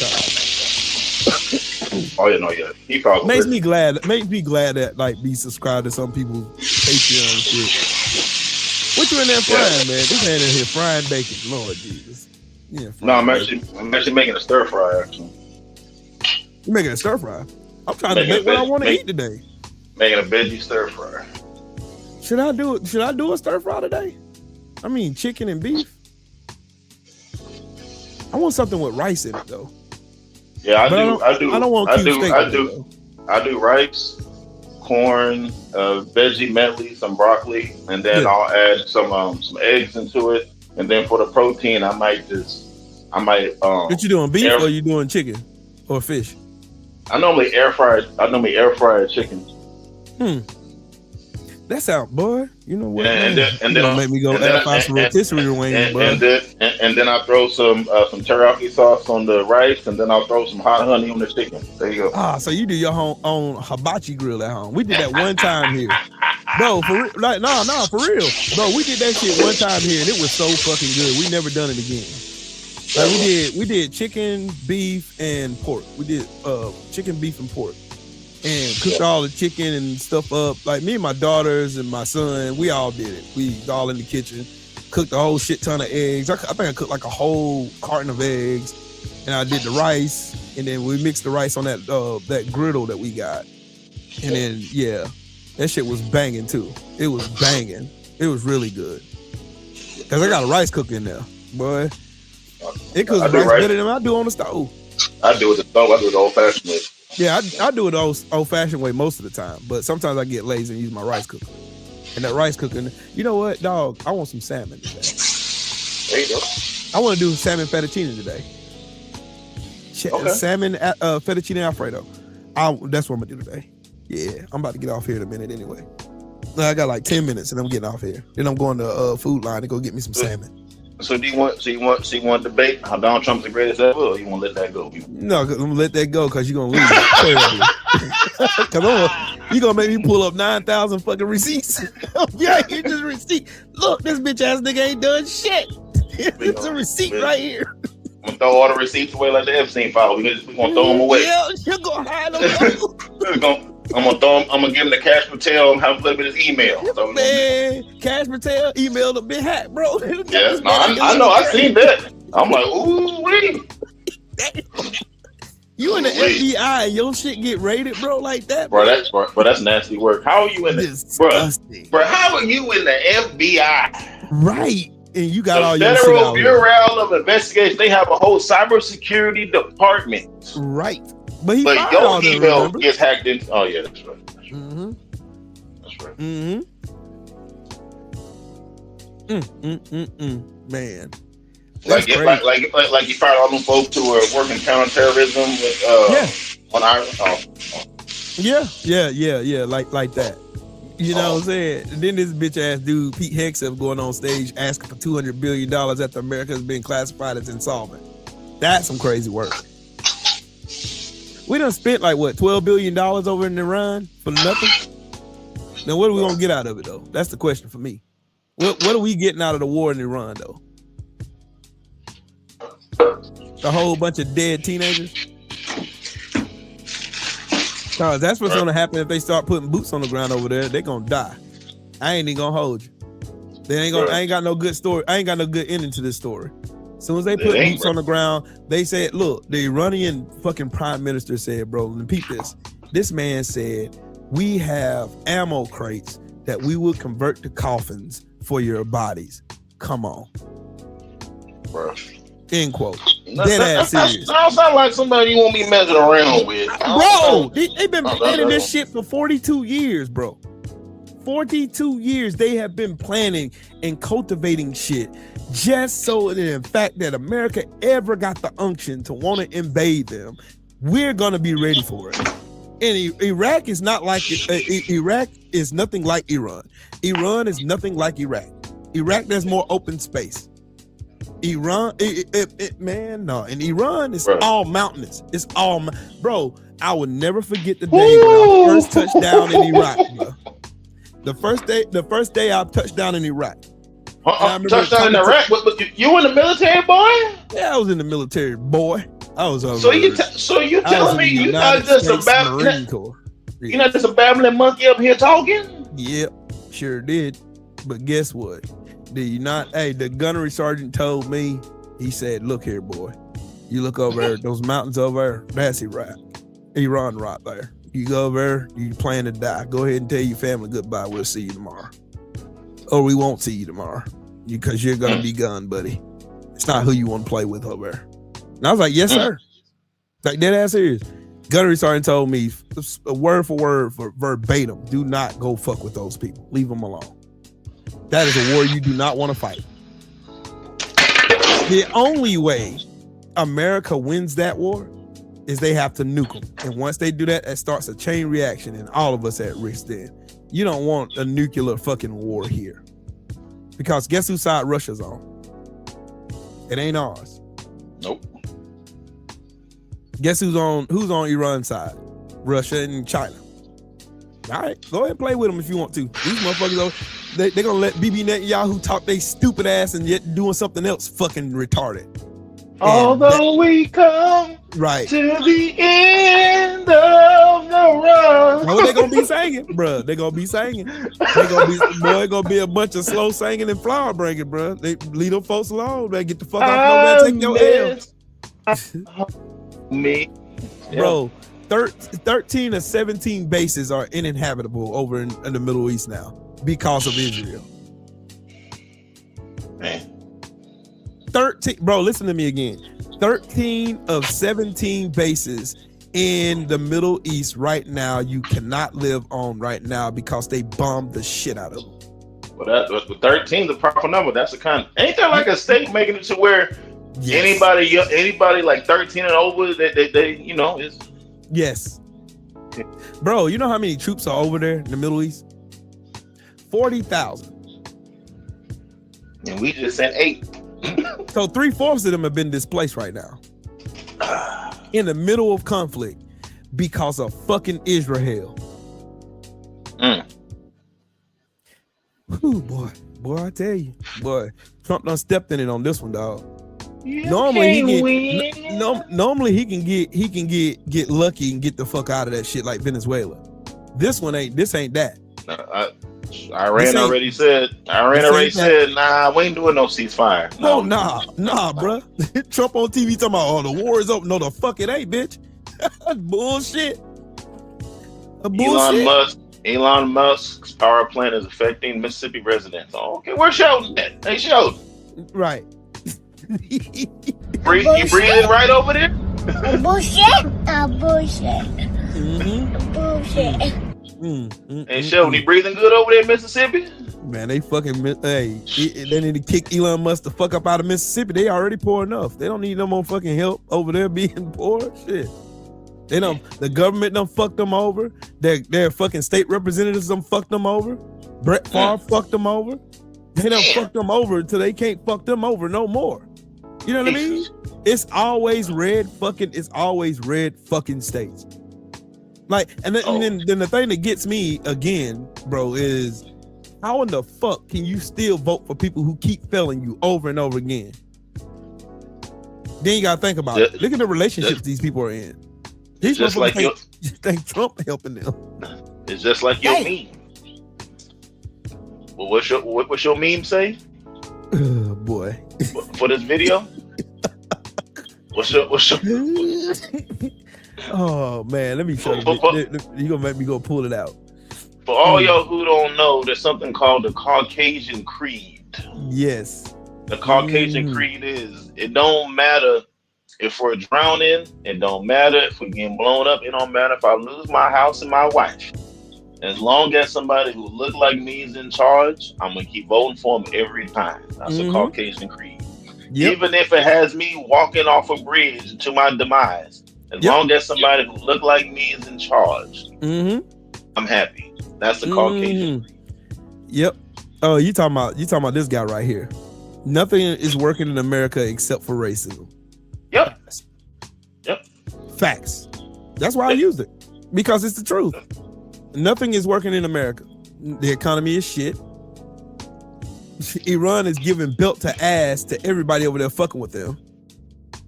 time. Oh yeah, no, yeah. He called. Makes me glad that like be subscribed to some people's Patreon and shit. What you in there frying, man? This man in here frying bacon. Lord Jesus. Yeah. No, I'm actually making a stir fry. Actually, you making a stir fry? I'm trying to make what I want to eat today. Making a veggie stir fry. Should I do it? Should I do a stir fry today? I mean, chicken and beef. I want something with rice in it though. Yeah, I do. I don't want cube steak. I do rice, corn, veggie medley, some broccoli, and then I'll add some eggs into it. And then for the protein, I might. What you doing, beef or you doing chicken or fish? I normally air fry chicken. That sound, boy. You know what? And then make me go add some rotisserie wings, bro. And then I throw some teriyaki sauce on the rice, and then I'll throw some hot honey on the chicken. There you go. So you do your own hibachi grill at home. We did that one time here, bro. For real, for real, bro. We did that shit one time here, and it was so fucking good. We never done it again. Like we did chicken, beef, and pork. We did chicken, beef, and pork. And cooked all the chicken and stuff up. Like me and my daughters and my son, we all did it. We all in the kitchen, cooked a whole shit ton of eggs. I think I cooked like a whole carton of eggs, and I did the rice, and then we mixed the rice on that griddle that we got. And then that shit was banging too. It was banging. It was really good. Cause I got a rice cooker in there, boy. It cooks rice better than I do on the stove. I do it the stove. I do it the old fashioned way. Yeah, I do it the old-fashioned way most of the time, but sometimes I get lazy and use my rice cooker. And that rice cooker, you know what, dog? I want some salmon today. There you go. I want to do salmon fettuccine today. Salmon fettuccine Alfredo. That's what I'm going to do today. Yeah, I'm about to get off here in a minute anyway. I got like 10 minutes and I'm getting off here. Then I'm going to Food Line to go get me some salmon. So you want to debate how Donald Trump's the greatest ever, or you want to let that go? No, I'm gonna let that go because you're gonna lose it. Because you're gonna make me pull up 9,000 fucking receipts. Yeah, here's this receipt. Look, this bitch ass nigga ain't done shit. It's a receipt right here. I'm gonna throw all the receipts away like the Epstein file. We're gonna throw them away. Yeah, you're gonna hide them. I'm gonna give him the Cash Patel and have him flip his email. So man, Cash Patel emailed a big hat, bro. Yeah, no, I know. I seen that. I'm like, ooh wee. You in the FBI and your shit get raided, bro, like that, bro? That's nasty work. How are you in the bro? How are you in the FBI? Right, and you got all your Federal Bureau of Investigation. They have a whole cybersecurity department. Right. But your email gets hacked in. Oh yeah, that's right. Mm-hmm. That's right. Mm-hmm. Man. Like you fired all them folks who were working counterterrorism with on Ireland. Yeah. Like that. You know what I'm saying? And then this bitch ass dude, Pete Hegseth, going on stage asking for $200 billion after America has been classified as insolvent. That's some crazy work. We done spent like what, $12 billion over in Iran for nothing? Now what are we gonna get out of it though? That's the question for me. What are we getting out of the war in Iran though? A whole bunch of dead teenagers? Cause that's what's gonna happen if they start putting boots on the ground over there. They're gonna die. I ain't even gonna hold you. I ain't got no good story. I ain't got no good ending to this story. As soon as they put boots on the ground, they said, look, the Iranian fucking prime minister said, bro, and peep this. This man said, we have ammo crates that we will convert to coffins for your bodies. Come on. Bro. End quote. Dead ass serious. That sound like somebody you won't be messing around with. Bro, they've been planning this shit for 42 years, bro. 42 years they have been planning and cultivating shit just so that in fact that America ever got the unction to want to invade them, we're gonna be ready for it. And Iraq is not like Iraq is nothing like Iran. Iran is nothing like Iraq. Iraq, there's more open space. Iran, man, no. In Iran, it's all mountainous. It's all, bro. I will never forget the day when I first touched down in Iraq, bro. The first day I touched down in Iraq. Touchdown in Iraq? But you in the military, boy? Yeah, I was in the military, boy. I was over. So you telling me you're not just a Marine Corps? I was you telling me you're not just a Marine Corps. You're not just a babbling monkey up here talking? Yep, sure did. But guess what? The gunnery sergeant told me, he said, look here, boy. You look over there, those mountains over there, that's Iran right there. You go over there, you plan to die. Go ahead and tell your family goodbye. We'll see you tomorrow. Or we won't see you tomorrow because you're going to be gone, buddy. It's not who you want to play with over there. And I was like, yes, sir. Like, dead ass serious. Gunnery sergeant told me, word for word, verbatim, do not go fuck with those people. Leave them alone. That is a war you do not want to fight. The only way America wins that war is they have to nuke them. And once they do that, it starts a chain reaction and all of us at risk then. You don't want a nuclear fucking war here. Because guess whose side Russia's on? It ain't ours. Nope. Guess who's on Iran's side? Russia and China. All right, go ahead and play with them if you want to. These motherfuckers, they're going to let Bibi Netanyahu talk they stupid ass and yet doing something else fucking retarded. Although we come right to the end of the road. What they gonna be singing, bruh? They gonna be singing. They gonna be a bunch of slow singing and flower bringing, bruh. They leave them folks alone. They get the fuck off and take your L. Me, bro. 13 of 17 bases are uninhabitable over in the Middle East now because of Israel. Man. 13, bro, listen to me again. 13 of 17 bases in the Middle East right now you cannot live on right now because they bombed the shit out of them. Well, that 13 the proper number. That's the kind. Ain't there like a state making it to where anybody like 13 and over they is. Yes. Bro, you know how many troops are over there in the Middle East? 40,000. And we just sent 8. So 3/4 of them have been displaced right now. In the middle of conflict because of fucking Israel. Ooh, boy, I tell you, boy, Trump done stepped in it on this one, dog. Normally he can get lucky and get the fuck out of that shit like Venezuela. This ain't that. Iran already said, nah, we ain't doing no ceasefire. No, nah, bro. Trump on TV talking about, the war is over. No, the fuck it ain't, bitch. Bullshit. Elon Musk's power plant is affecting Mississippi residents. Oh, okay, where's Sheldon at? Hey, Sheldon. Right. You breathing right over there? Bullshit. Hey, Sheldon, you breathing good over there in Mississippi? Man, they fucking, they need to kick Elon Musk the fuck up out of Mississippi. They already poor enough. They don't need no more fucking help over there being poor. Shit. The government done fucked them over. Their fucking state representatives done fucked them over. Brett Favre fucked them over. They done fucked them over until they can't fuck them over no more. You know what I mean? It's always red fucking states. Like, and then the thing that gets me again, bro, is how in the fuck can you still vote for people who keep failing you over and over again? Then you gotta think about it. Look at the relationships these people are in. These just like think Trump helping them. It's just like your meme. Well, what's your meme say? Oh, boy. For this video? What's your Oh man, let me show you. You gonna make me go pull it out. For all y'all who don't know, there's something called the Caucasian Creed. Yes. The Caucasian Creed is, it don't matter if we're drowning, it don't matter if we're getting blown up, it don't matter if I lose my house and my wife. As long as somebody who look like me is in charge, I'm gonna keep voting for them every time. That's a Caucasian Creed. Yep. Even if it has me walking off a bridge to my demise, as long as somebody who look like me is in charge, I'm happy. That's the Caucasian Creed. Yep. Oh, you talking about this guy right here. Nothing is working in America except for racism. Yep. Facts. That's why I used it. Because it's the truth. Nothing is working in America. The economy is shit. Iran is giving belt to ass to everybody over there fucking with them.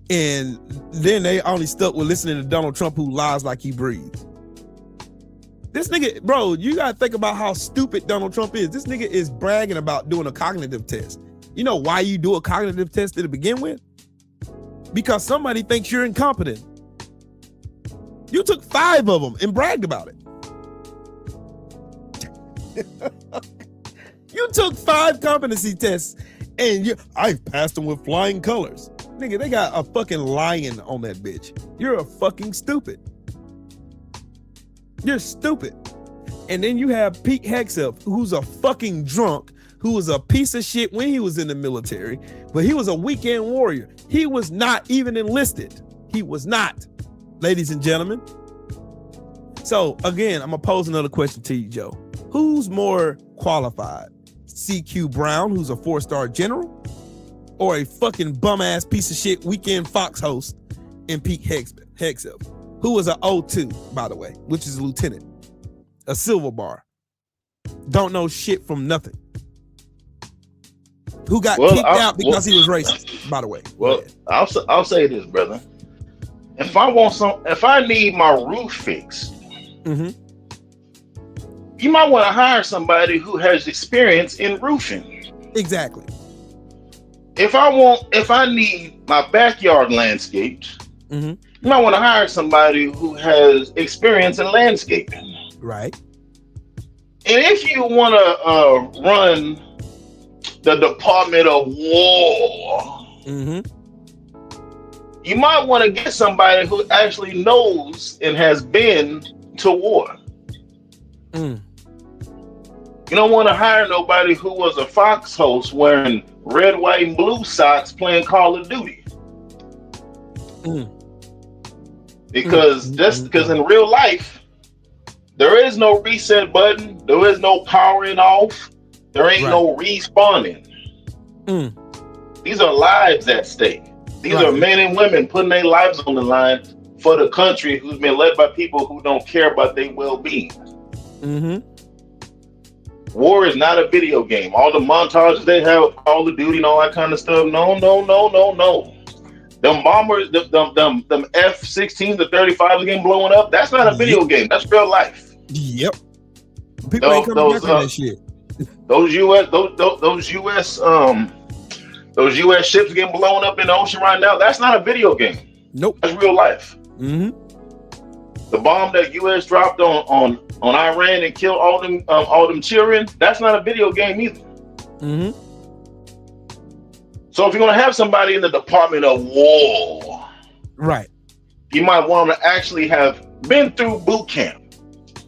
And then they only stuck with listening to Donald Trump, who lies like he breathes. This nigga, bro, you gotta think about how stupid Donald Trump is. This nigga is bragging about doing a cognitive test. You know why you do a cognitive test to begin with? Because somebody thinks you're incompetent. You took 5 of them and bragged about it. You took 5 competency tests and I passed them with flying colors. Nigga, they got a fucking lion on that bitch. You're a fucking stupid. You're stupid. And then you have Pete Hegseth, who's a fucking drunk, who was a piece of shit when he was in the military, but he was a weekend warrior. He was not even enlisted. He was not, ladies and gentlemen. So again, I'm gonna pose another question to you, Joe. Who's more qualified? CQ Brown, who's a 4-star general, or a fucking bum ass piece of shit weekend Fox host in Pete Hegseth, who was an O2, by the way, which is a lieutenant, a silver bar, don't know shit from nothing, who got kicked out because he was racist, by the way. Well, I'll say this, brother. If I need my roof fixed, you might want to hire somebody who has experience in roofing. Exactly. If I need my backyard landscaped, you might want to hire somebody who has experience in landscaping. Right. And if you want to run the Department of War, you might want to get somebody who actually knows and has been to war. You don't want to hire nobody who was a Fox host wearing red, white, and blue socks playing Call of Duty. Because because in real life, there is no reset button, there is no powering off, there ain't no respawning. These are lives at stake. These are men and women putting their lives on the line for the country who's been led by people who don't care about their well-being. War is not a video game. All the montages they have of Call of Duty and all that kind of stuff. No. Them bombers, them F-16s, the 35s getting blown up. That's not a video game. That's real life. Yep. People ain't coming back on that shit. Those U.S. ships getting blown up in the ocean right now. That's not a video game. Nope. That's real life. The bomb that U.S. dropped on Iran and killed all them children. That's not a video game either. So if you're gonna have somebody in the Department of War, right, you might want to actually have been through boot camp,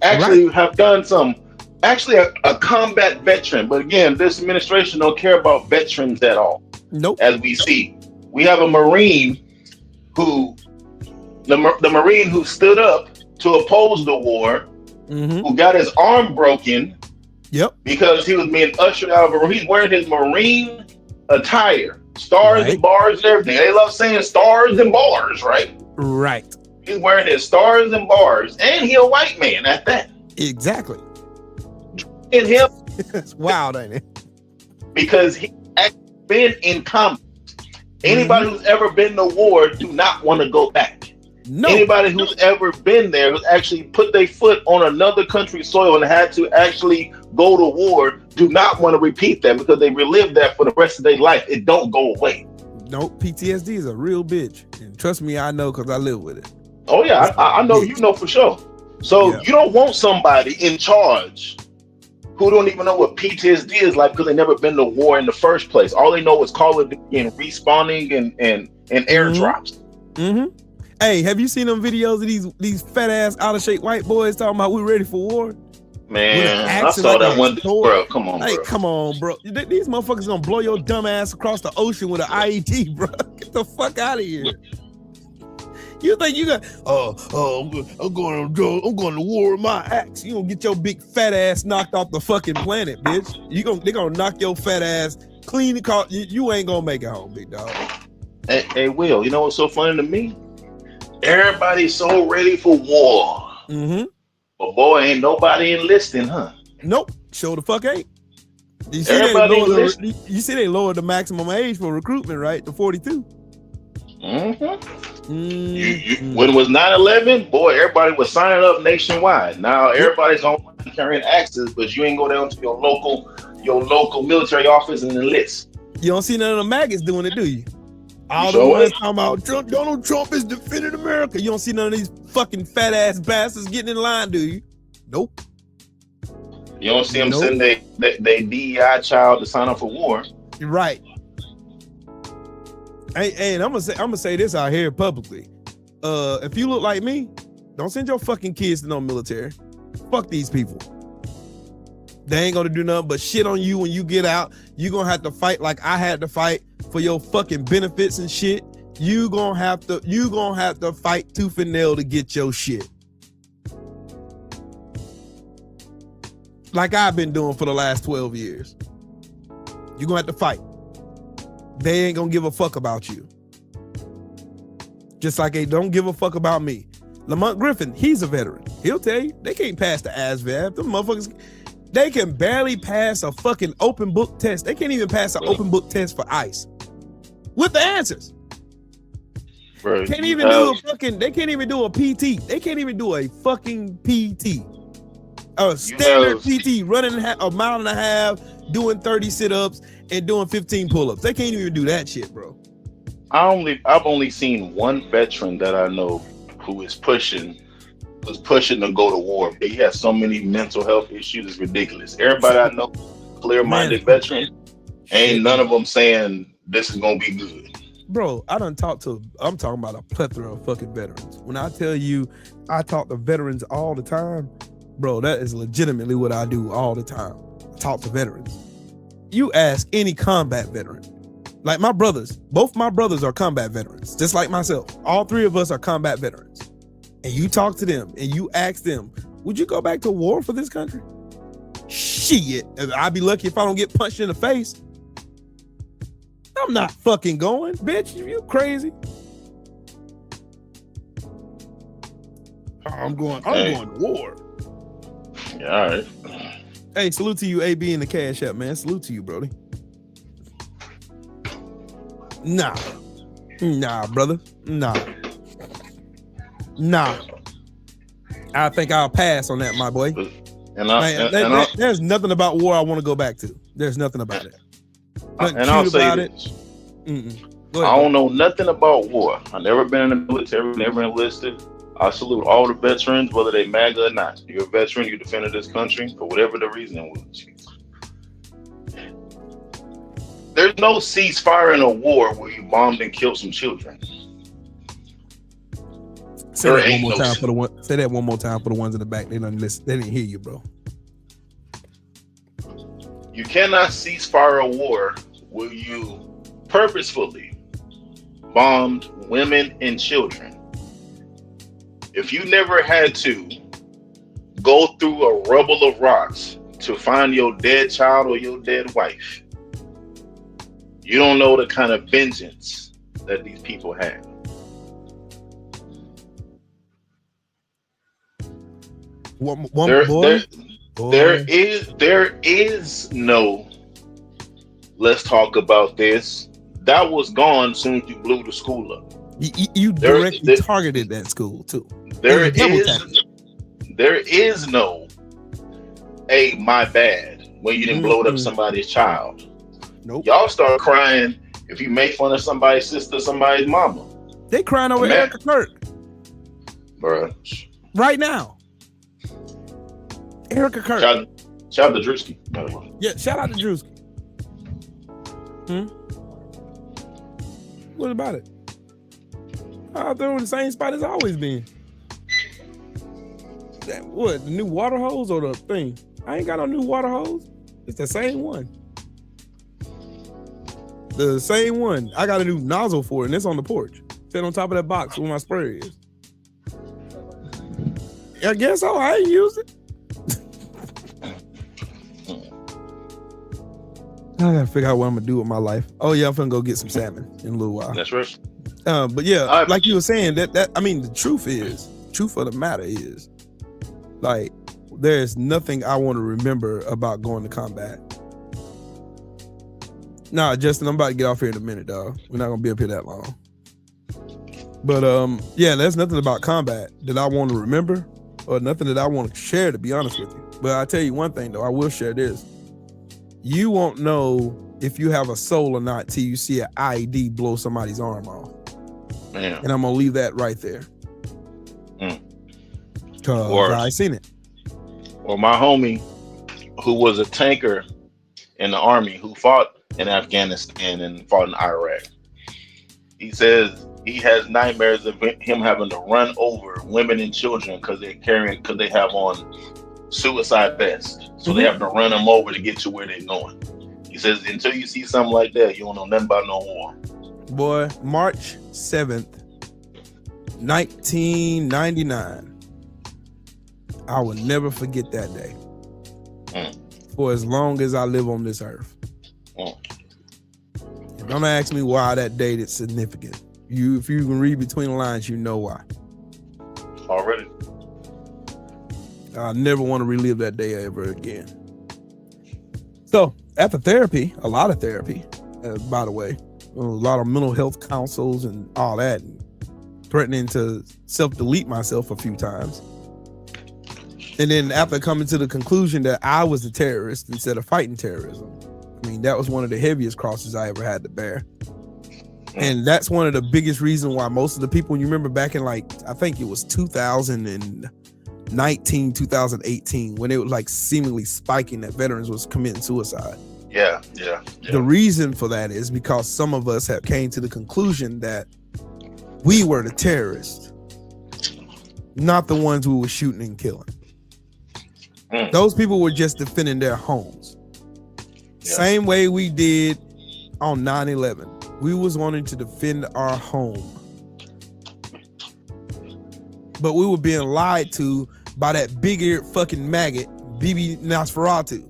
actually have done a combat veteran. But again, this administration don't care about veterans at all. Nope. As we see, we have a Marine who, the Marine who stood up to oppose the war, who got his arm broken. Yep. Because he was being ushered out of he's wearing his Marine attire, stars and bars and everything. They love saying stars and bars, right? Right. He's wearing his stars and bars, and he a white man at that. Exactly. In him, it's wild, ain't it? Because he been in combat. Anybody who's ever been to war do not want to go back. No. Anybody who's ever been there, who's actually put their foot on another country's soil and had to actually go to war, do not want to repeat that because they relive that for the rest of their life. It don't go away. Nope. PTSD is a real bitch. And trust me, I know because I live with it. Oh, yeah. I know you know for sure. So you don't want somebody in charge who don't even know what PTSD is like because they never been to war in the first place. All they know is Call of Duty and respawning and airdrops. Hey, have you seen them videos of these fat ass out of shape white boys talking about we ready for war? Man, I saw that one. Bro, come on, bro. Come on, bro. These motherfuckers gonna blow your dumb ass across the ocean with an IED, bro. Get the fuck out of here. You think you got? I'm going to war with my axe. You gonna get your big fat ass knocked off the fucking planet, bitch. They gonna knock your fat ass clean. You ain't gonna make it home, big dog. Hey, Will. You know what's so funny to me? Everybody's so ready for war. But boy, ain't nobody enlisting, huh? Nope. Show the fuck ain't. You see they lowered the maximum age for recruitment, right? To 42. When it was 9/11, boy, everybody was signing up nationwide. Now everybody's online carrying axes, but you ain't go down to your local military office and enlist. You don't see none of the maggots doing it, do you? All the ones talking about Donald Trump is defending America. You don't see none of these fucking fat ass bastards getting in line, do you? Nope. You don't see them send their DEI child to sign up for war. You're right. Hey, and I'm gonna say this out here publicly. If you look like me, don't send your fucking kids to no military. Fuck these people. They ain't gonna do nothing but shit on you when you get out. You gonna have to fight like I had to fight for your fucking benefits and shit. You gonna have to fight tooth and nail to get your shit. Like I've been doing for the last 12 years. You're gonna have to fight. They ain't gonna give a fuck about you. Just like they don't give a fuck about me. Lamont Griffin, he's a veteran. He'll tell you, they can't pass the ASVAB. Them motherfuckers, they can barely pass a fucking open book test. They can't even pass an open book test for ICE. With the answers. Bro, They can't even do a PT. They can't even do a fucking PT. A standard PT running a mile and a half, doing 30 sit-ups and doing 15 pull-ups. They can't even do that shit, bro. I've only seen one veteran that I know who was pushing to go to war. He has so many mental health issues, it's ridiculous. Everybody I know, clear-minded veteran, ain't none of them saying this is gonna be good. Bro, I'm talking about a plethora of fucking veterans. When I tell you I talk to veterans all the time, bro, that is legitimately what I do all the time. I talk to veterans. You ask any combat veteran, like my brothers, both my brothers are combat veterans, just like myself. All three of us are combat veterans. And you talk to them and you ask them, would you go back to war for this country? Shit, I'd be lucky if I don't get punched in the face. I'm not fucking going, bitch. You crazy? I'm going to war. Yeah, all right. Hey, salute to you, AB in the Cash App, man. Salute to you, Brody. Nah, brother. Nah. I think I'll pass on that, my boy. There's nothing about war I want to go back to. There's nothing about it. I'll say this. I don't know nothing about war. I've never been in the military, never enlisted. I salute all the veterans, whether they MAGA or not. You're a veteran, you defended this country for whatever the reason was. There's no ceasefire in a war where you bombed and killed some children. Say that one more time for the ones in the back. They didn't listen. They didn't hear you, bro. You cannot cease fire a war where you purposefully bombed women and children. If you never had to go through a rubble of rocks to find your dead child or your dead wife, you don't know the kind of vengeance that these people have. There is no, let's talk about this. That was gone soon as you blew the school up. You directly targeted that school too. There is no, hey, my bad, when you didn't blow up somebody's child. Nope. Y'all start crying if you make fun of somebody's sister, somebody's mama. They crying over Erica Kirk. Bruh. Right now. Erica Kirk. Shout out to Drewski. Yeah, shout out to Drewski. What about it? Out there in the same spot as always been. What, the new water hose or the thing? I ain't got no new water hose. It's the same one. The same one. I got a new nozzle for it, and it's on the porch. Sitting on top of that box where my sprayer is. I guess so. I ain't used it. I gotta figure out what I'm gonna do with my life. Oh yeah, I'm gonna go get some salmon in a little while. That's right. But yeah, like you were saying, that I mean, the truth of the matter is, like, there's nothing I want to remember about going to combat. Nah, Justin, I'm about to get off here in a minute, dog. We're not gonna be up here that long. But yeah, there's nothing about combat that I want to remember or nothing that I want to share, to be honest with you. But I tell you one thing though, I will share this. You won't know if you have a soul or not till you see an IED blow somebody's arm off. Man. And I'm gonna leave that right there. Cause I seen it. Well, my homie, who was a tanker in the army, who fought in Afghanistan and fought in Iraq, he says he has nightmares of him having to run over women and children because they have on suicide vests. So they have to run them over to get to where they're going. He says until you see something like that, you don't know nothing about no war. Boy, March 7th, 1999. I will never forget that day. For as long as I live on this earth. If don't ask me why that date is significant. If you can read between the lines, you know why. Already. I never want to relive that day ever again. So after therapy, a lot of therapy, by the way, a lot of mental health counsels and all that, and threatening to self-delete myself a few times. And then after coming to the conclusion that I was a terrorist instead of fighting terrorism, I mean, that was one of the heaviest crosses I ever had to bear. And that's one of the biggest reasons why most of the people, you remember back in I think it was 2019, 2018, when it was like seemingly spiking that veterans was committing suicide. Yeah. The reason for that is because some of us have came to the conclusion that we were the terrorists, not the ones who were shooting and killing. Those people were just defending their homes. Same way we did on 9/11. We was wanting to defend our home. But we were being lied to by that big-eared fucking maggot, Bibi Nosferatu,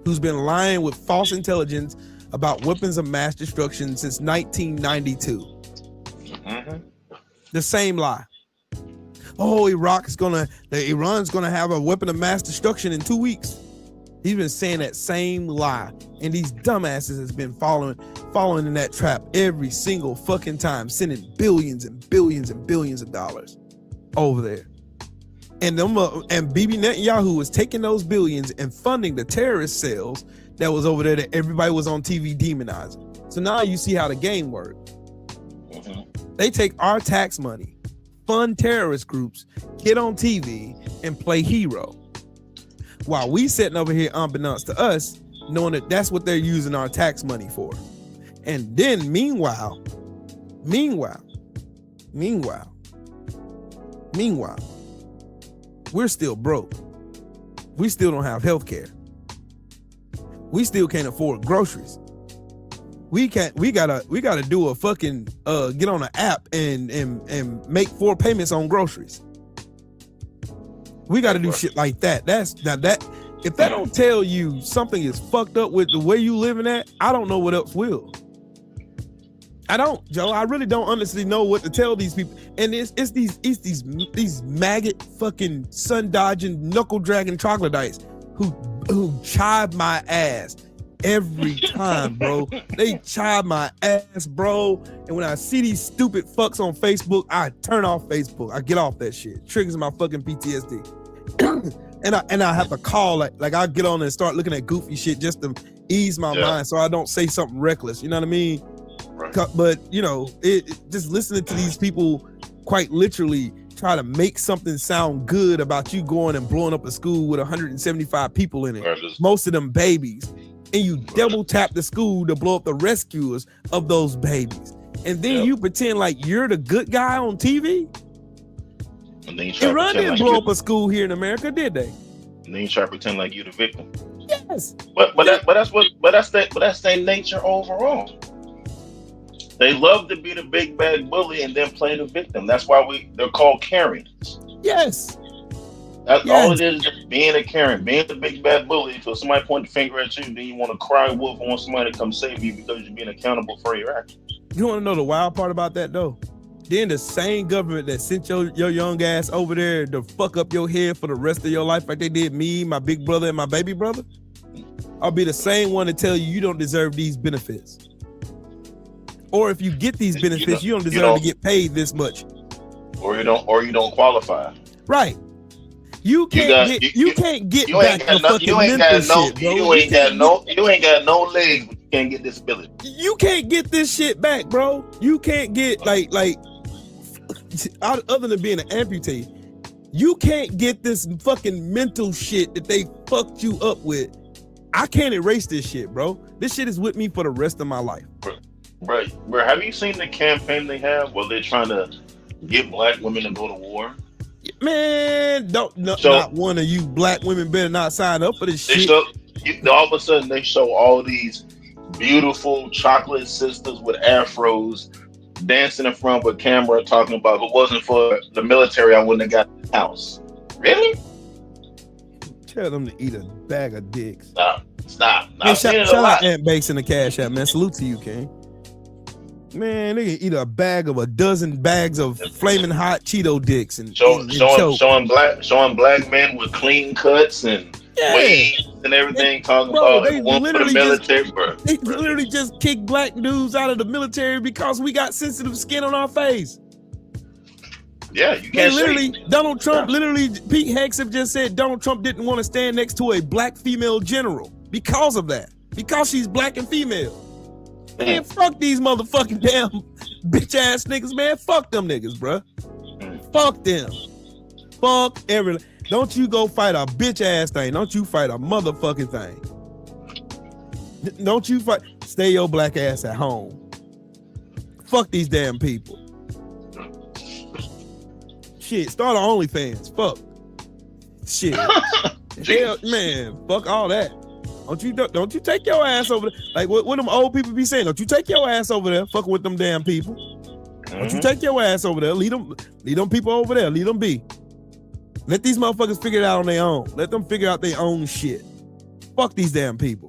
who's been lying with false intelligence about weapons of mass destruction since 1992. The same lie. Oh, Iran's gonna have a weapon of mass destruction in 2 weeks. He's been saying that same lie, and these dumbasses has been following in that trap every single fucking time, sending billions and billions and billions of dollars over there. And Bibi Netanyahu was taking those billions and funding the terrorist cells that was over there that everybody was on TV demonizing. So now you see how the game worked. They take our tax money, fund terrorist groups, get on TV, and play hero. While we sitting over here unbeknownst to us, knowing that that's what they're using our tax money for. And then meanwhile, we're still broke. We still don't have health care. We still can't afford groceries. We gotta do a fucking get on an app and make 4 payments on groceries. We gotta do shit like that. If that don't tell you something is fucked up with the way you living at, I don't know what else will. I don't, Joe. I really don't honestly know what to tell these people. And it's these maggot fucking sun dodging knuckle dragging troglodytes who chive my ass every time, bro. They chive my ass, bro. And when I see these stupid fucks on Facebook, I turn off Facebook. I get off that shit. Triggers my fucking PTSD. and I have to call like I get on and start looking at goofy shit just to ease my mind so I don't say something reckless. You know what I mean? Right. But you know, it just listening to these people quite literally try to make something sound good about you going and blowing up a school with 175 people in it, most of them babies, and you double tap the school to blow up the rescuers of those babies, and then you pretend like you're the good guy on TV. And then you Iran didn't blow up a school here in America, did they? And then you try to pretend like you're the victim. Yes. But that's their nature overall. They love to be the big bad bully and then play the victim. That's why they're called Karens. Yes. That's all it is, just being a Karen, being the big bad bully. So somebody point the finger at you, then you want to cry wolf and want somebody to come save you because you're being accountable for your actions. You want to know the wild part about that though? Then the same government that sent your young ass over there to fuck up your head for the rest of your life like they did me, my big brother, and my baby brother, I'll be the same one to tell you you don't deserve these benefits. or if you get these benefits, you don't deserve to get paid this much. Or you don't qualify. Right. You can't get back the fucking mental shit, bro. You ain't got no legs, but you can't get disability. You can't get this shit back, bro. You can't get like other than being an amputee, you can't get this fucking mental shit that they fucked you up with. I can't erase this shit, bro. This shit is with me for the rest of my life. Bro, have you seen the campaign they have where they're trying to get black women to go to war? Man, not one of you black women better not sign up for this shit. All of a sudden, they show all these beautiful chocolate sisters with afros dancing in front of a camera talking about, if it wasn't for the military, I wouldn't have got the house. Really? Tell them to eat a bag of dicks. Stop. Hey, shout out Aunt Bakes in the Cash App, man. Salute to you, King. Man, they can eat a bag of a dozen bags of flaming hot Cheeto dicks and showing black men with clean cuts and waves and everything, talking about they one for the military. They literally just kick black dudes out of the military because we got sensitive skin on our face. Yeah, you can't. Donald Trump, literally, Pete Hegseth just said Donald Trump didn't want to stand next to a black female general because of that, because she's black and female. Man, fuck these motherfucking damn bitch ass niggas, man. Fuck them niggas, bruh. Fuck them. Fuck everything. Don't you go fight a bitch ass thing. Don't you fight a motherfucking thing. Don't you fight. Stay your black ass at home. Fuck these damn people. Shit, start an OnlyFans. Fuck. Shit. Hell, man, fuck all that. Don't you take your ass over there. Like what them old people be saying. Don't you take your ass over there fucking with them damn people. Don't you take your ass over there. Leave them people over there. Leave them be. Let these motherfuckers figure it out on their own. Let them figure out their own shit. Fuck these damn people.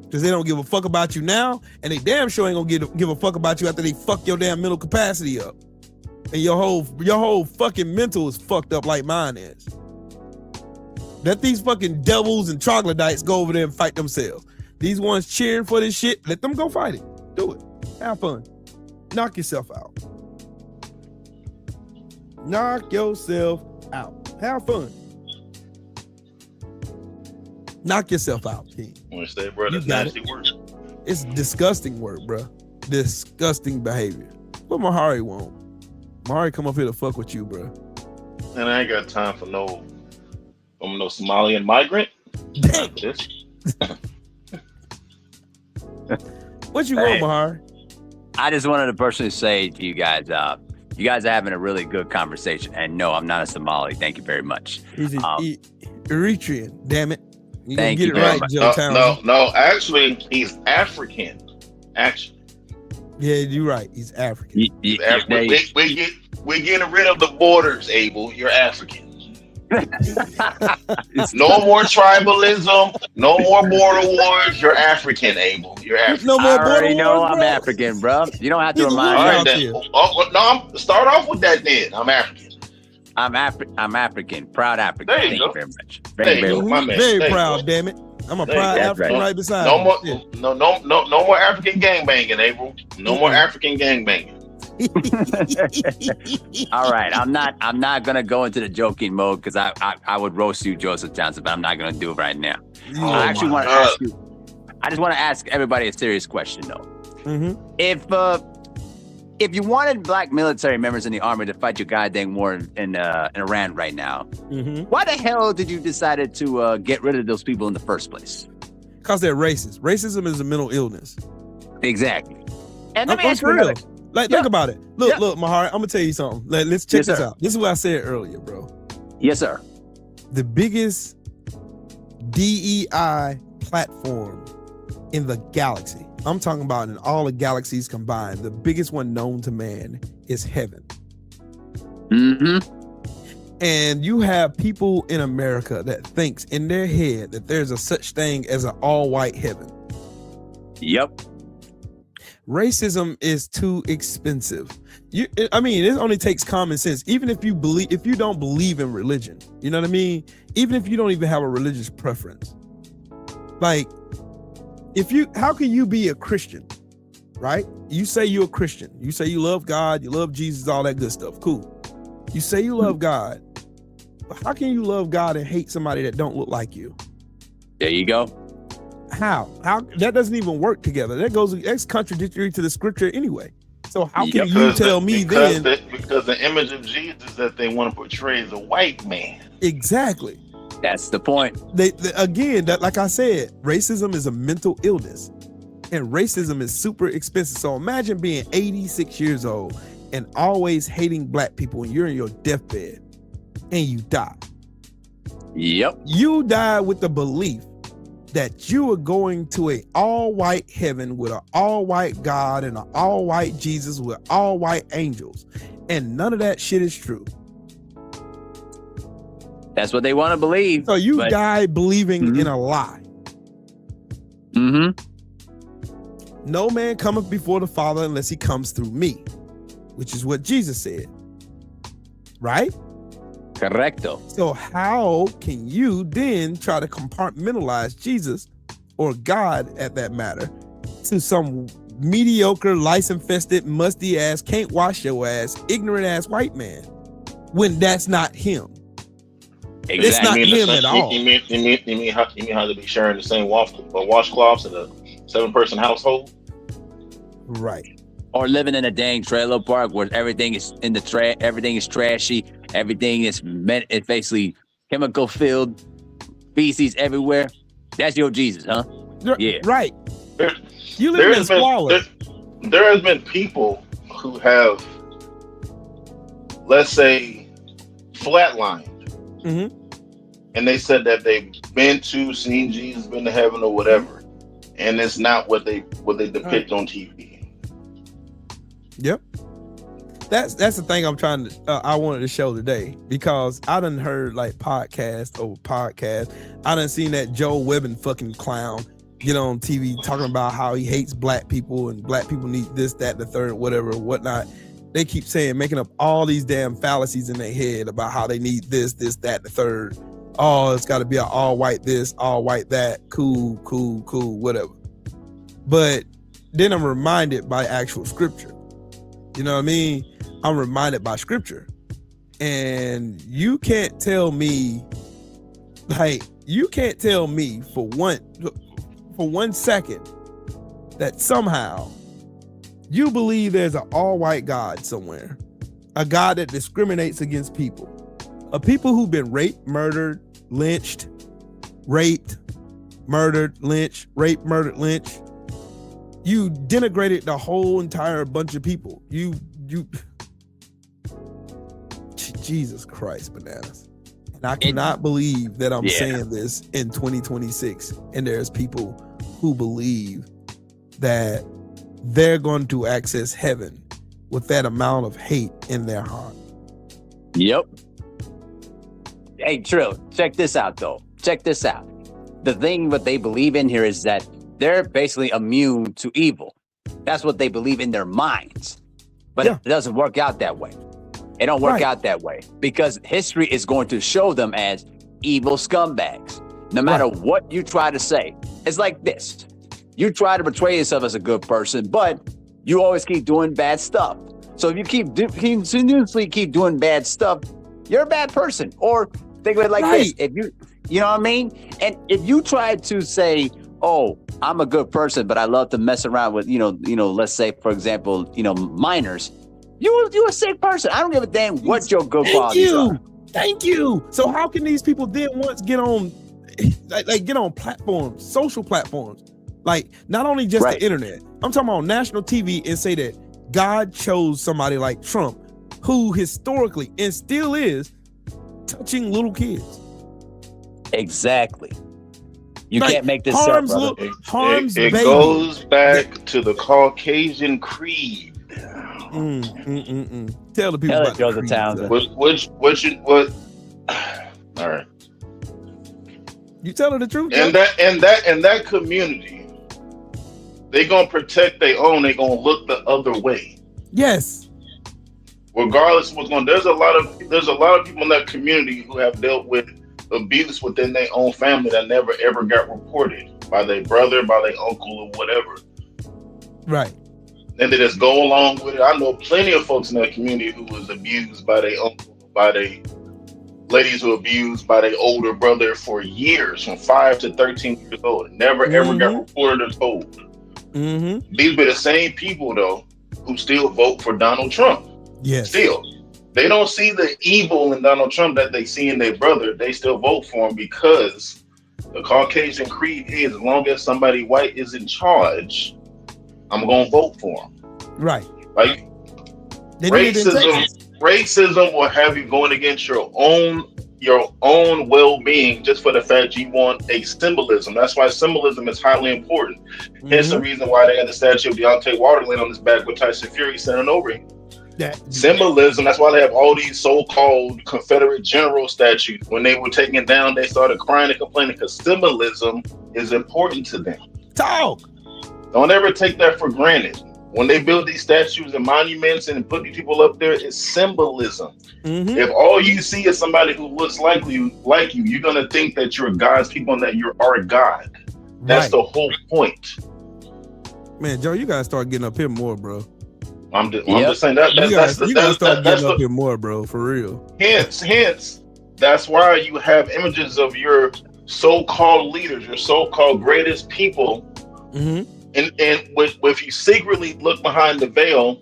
Because they don't give a fuck about you now, and they damn sure ain't gonna give a fuck about you after they fuck your damn mental capacity up. And your whole fucking mental is fucked up like mine is. Let these fucking devils and troglodytes go over there and fight themselves. These ones cheering for this shit, let them go fight it. Do it. Have fun. Knock yourself out. Knock yourself out. Have fun. Knock yourself out, King. Say, bro, that's nasty work. It's disgusting work, bro. Disgusting behavior. What Mahari want? Mahari come up here to fuck with you, bro. And I ain't got time for no Somalian migrant. Damn. What you want, Mahari? I just wanted to personally say to you guys, you guys are having a really good conversation. And no, I'm not a Somali. Thank you very much. He's Eritrean. Damn it. You thank get you it right, Joe Townsend. No. Actually, he's African. Actually. Yeah, you're right. He's African. He's African. We're getting rid of the borders, Abel. You're African. No more tribalism. No more border wars. You're African, Abel. You're African. No more border wars. I already know wars, I'm African, bro. You don't have to remind me. Start off with that then. I'm African. I'm African. Proud African. Thank you very much. Very proud, damn it. I'm a proud African right beside you. No more African gangbanging, Abel. No more African gangbanging. All right, I'm not gonna go into the joking mode because I would roast you, Joseph Johnson, but I'm not gonna do it right now. I actually want to ask you. I just want to ask everybody a serious question though. Mm-hmm. If you wanted black military members in the army to fight your goddamn war in Iran right now, why the hell did you decide to get rid of those people in the first place? Because they're racist. Racism is a mental illness. Exactly. And let me I'm ask for you real. Like, think about it. Look, Mahari, I'm gonna tell you something. Let's check this out. This is what I said earlier, bro. Yes, sir. The biggest DEI platform in the galaxy. I'm talking about in all the galaxies combined. The biggest one known to man is heaven. And you have people in America that thinks in their head that there's a such thing as an all-white heaven. Yep. Racism is too expensive. It only takes common sense. Even if you don't believe in religion, you know what I mean? Even if you don't even have a religious preference. Like, how can you be a Christian, right? You say you're a Christian. You say you love God, you love Jesus, all that good stuff. Cool. You say you love God, but how can you love God and hate somebody that don't look like you? There you go. How that doesn't even work together. That's contradictory to the scripture anyway. So how can you tell me then? Because the image of Jesus that they want to portray is a white man. Exactly. That's the point. Again, that like I said, racism is a mental illness, and racism is super expensive. So imagine being 86 years old and always hating black people when you're in your deathbed and you die. Yep. You die with the belief that you are going to an all-white heaven with an all-white God and an all-white Jesus with all-white angels. And none of that shit is true. That's what they want to believe. So you die believing in a lie. Mm-hmm. No man cometh before the Father unless he comes through me, which is what Jesus said. Right? Correcto. So how can you then try to compartmentalize Jesus or God at that matter to some mediocre, lice-infested, musty ass, can't wash your ass, ignorant ass white man when that's not him? Exactly. It's not him at all. You mean how to be sharing the same washcloths in a 7-person household? Right. Or living in a dang trailer park where everything is in the trash, everything is trashy, everything is it's basically chemical filled, feces everywhere. That's your Jesus, huh? Yeah. Right. You live in squalor. There has been people who have, let's say, flatlined. Mm-hmm. And they said that they've seen Jesus, been to heaven or whatever. And it's not what they depict on TV. Yep. That's the thing I'm trying to I wanted to show today, because I done heard like podcast over podcast. I done seen that Joe Webbin fucking clown get on TV talking about how he hates black people and black people need this, that, the third, whatever, whatnot. They keep saying, making up all these damn fallacies in their head about how they need this, that, the third. Oh, it's got to be an all white this, all white that, cool, whatever. But then I'm reminded by actual scripture. You know what I mean? I'm reminded by scripture. And you can't tell me for one second that somehow you believe there's an all-white God somewhere, a God that discriminates against people, a people who've been raped, murdered, lynched, raped, murdered, lynched. You denigrated the whole entire bunch of people. You Jesus Christ, bananas. And I cannot believe that I'm saying this in 2026 and there's people who believe that they're going to access heaven with that amount of hate in their heart. Yep. Hey, Trill, check this out, though. Check this out. The thing what they believe in here is that they're basically immune to evil. That's what they believe in their minds. But it doesn't work out that way. It don't work out that way, because history is going to show them as evil scumbags. No matter what you try to say. It's like this. You try to portray yourself as a good person, but you always keep doing bad stuff. So if you continuously keep doing bad stuff, you're a bad person. Or think of it like this. If you know what I mean? And if you try to say, oh, I'm a good person, but I love to mess around with, let's say, for example, minors, you're a sick person. I don't give a damn what your good qualities are. Thank you. So how can these people then once get on, get on platforms, social platforms, like not only just the internet, I'm talking about national TV, and say that God chose somebody like Trump, who historically and still is touching little kids. Exactly. You can't make this up, brother. It goes back to the Caucasian creed. Tell the people about Joseph Townsend. What? All right. You telling the truth? And that community, they gonna protect their own. They gonna look the other way. Yes. Regardless of what's going on, there's a lot of people in that community who have dealt with abuse within their own family that never ever got reported by their brother, by their uncle, or whatever. Right. and they just go along with it. I know plenty of folks in that community who was abused by their uncle, by their ladies who were abused by their older brother for years, from 5 to 13 years old, never ever got reported or told. These be the same people though who still vote for Donald Trump. Yes. Still, they don't see the evil in Donald Trump that they see in their brother. They still vote for him because the Caucasian creed is, as long as somebody white is in charge, I'm gonna vote for him. Right. Like racism will have you going against your own well-being just for the fact you want a symbolism. That's why symbolism is highly important. Hence the reason why they had the statue of Deontay Waterland on his back with Tyson Fury standing over him. Symbolism. That's why they have all these so-called Confederate general statues. When they were taken down, they started crying and complaining because symbolism is important to them. Talk. Don't ever take that for granted. When they build these statues and monuments and put these people up there, it's symbolism. If all you see is somebody who looks like you, you're gonna think that you're God's people and that you are God. That's the whole point. Man, Joe, you gotta start getting up here more, bro. I'm just saying that. You gotta start getting up here more, bro. For real. Hence, that's why you have images of your so-called leaders, your so-called greatest people. And if you secretly look behind the veil,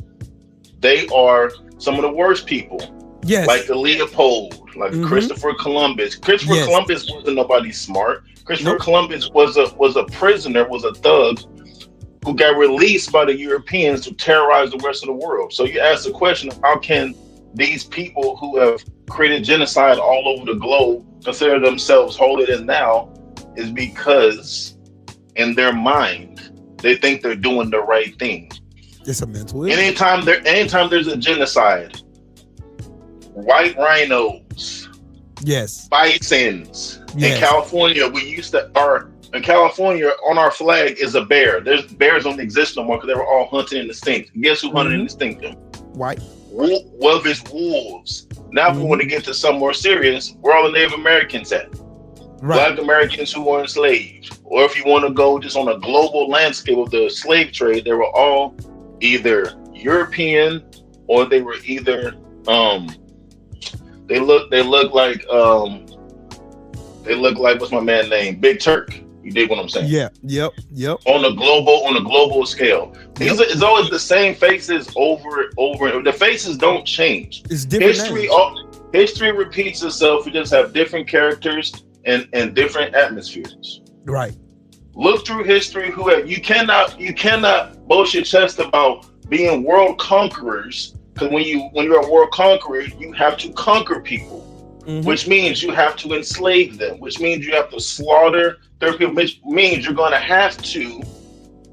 they are some of the worst people. Yes. Like the Leopold, like Christopher Columbus. Christopher Columbus wasn't nobody smart. Christopher Columbus was a prisoner, was a thug who got released by the Europeans to terrorize the rest of the world. So you ask the question, how can these people who have created genocide all over the globe consider themselves holier than thou? Is because in their mind, they think they're doing the right thing. It's a mental illness. Anytime there's a genocide, white rhinos, bisons. In California, in California, on our flag is a bear. Bears don't exist no more because they were all hunted and extinct. Guess who hunted and extinct them? White. Well, if it's wolves. Now, if we want to get to something more serious, where all the Native Americans at? Black Americans who were enslaved. Or if you want to go just on a global landscape of the slave trade, they were all either European or they were either they look like what's my man name? Big Turk. You dig what I'm saying? Yeah. Yep. On a global scale. It's always the same faces over. The faces don't change. It's different. History repeats itself. We just have different characters and different atmospheres. Right. Look through history. You cannot boast your chest about being world conquerors, because when you're a world conqueror, you have to conquer people. Which means you have to enslave them, which means you have to slaughter their people, which means you're going to have to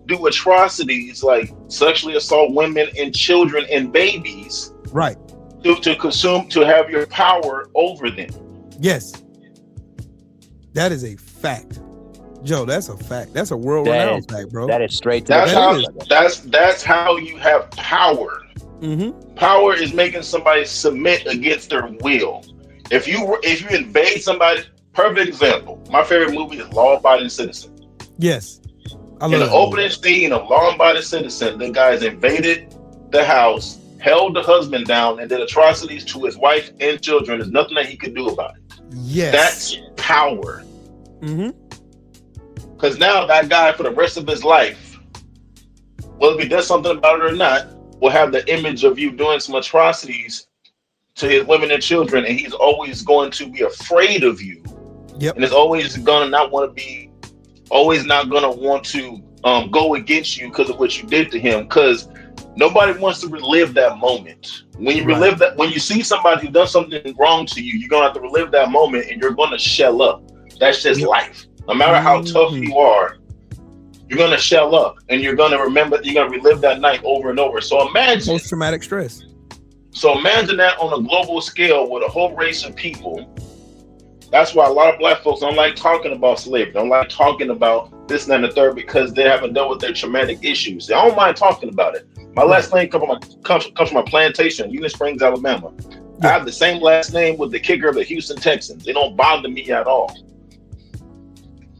do atrocities like sexually assault women and children and babies, right? To have your power over them. Yes, that is a fact, Joe. That's a fact. That's a world-renowned fact, bro. That is straight to that's how you have power. Power is making somebody submit against their will. If you invade somebody, perfect example. My favorite movie is Law Abiding Citizen. Yes. In the opening scene of Law Abiding Citizen, the guys invaded the house, held the husband down, and did atrocities to his wife and children. There's nothing that he could do about it. Yes. That's power. Because now that guy, for the rest of his life, whether he does something about it or not, will have the image of you doing some atrocities to his women and children, and he's always going to be afraid of you. And is always gonna not want to go against you because of what you did to him. Because nobody wants to relive that moment. When you relive that, when you see somebody who does something wrong to you, you're gonna have to relive that moment, and you're gonna shell up. That's just life. No matter how tough you are, you're gonna shell up, and you're gonna relive that night over and over. So imagine post-traumatic stress. So imagine that on a global scale with a whole race of people. That's why a lot of black folks don't like talking about slavery, don't like talking about this, and the third, because they haven't dealt with their traumatic issues. They don't mind talking about it. My last name comes from my plantation, Union Springs, Alabama. I have the same last name with the kicker of the Houston Texans. They don't bother me at all.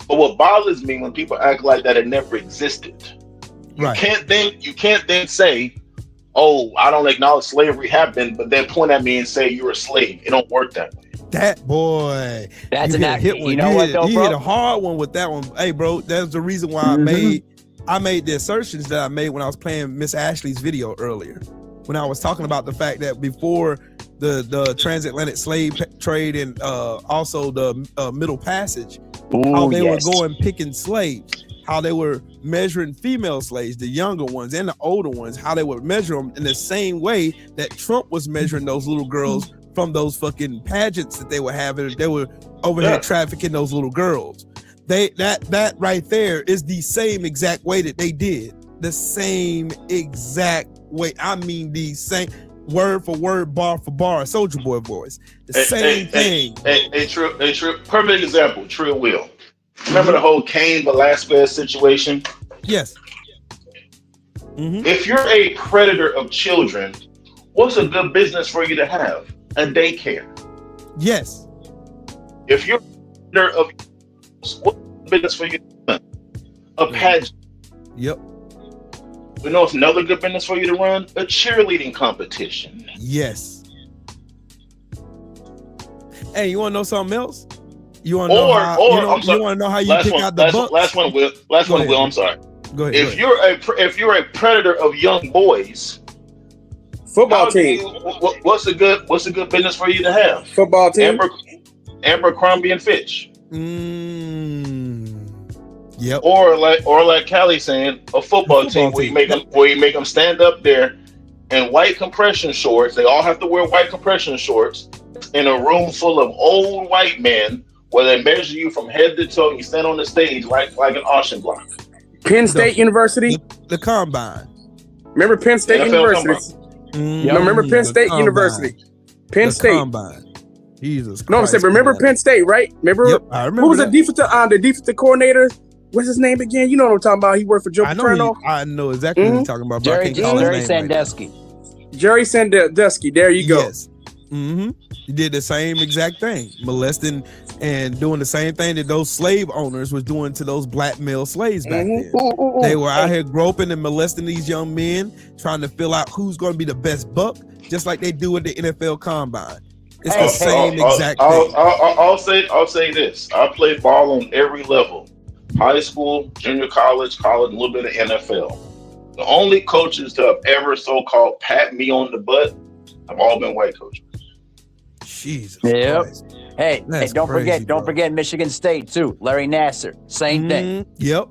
But what bothers me when people act like that it never existed. You can't then say, "Oh, I don't acknowledge slavery happened," but then point at me and say you're a slave. It don't work that way. That boy, That's you an hit one. You know what though, you bro? hit a hard one with that one. Hey, bro, that's the reason why I made the assertions that I made when I was playing Miss Ashley's video earlier, when I was talking about the fact that before the transatlantic slave trade and also the Middle Passage, how they were going picking slaves, how they were measuring female slaves, the younger ones and the older ones, how they would measure them in the same way that Trump was measuring those little girls from those fucking pageants that they were having. They were over here trafficking those little girls. That right there is the same exact way that they did. The same exact way. I mean, the same word for word, bar for bar, Soldier Boy voice. The same thing. Trill, perfect example, Trill Will. Remember the whole Cain Velasquez situation? Yes. If you're a predator of children, what's a good business for you to have? A daycare. Yes. If you're a predator of what's a business for you to run? A pageant. Yep. You know, it's another good business for you to run? A cheerleading competition. Yes. Hey, you want to know something else? You want to know how? You want to know how you pick out the bucks? Last one, Will. I'm sorry. Go ahead. If you're a predator of young boys, football team. What's a good business for you to have? Football team. Abercrombie and Fitch. Yep. Or like Callie saying, a football team where you make them stand up there in white compression shorts. They all have to wear white compression shorts in a room full of old white men where they measure you from head to toe. And you stand on the stage like an auction block. Penn State University. The Combine. Remember Penn State University? Remember Penn State University? Penn State. Combine. Jesus Christ. No, I'm saying, remember Penn State, right? Remember? Yep, I remember. Who was the defensive coordinator? What's his name again? You know what I'm talking about. He worked for Joe Paterno. I know exactly what you're talking about. Jerry Sandusky. Jerry Sandusky. There you go. Yes. He did the same exact thing, molesting and doing the same thing that those slave owners was doing to those black male slaves back then. They were out here groping and molesting these young men, trying to fill out who's going to be the best buck, just like they do at the NFL Combine. It's the same exact thing. I'll say this. I played ball on every level. High school, junior college, a little bit of NFL. The only coaches to have ever so-called pat me on the butt have all been white coaches. Jesus Christ. Hey, don't crazy, forget Michigan State too. Larry Nassar, same thing. Yep.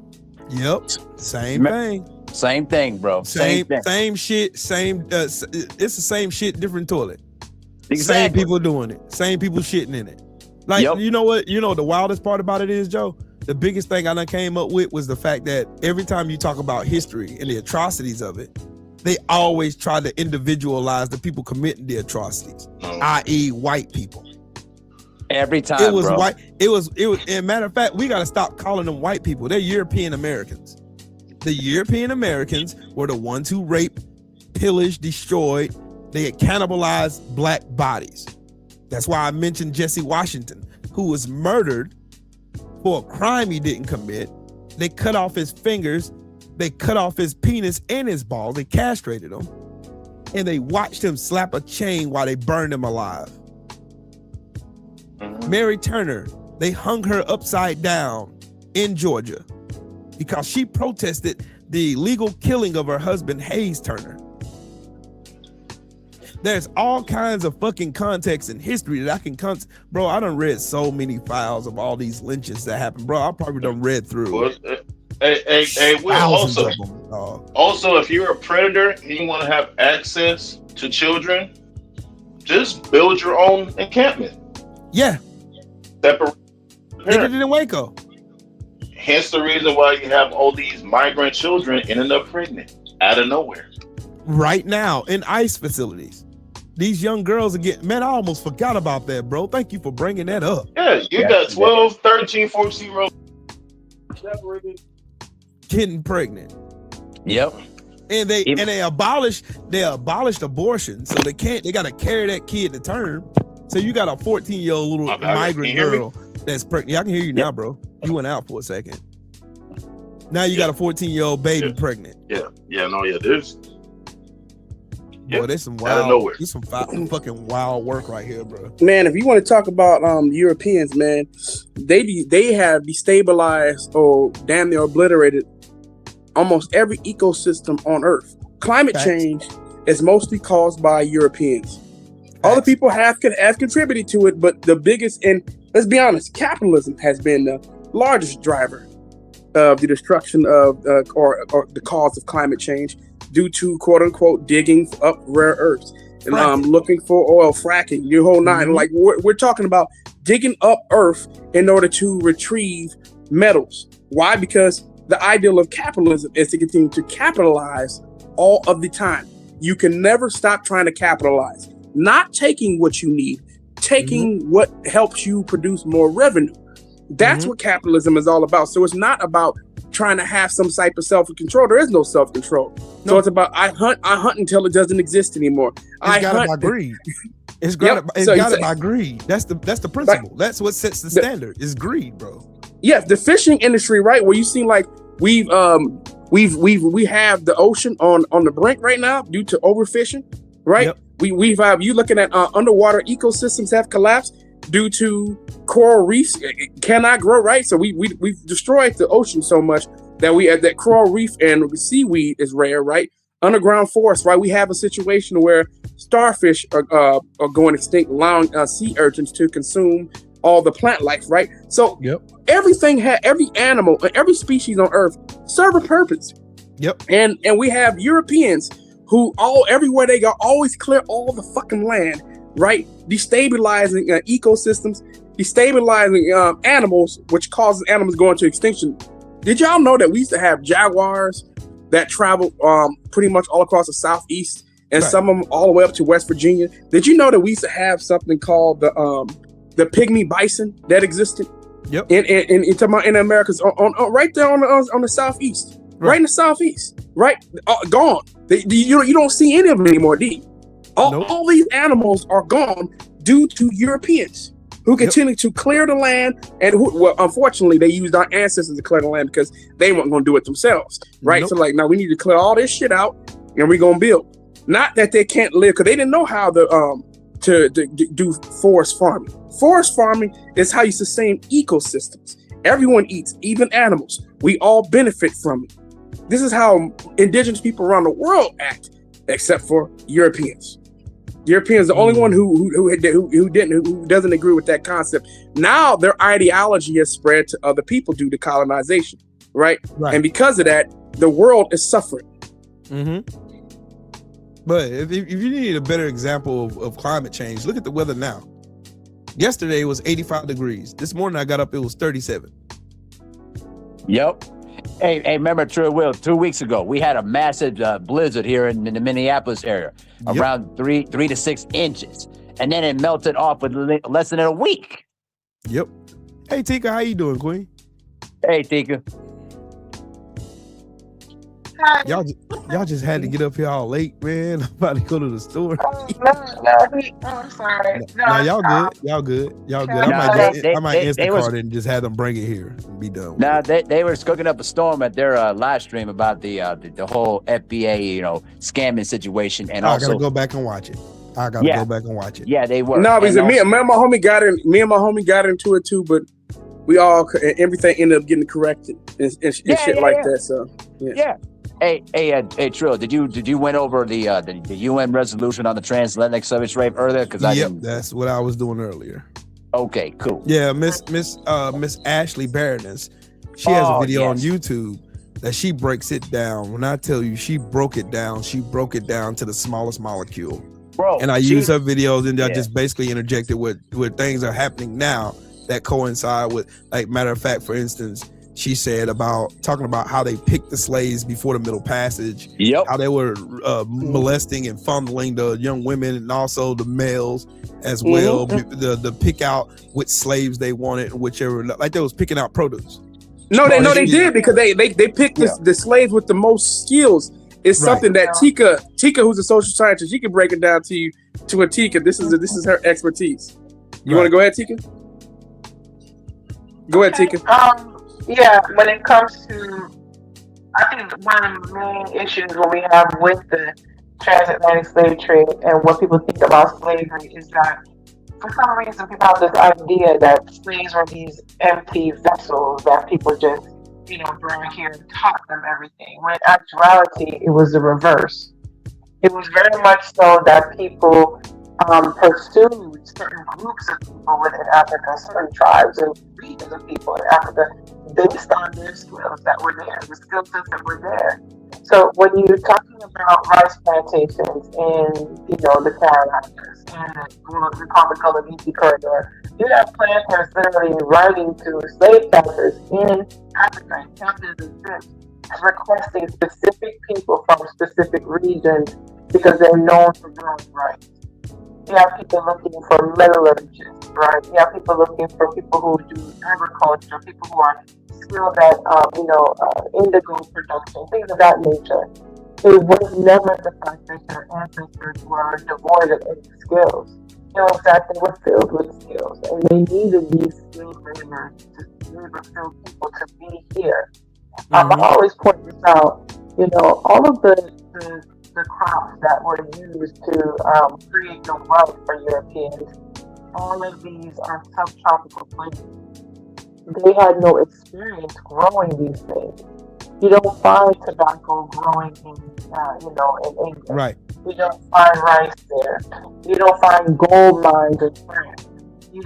Same thing, bro. Same shit. Same. It's the same shit, different toilet. Exactly. Same people doing it. Same people shitting in it. Like, you know what? You know the wildest part about it is, Joe? The biggest thing I done came up with was the fact that every time you talk about history and the atrocities of it, they always try to individualize the people committing the atrocities, i.e. white people. Every time, it was bro. white. It was. And matter of fact, we got to stop calling them white people. They're European Americans. The European Americans were the ones who raped, pillaged, destroyed. They had cannibalized black bodies. That's why I mentioned Jesse Washington, who was murdered for a crime he didn't commit. They cut off his fingers. They cut off his penis and his balls. They castrated him. And they watched him slap a chain while they burned him alive. Mary Turner, they hung her upside down in Georgia because she protested the illegal killing of her husband, Hayes Turner. There's all kinds of fucking context and history that I can bro, I done read so many files of all these lynches that happened. Bro, I probably done read through. Hey, Will, also, if you're a predator and you want to have access to children, just build your own encampment. Yeah. Separate. They did it in Waco. Hence the reason why you have all these migrant children ending up pregnant out of nowhere. Right now in ICE facilities. These young girls are getting, man, I almost forgot about that, bro. Thank you for bringing that up. Yeah, you got 12, 13, 14-year-olds getting pregnant. Yep. And they abolished abortion. So they gotta carry that kid to term. So you got a 14-year-old little migrant girl that's pregnant. Yeah, I can hear you now, bro. You went out for a second. Now you got a 14-year-old baby pregnant. Yeah. There's. Boy, there's some out of nowhere. There's some fucking wild work right here, bro. Man, if you want to talk about Europeans, man, they have destabilized or damn near obliterated almost every ecosystem on Earth. Climate change is mostly caused by Europeans. Other people have contributed to it, but the biggest, and let's be honest, capitalism has been the largest driver of the destruction of or the cause of climate change due to quote unquote digging up rare earths and looking for oil, fracking, your whole nine. Like we're talking about digging up earth in order to retrieve metals. Why? Because the ideal of capitalism is to continue to capitalize all of the time. You can never stop trying to capitalize. Not taking what you need, taking what helps you produce more revenue. That's what capitalism is all about. So it's not about trying to have some type of self-control. There is no self-control. No. So it's about I hunt until it doesn't exist anymore. It's got it by greed. It's got it by greed. That's the principle. That's what sets the standard. Is greed, bro. Yes, the fishing industry, right? Where you see like we have the ocean on the brink right now due to overfishing, right? Yep. We've you looking at underwater ecosystems have collapsed due to coral reefs cannot grow, right? So we've destroyed the ocean so much that that coral reef and seaweed is rare, right? Underground forest, right? We have a situation where starfish are going extinct, allowing sea urchins to consume all the plant life, right? So everything every animal, every species on Earth serve a purpose. Yep. And we have Europeans who everywhere they go always clear all the fucking land, right? Destabilizing ecosystems, destabilizing animals, which causes animals going to extinction. Did y'all know that we used to have jaguars that travel pretty much all across the southeast, and some of them all the way up to West Virginia? Did you know that we used to have something called the pygmy bison that existed? Yep. In America's on right there on the southeast, right in the southeast, right? Gone. You don't see any of them anymore, do you? All these animals are gone due to Europeans who continue to clear the land, and unfortunately they used our ancestors to clear the land because they weren't going to do it themselves, right? So like, now we need to clear all this shit out, and we're gonna build. Not that they can't live, because they didn't know how to do forest farming. Forest farming is how you sustain ecosystems. Everyone eats, even animals. We all benefit from it. This is how indigenous people around the world act, except for Europeans. Europeans, the only one who doesn't agree with that concept. Now their ideology has spread to other people due to colonization, right? And because of that, the world is suffering. But if you need a better example of climate change, look at the weather now. Yesterday it was 85 degrees. This morning I got up, it was 37. Yep. Hey, remember, Trill, 2 weeks ago, we had a massive blizzard here in the Minneapolis area, around 3 to 6 inches. And then it melted off with less than a week. Yep. Hey, Tika, how you doing, Queen? Hey, Tika. Y'all just had to get up here all late, man. I'm about to go to the store. I'm sorry. No, y'all good. I might Instacart it and just have them bring it here and be done. No, they were cooking up a storm at their live stream about the whole FBA, scamming situation, and I gotta go back and watch it. Go back and watch it. Yeah, they were. No, because me and my homie got into it too, but we all everything ended up getting corrected and shit like that. So yeah. Hey, Trill, did you went over the UN resolution on the transatlantic service rape earlier? Because that's what I was doing earlier. Okay, cool. Yeah, Miss Ashley Baroness, she has a video on YouTube that she breaks it down. When I tell you she broke it down to the smallest molecule. Bro, and I use her videos and I just basically interjected with things are happening now that coincide with, like, matter of fact, for instance, she said talking about how they picked the slaves before the Middle Passage, how they were molesting and fondling the young women and also the males as well, the pick out which slaves they wanted, whichever, like they was picking out produce. They did, because they picked the slaves with the most skills. It's something that Tika, who's a social scientist, she can break it down to you to a Tika. This is her expertise. You want to go ahead, Tika? Go ahead, Tika. Yeah, when it comes to I think one of the main issues what we have with the transatlantic slave trade and what people think about slavery is that for some reason people have this idea that slaves were these empty vessels that people just, brought here and taught them everything. When in actuality, it was the reverse. It was very much so that people pursued certain groups of people within Africa, certain tribes and regions of people in Africa, based on their skills that were there, the skill sets that were there. So when you're talking about rice plantations in, the Carolinas and we call the Gullah Geechee corridor, you have planters literally writing to slave catchers in Africa and captains of ships requesting specific people from specific regions because they're known for growing rice. You have people looking for metallurgists, right? You have people looking for people who do agriculture, people who are skilled at, indigo production, things of that nature. It was never the fact that your ancestors were devoid of any skills. It was that they were filled with skills, and they needed these skilled laborers, skilled people to be here. I always point this out. All of the crops that were used to create the wealth for Europeans, all of these are subtropical plants. They had no experience growing these things. You don't find tobacco growing in England. Right. You don't find rice there. You don't find gold mines in France. You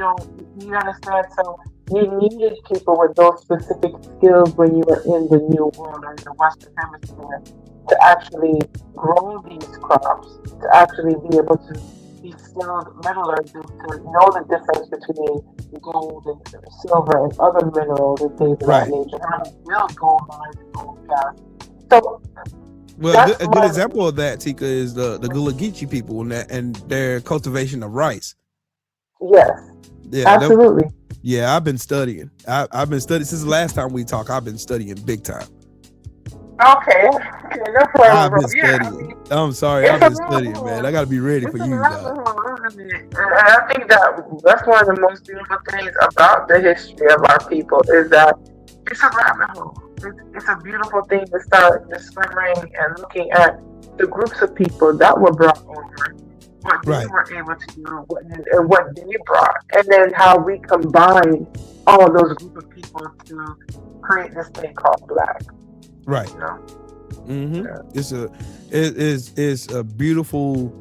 understand? So you needed people with those specific skills when you were in the New World or in the Western Hemisphere to actually grow these crops, to actually be able to be skilled metallurgists, to know the difference between gold and silver and other minerals and things of that nature, how to build gold mines and gold gas. So, a good example of that, Tika, is the Gullah Geechee people and their cultivation of rice. Yes. Yeah, absolutely. I've been studying. I've been studying since the last time we talked. I've been studying big time. Okay, no problem. I've been studying. I'm sorry, I've been studying, man. I got to be ready for you guys. And I think that's one of the most beautiful things about the history of our people is that it's a rabbit hole. It's a beautiful thing to start discovering and looking at the groups of people that were brought over, what they were able to do, and what they brought, and then how we combine all of those group of people to create this thing called Black. Right. It's a beautiful,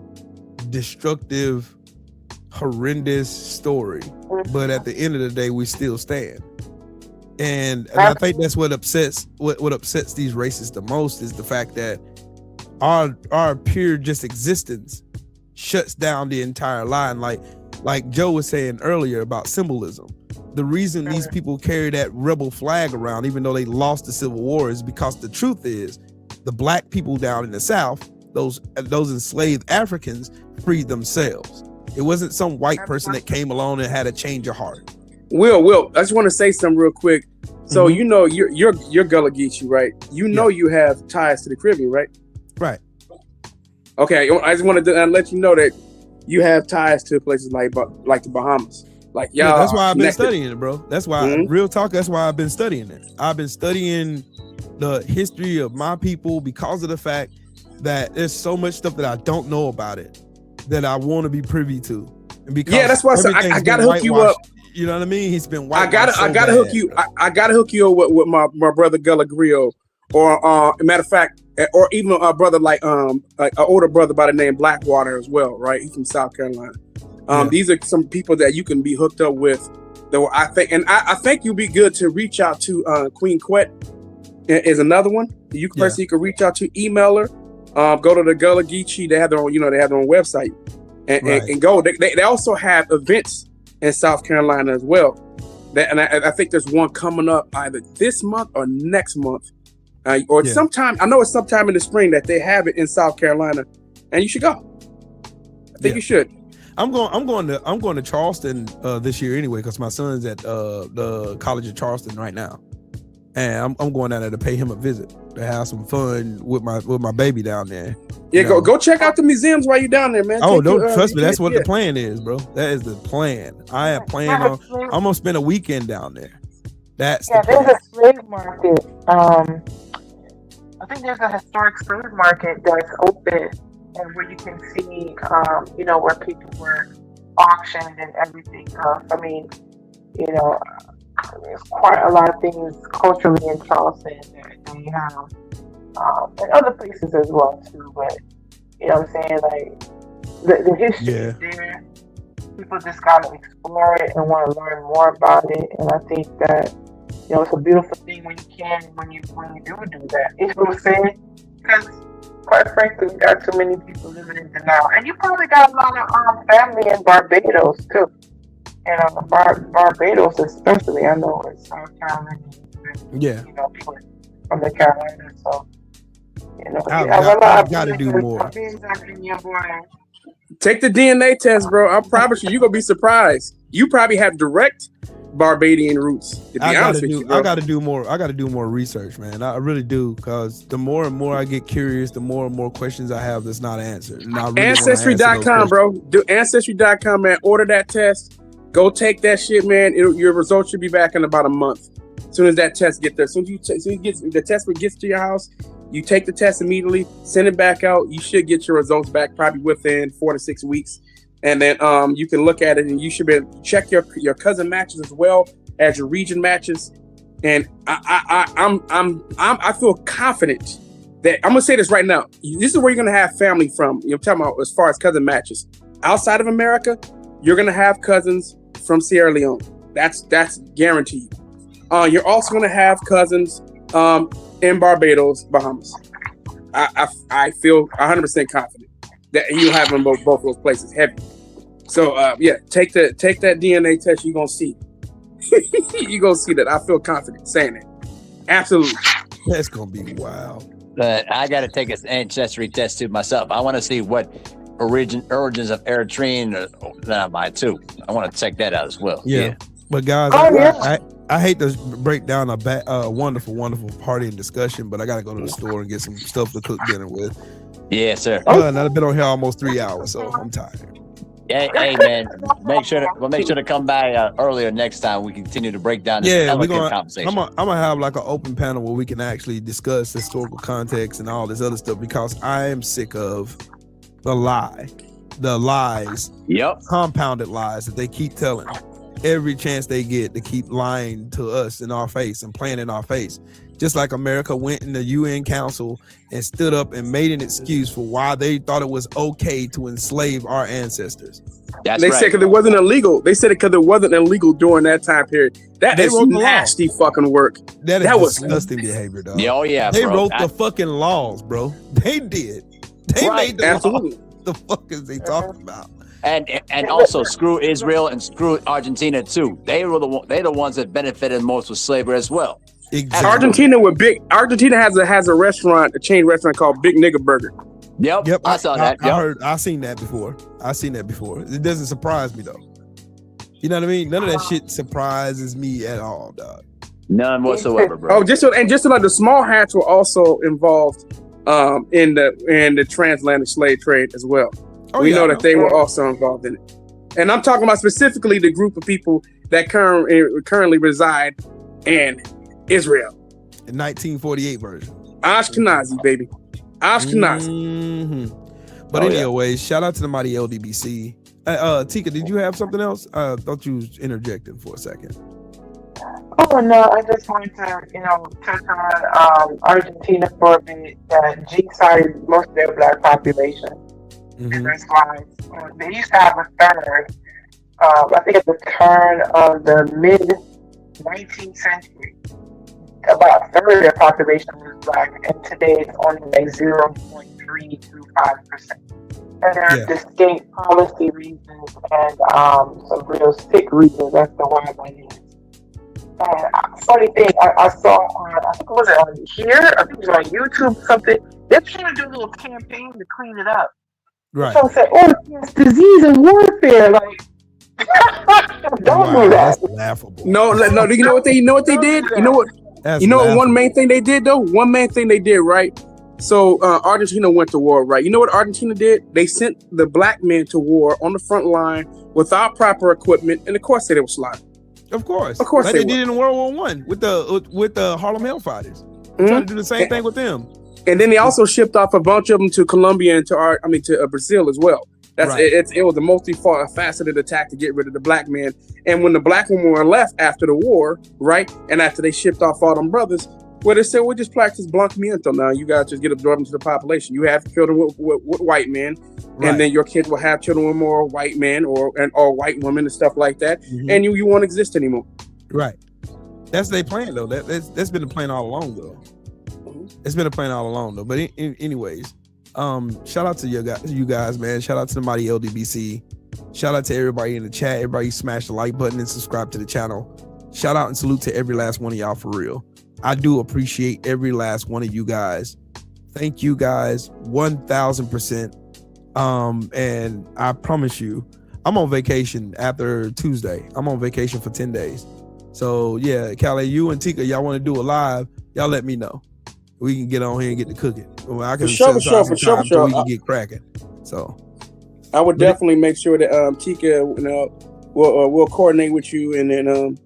destructive, horrendous story, but at the end of the day, we still stand. And I think that's what upsets these racists the most is the fact that our pure just existence shuts down the entire line. Like Joe was saying earlier about symbolism. The reason these people carry that rebel flag around, even though they lost the Civil War, is because the truth is the black people down in the South, those enslaved Africans, freed themselves. It wasn't some white person that came along and had a change of heart. Will, I just want to say something real quick. So you're Gullah Geechee, right? You have ties to the Caribbean, right? Right. Okay, I just wanted to let you know that you have ties to places like the Bahamas. Like y'all, that's why I've been studying it, bro. That's why, real talk, that's why I've been studying it. I've been studying the history of my people because of the fact that there's so much stuff that I don't know about it that I want to be privy to. And because that's why I gotta hook you up. You know what I mean? He's been white. I gotta hook you. I gotta hook you up with my brother Gullah Griot, or matter of fact, or even a brother like an older brother by the name Blackwater as well, right? He's from South Carolina. These are some people that you can be hooked up with. Though I think you'll be good to reach out to Queen Quet is another one. You can reach out to, email her, go to the Gullah Geechee. They have their own, they have their own website, and go. They also have events in South Carolina as well. I think there's one coming up either this month or next month, or sometime. I know it's sometime in the spring that they have it in South Carolina, and you should go. I think you should. I'm going to Charleston this year anyway because my son's at the College of Charleston right now, and I'm going down there to pay him a visit to have some fun with my baby down there. Yeah, go check out the museums while you're down there, man. Oh, don't trust me. That's what the plan is, bro. That is the plan. I have planned on. I'm gonna spend a weekend down there. That's there's a slave market I think there's a historic slave market that's open, and where you can see, where people were auctioned and everything else. I mean, there's quite a lot of things culturally in Charleston that they have, and other places as well too. But you know what I'm saying, like the history is there. People just gotta explore it and want to learn more about it. And I think that it's a beautiful thing when you do that. It's real sad because, quite frankly, we got too many people living in denial. And you probably got a lot of family in Barbados too. And Barbados especially, I know it's South Carolina. People from the Carolinas. So, I've got to do more. Take the DNA test, bro. I promise you're gonna be surprised. You probably have direct Barbadian roots. To be honest with you, bro. I got to do more. I got to do more research, man. I really do, because the more and more I get curious, the more and more questions I have that's not answered. And I really Ancestry.com, bro. Do Ancestry.com, man. Order that test. Go take that shit, man. Your results should be back in about a month. As soon as that test gets there, as soon as the test gets to your house, you take the test immediately, send it back out. You should get your results back probably within 4 to 6 weeks. And then you can look at it, and you should be able to check your cousin matches as well as your region matches. And I feel confident that I'm gonna say this right now. This is where you're gonna have family from. You're talking about as far as cousin matches outside of America. You're gonna have cousins from Sierra Leone. That's guaranteed. You're also gonna have cousins in Barbados, Bahamas. I feel 100% confident that you'll have them both those places heavy. So take that DNA test. You're gonna see. You're gonna see that. I feel confident saying it. Absolutely. That's gonna be wild. But I gotta take an ancestry test too myself. I want to see what origins of Eritrean not mine too. I want to check that out as well. Yeah. But guys, I hate to break down a wonderful, wonderful party and discussion, but I gotta go to the store and get some stuff to cook dinner with. Yeah, sir. I've been on here almost 3 hours, so I'm tired. Hey man, make sure to come by earlier next time. We continue to break down this conversation. I'm gonna have like an open panel where we can actually discuss historical context and all this other stuff, because I am sick of the lies, compounded lies that they keep telling. Every chance they get to keep lying to us in our face and playing in our face. Just like America went in the UN Council and stood up and made an excuse for why they thought it was okay to enslave our ancestors. They said because it wasn't illegal. They said it because it wasn't illegal during that time period. That is nasty fucking work. That was disgusting behavior, dog. Oh yeah, they wrote the fucking laws, bro. They did. They made the laws. The fuck is they talking about? And also screw Israel and screw Argentina too. They're the ones that benefited most with slavery as well. Exactly. Argentina has a restaurant, a chain restaurant called Big Nigga Burger. Yep. I saw that. I've seen that before. It doesn't surprise me though. You know what I mean? None of that shit surprises me at all, dog. None whatsoever, bro. Just like the small hats were also involved in the transatlantic slave trade as well. We know that they were also involved in it. And I'm talking about specifically the group of people that currently reside in Israel. In 1948 version. Ashkenazi, baby. Ashkenazi. Mm-hmm. But anyway, shout out to the mighty LDBC. Tika, did you have something else? I thought you was interjecting for a second. Oh no, I just wanted to, touch on Argentina for a bit. That genocide most of their black population. Mm-hmm. That's why they used to have a third. I think at the turn of the mid 19th century, about a third of their population was black, and today it's only like 0.325%. And there are distinct policy reasons and some real sick reasons as to why that is. And funny thing, I saw on, I think it was on here, I think it was on YouTube, something. They're trying to do a little campaign to clean it up. Right. So say, it's disease and warfare. Like, don't do that. That's laughable. No. You know what they did? You know what? That's one main thing they did though. One main thing they did, right? So Argentina went to war, right? You know what Argentina did? They sent the black men to war on the front line without proper equipment, and of course they were slaughtered. Of course, like they did in World War I with the Harlem Hellfighters. Trying to do the same thing with them. And then they also shipped off a bunch of them to Colombia and to Brazil as well. That's Right. it was a multifaceted attack to get rid of the black man. And when the black women were left after the war, right, and after they shipped off all them brothers, well, they said, "We just practice blanqueamiento now. You guys just get absorbed into the population. You have children with white men, Right. and then your kids will have children with more white men or white women and stuff like that. Mhm. And you won't exist anymore." Right. That's their plan though. That's been the plan all along though. It's been a plan all along though. But anyways, shout out to you guys, man. Shout out to the Mighty LDBC. Shout out to everybody in the chat. Everybody smash the like button and subscribe to the channel. Shout out and salute to every last one of y'all for real. I do appreciate every last one of you guys. Thank you guys 1000%. And I promise you, I'm on vacation after Tuesday. I'm on vacation for 10 days. So yeah, Calais, you and Tika, y'all want to do a live, y'all let me know. We can get on here and get to cooking. Well, I can For sure. so we can get cracking. So I would definitely make sure that Tika, will coordinate with you, and then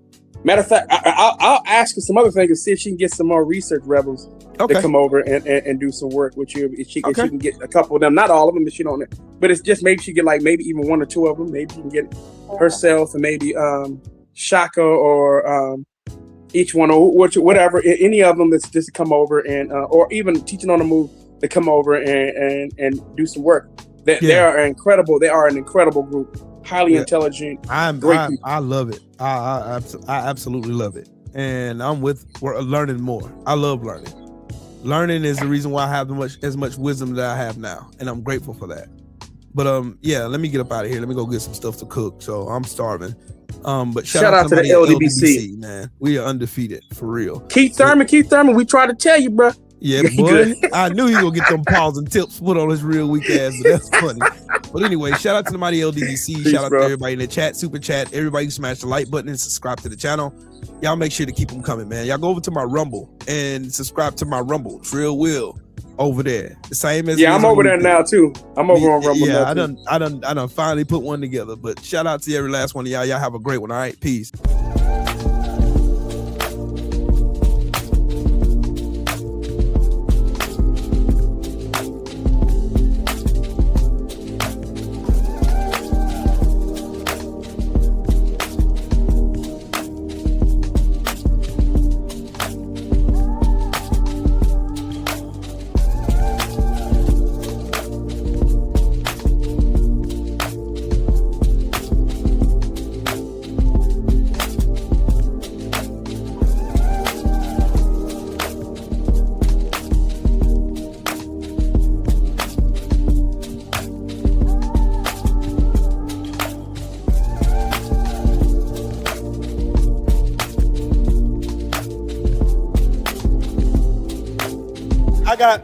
matter of fact, I'll ask her some other things and see if she can get some more research rebels to come over and do some work with you. If she can get a couple of them, not all of them, but she don't. But it's just maybe she get like maybe even one or two of them. Maybe she can get herself and maybe Shaka or each one or whatever, any of them that's just to come over and or even Teaching on the Move to come over and do some work. They are incredible. They are an incredible group, highly intelligent. I love it. I absolutely love it, and we're learning more. I love learning. Learning is the reason why I have as much wisdom that I have now, and I'm grateful for that. But let me get up out of here. Let me go get some stuff to cook. So I'm starving. But shout out to the LDBC, man. We are undefeated for real. Keith Thurman, we tried to tell you, bro. Yeah, boy. I knew he was gonna get them paws and tips put on his real weak ass, but that's funny. But anyway, shout out to the Mighty LDBC. Peace, shout out bro. to everybody in the chat, super chat, everybody who smash the like button and subscribe to the channel. Y'all make sure to keep them coming, man. Y'all go over to my Rumble and subscribe to my Rumble, Trill Will, over there. The same as I'm over there now too. I'm over on Rumble. Yeah, now I done finally put one together. But shout out to every last one of y'all. Y'all have a great one. All right, peace.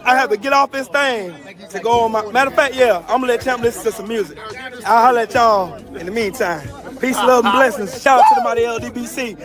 I have to get off this thing to go on my. Matter of fact, I'm gonna let Champ listen to some music. I'll holler at y'all in the meantime. Peace, love, and blessings. Shout out to the Mighty LDBC.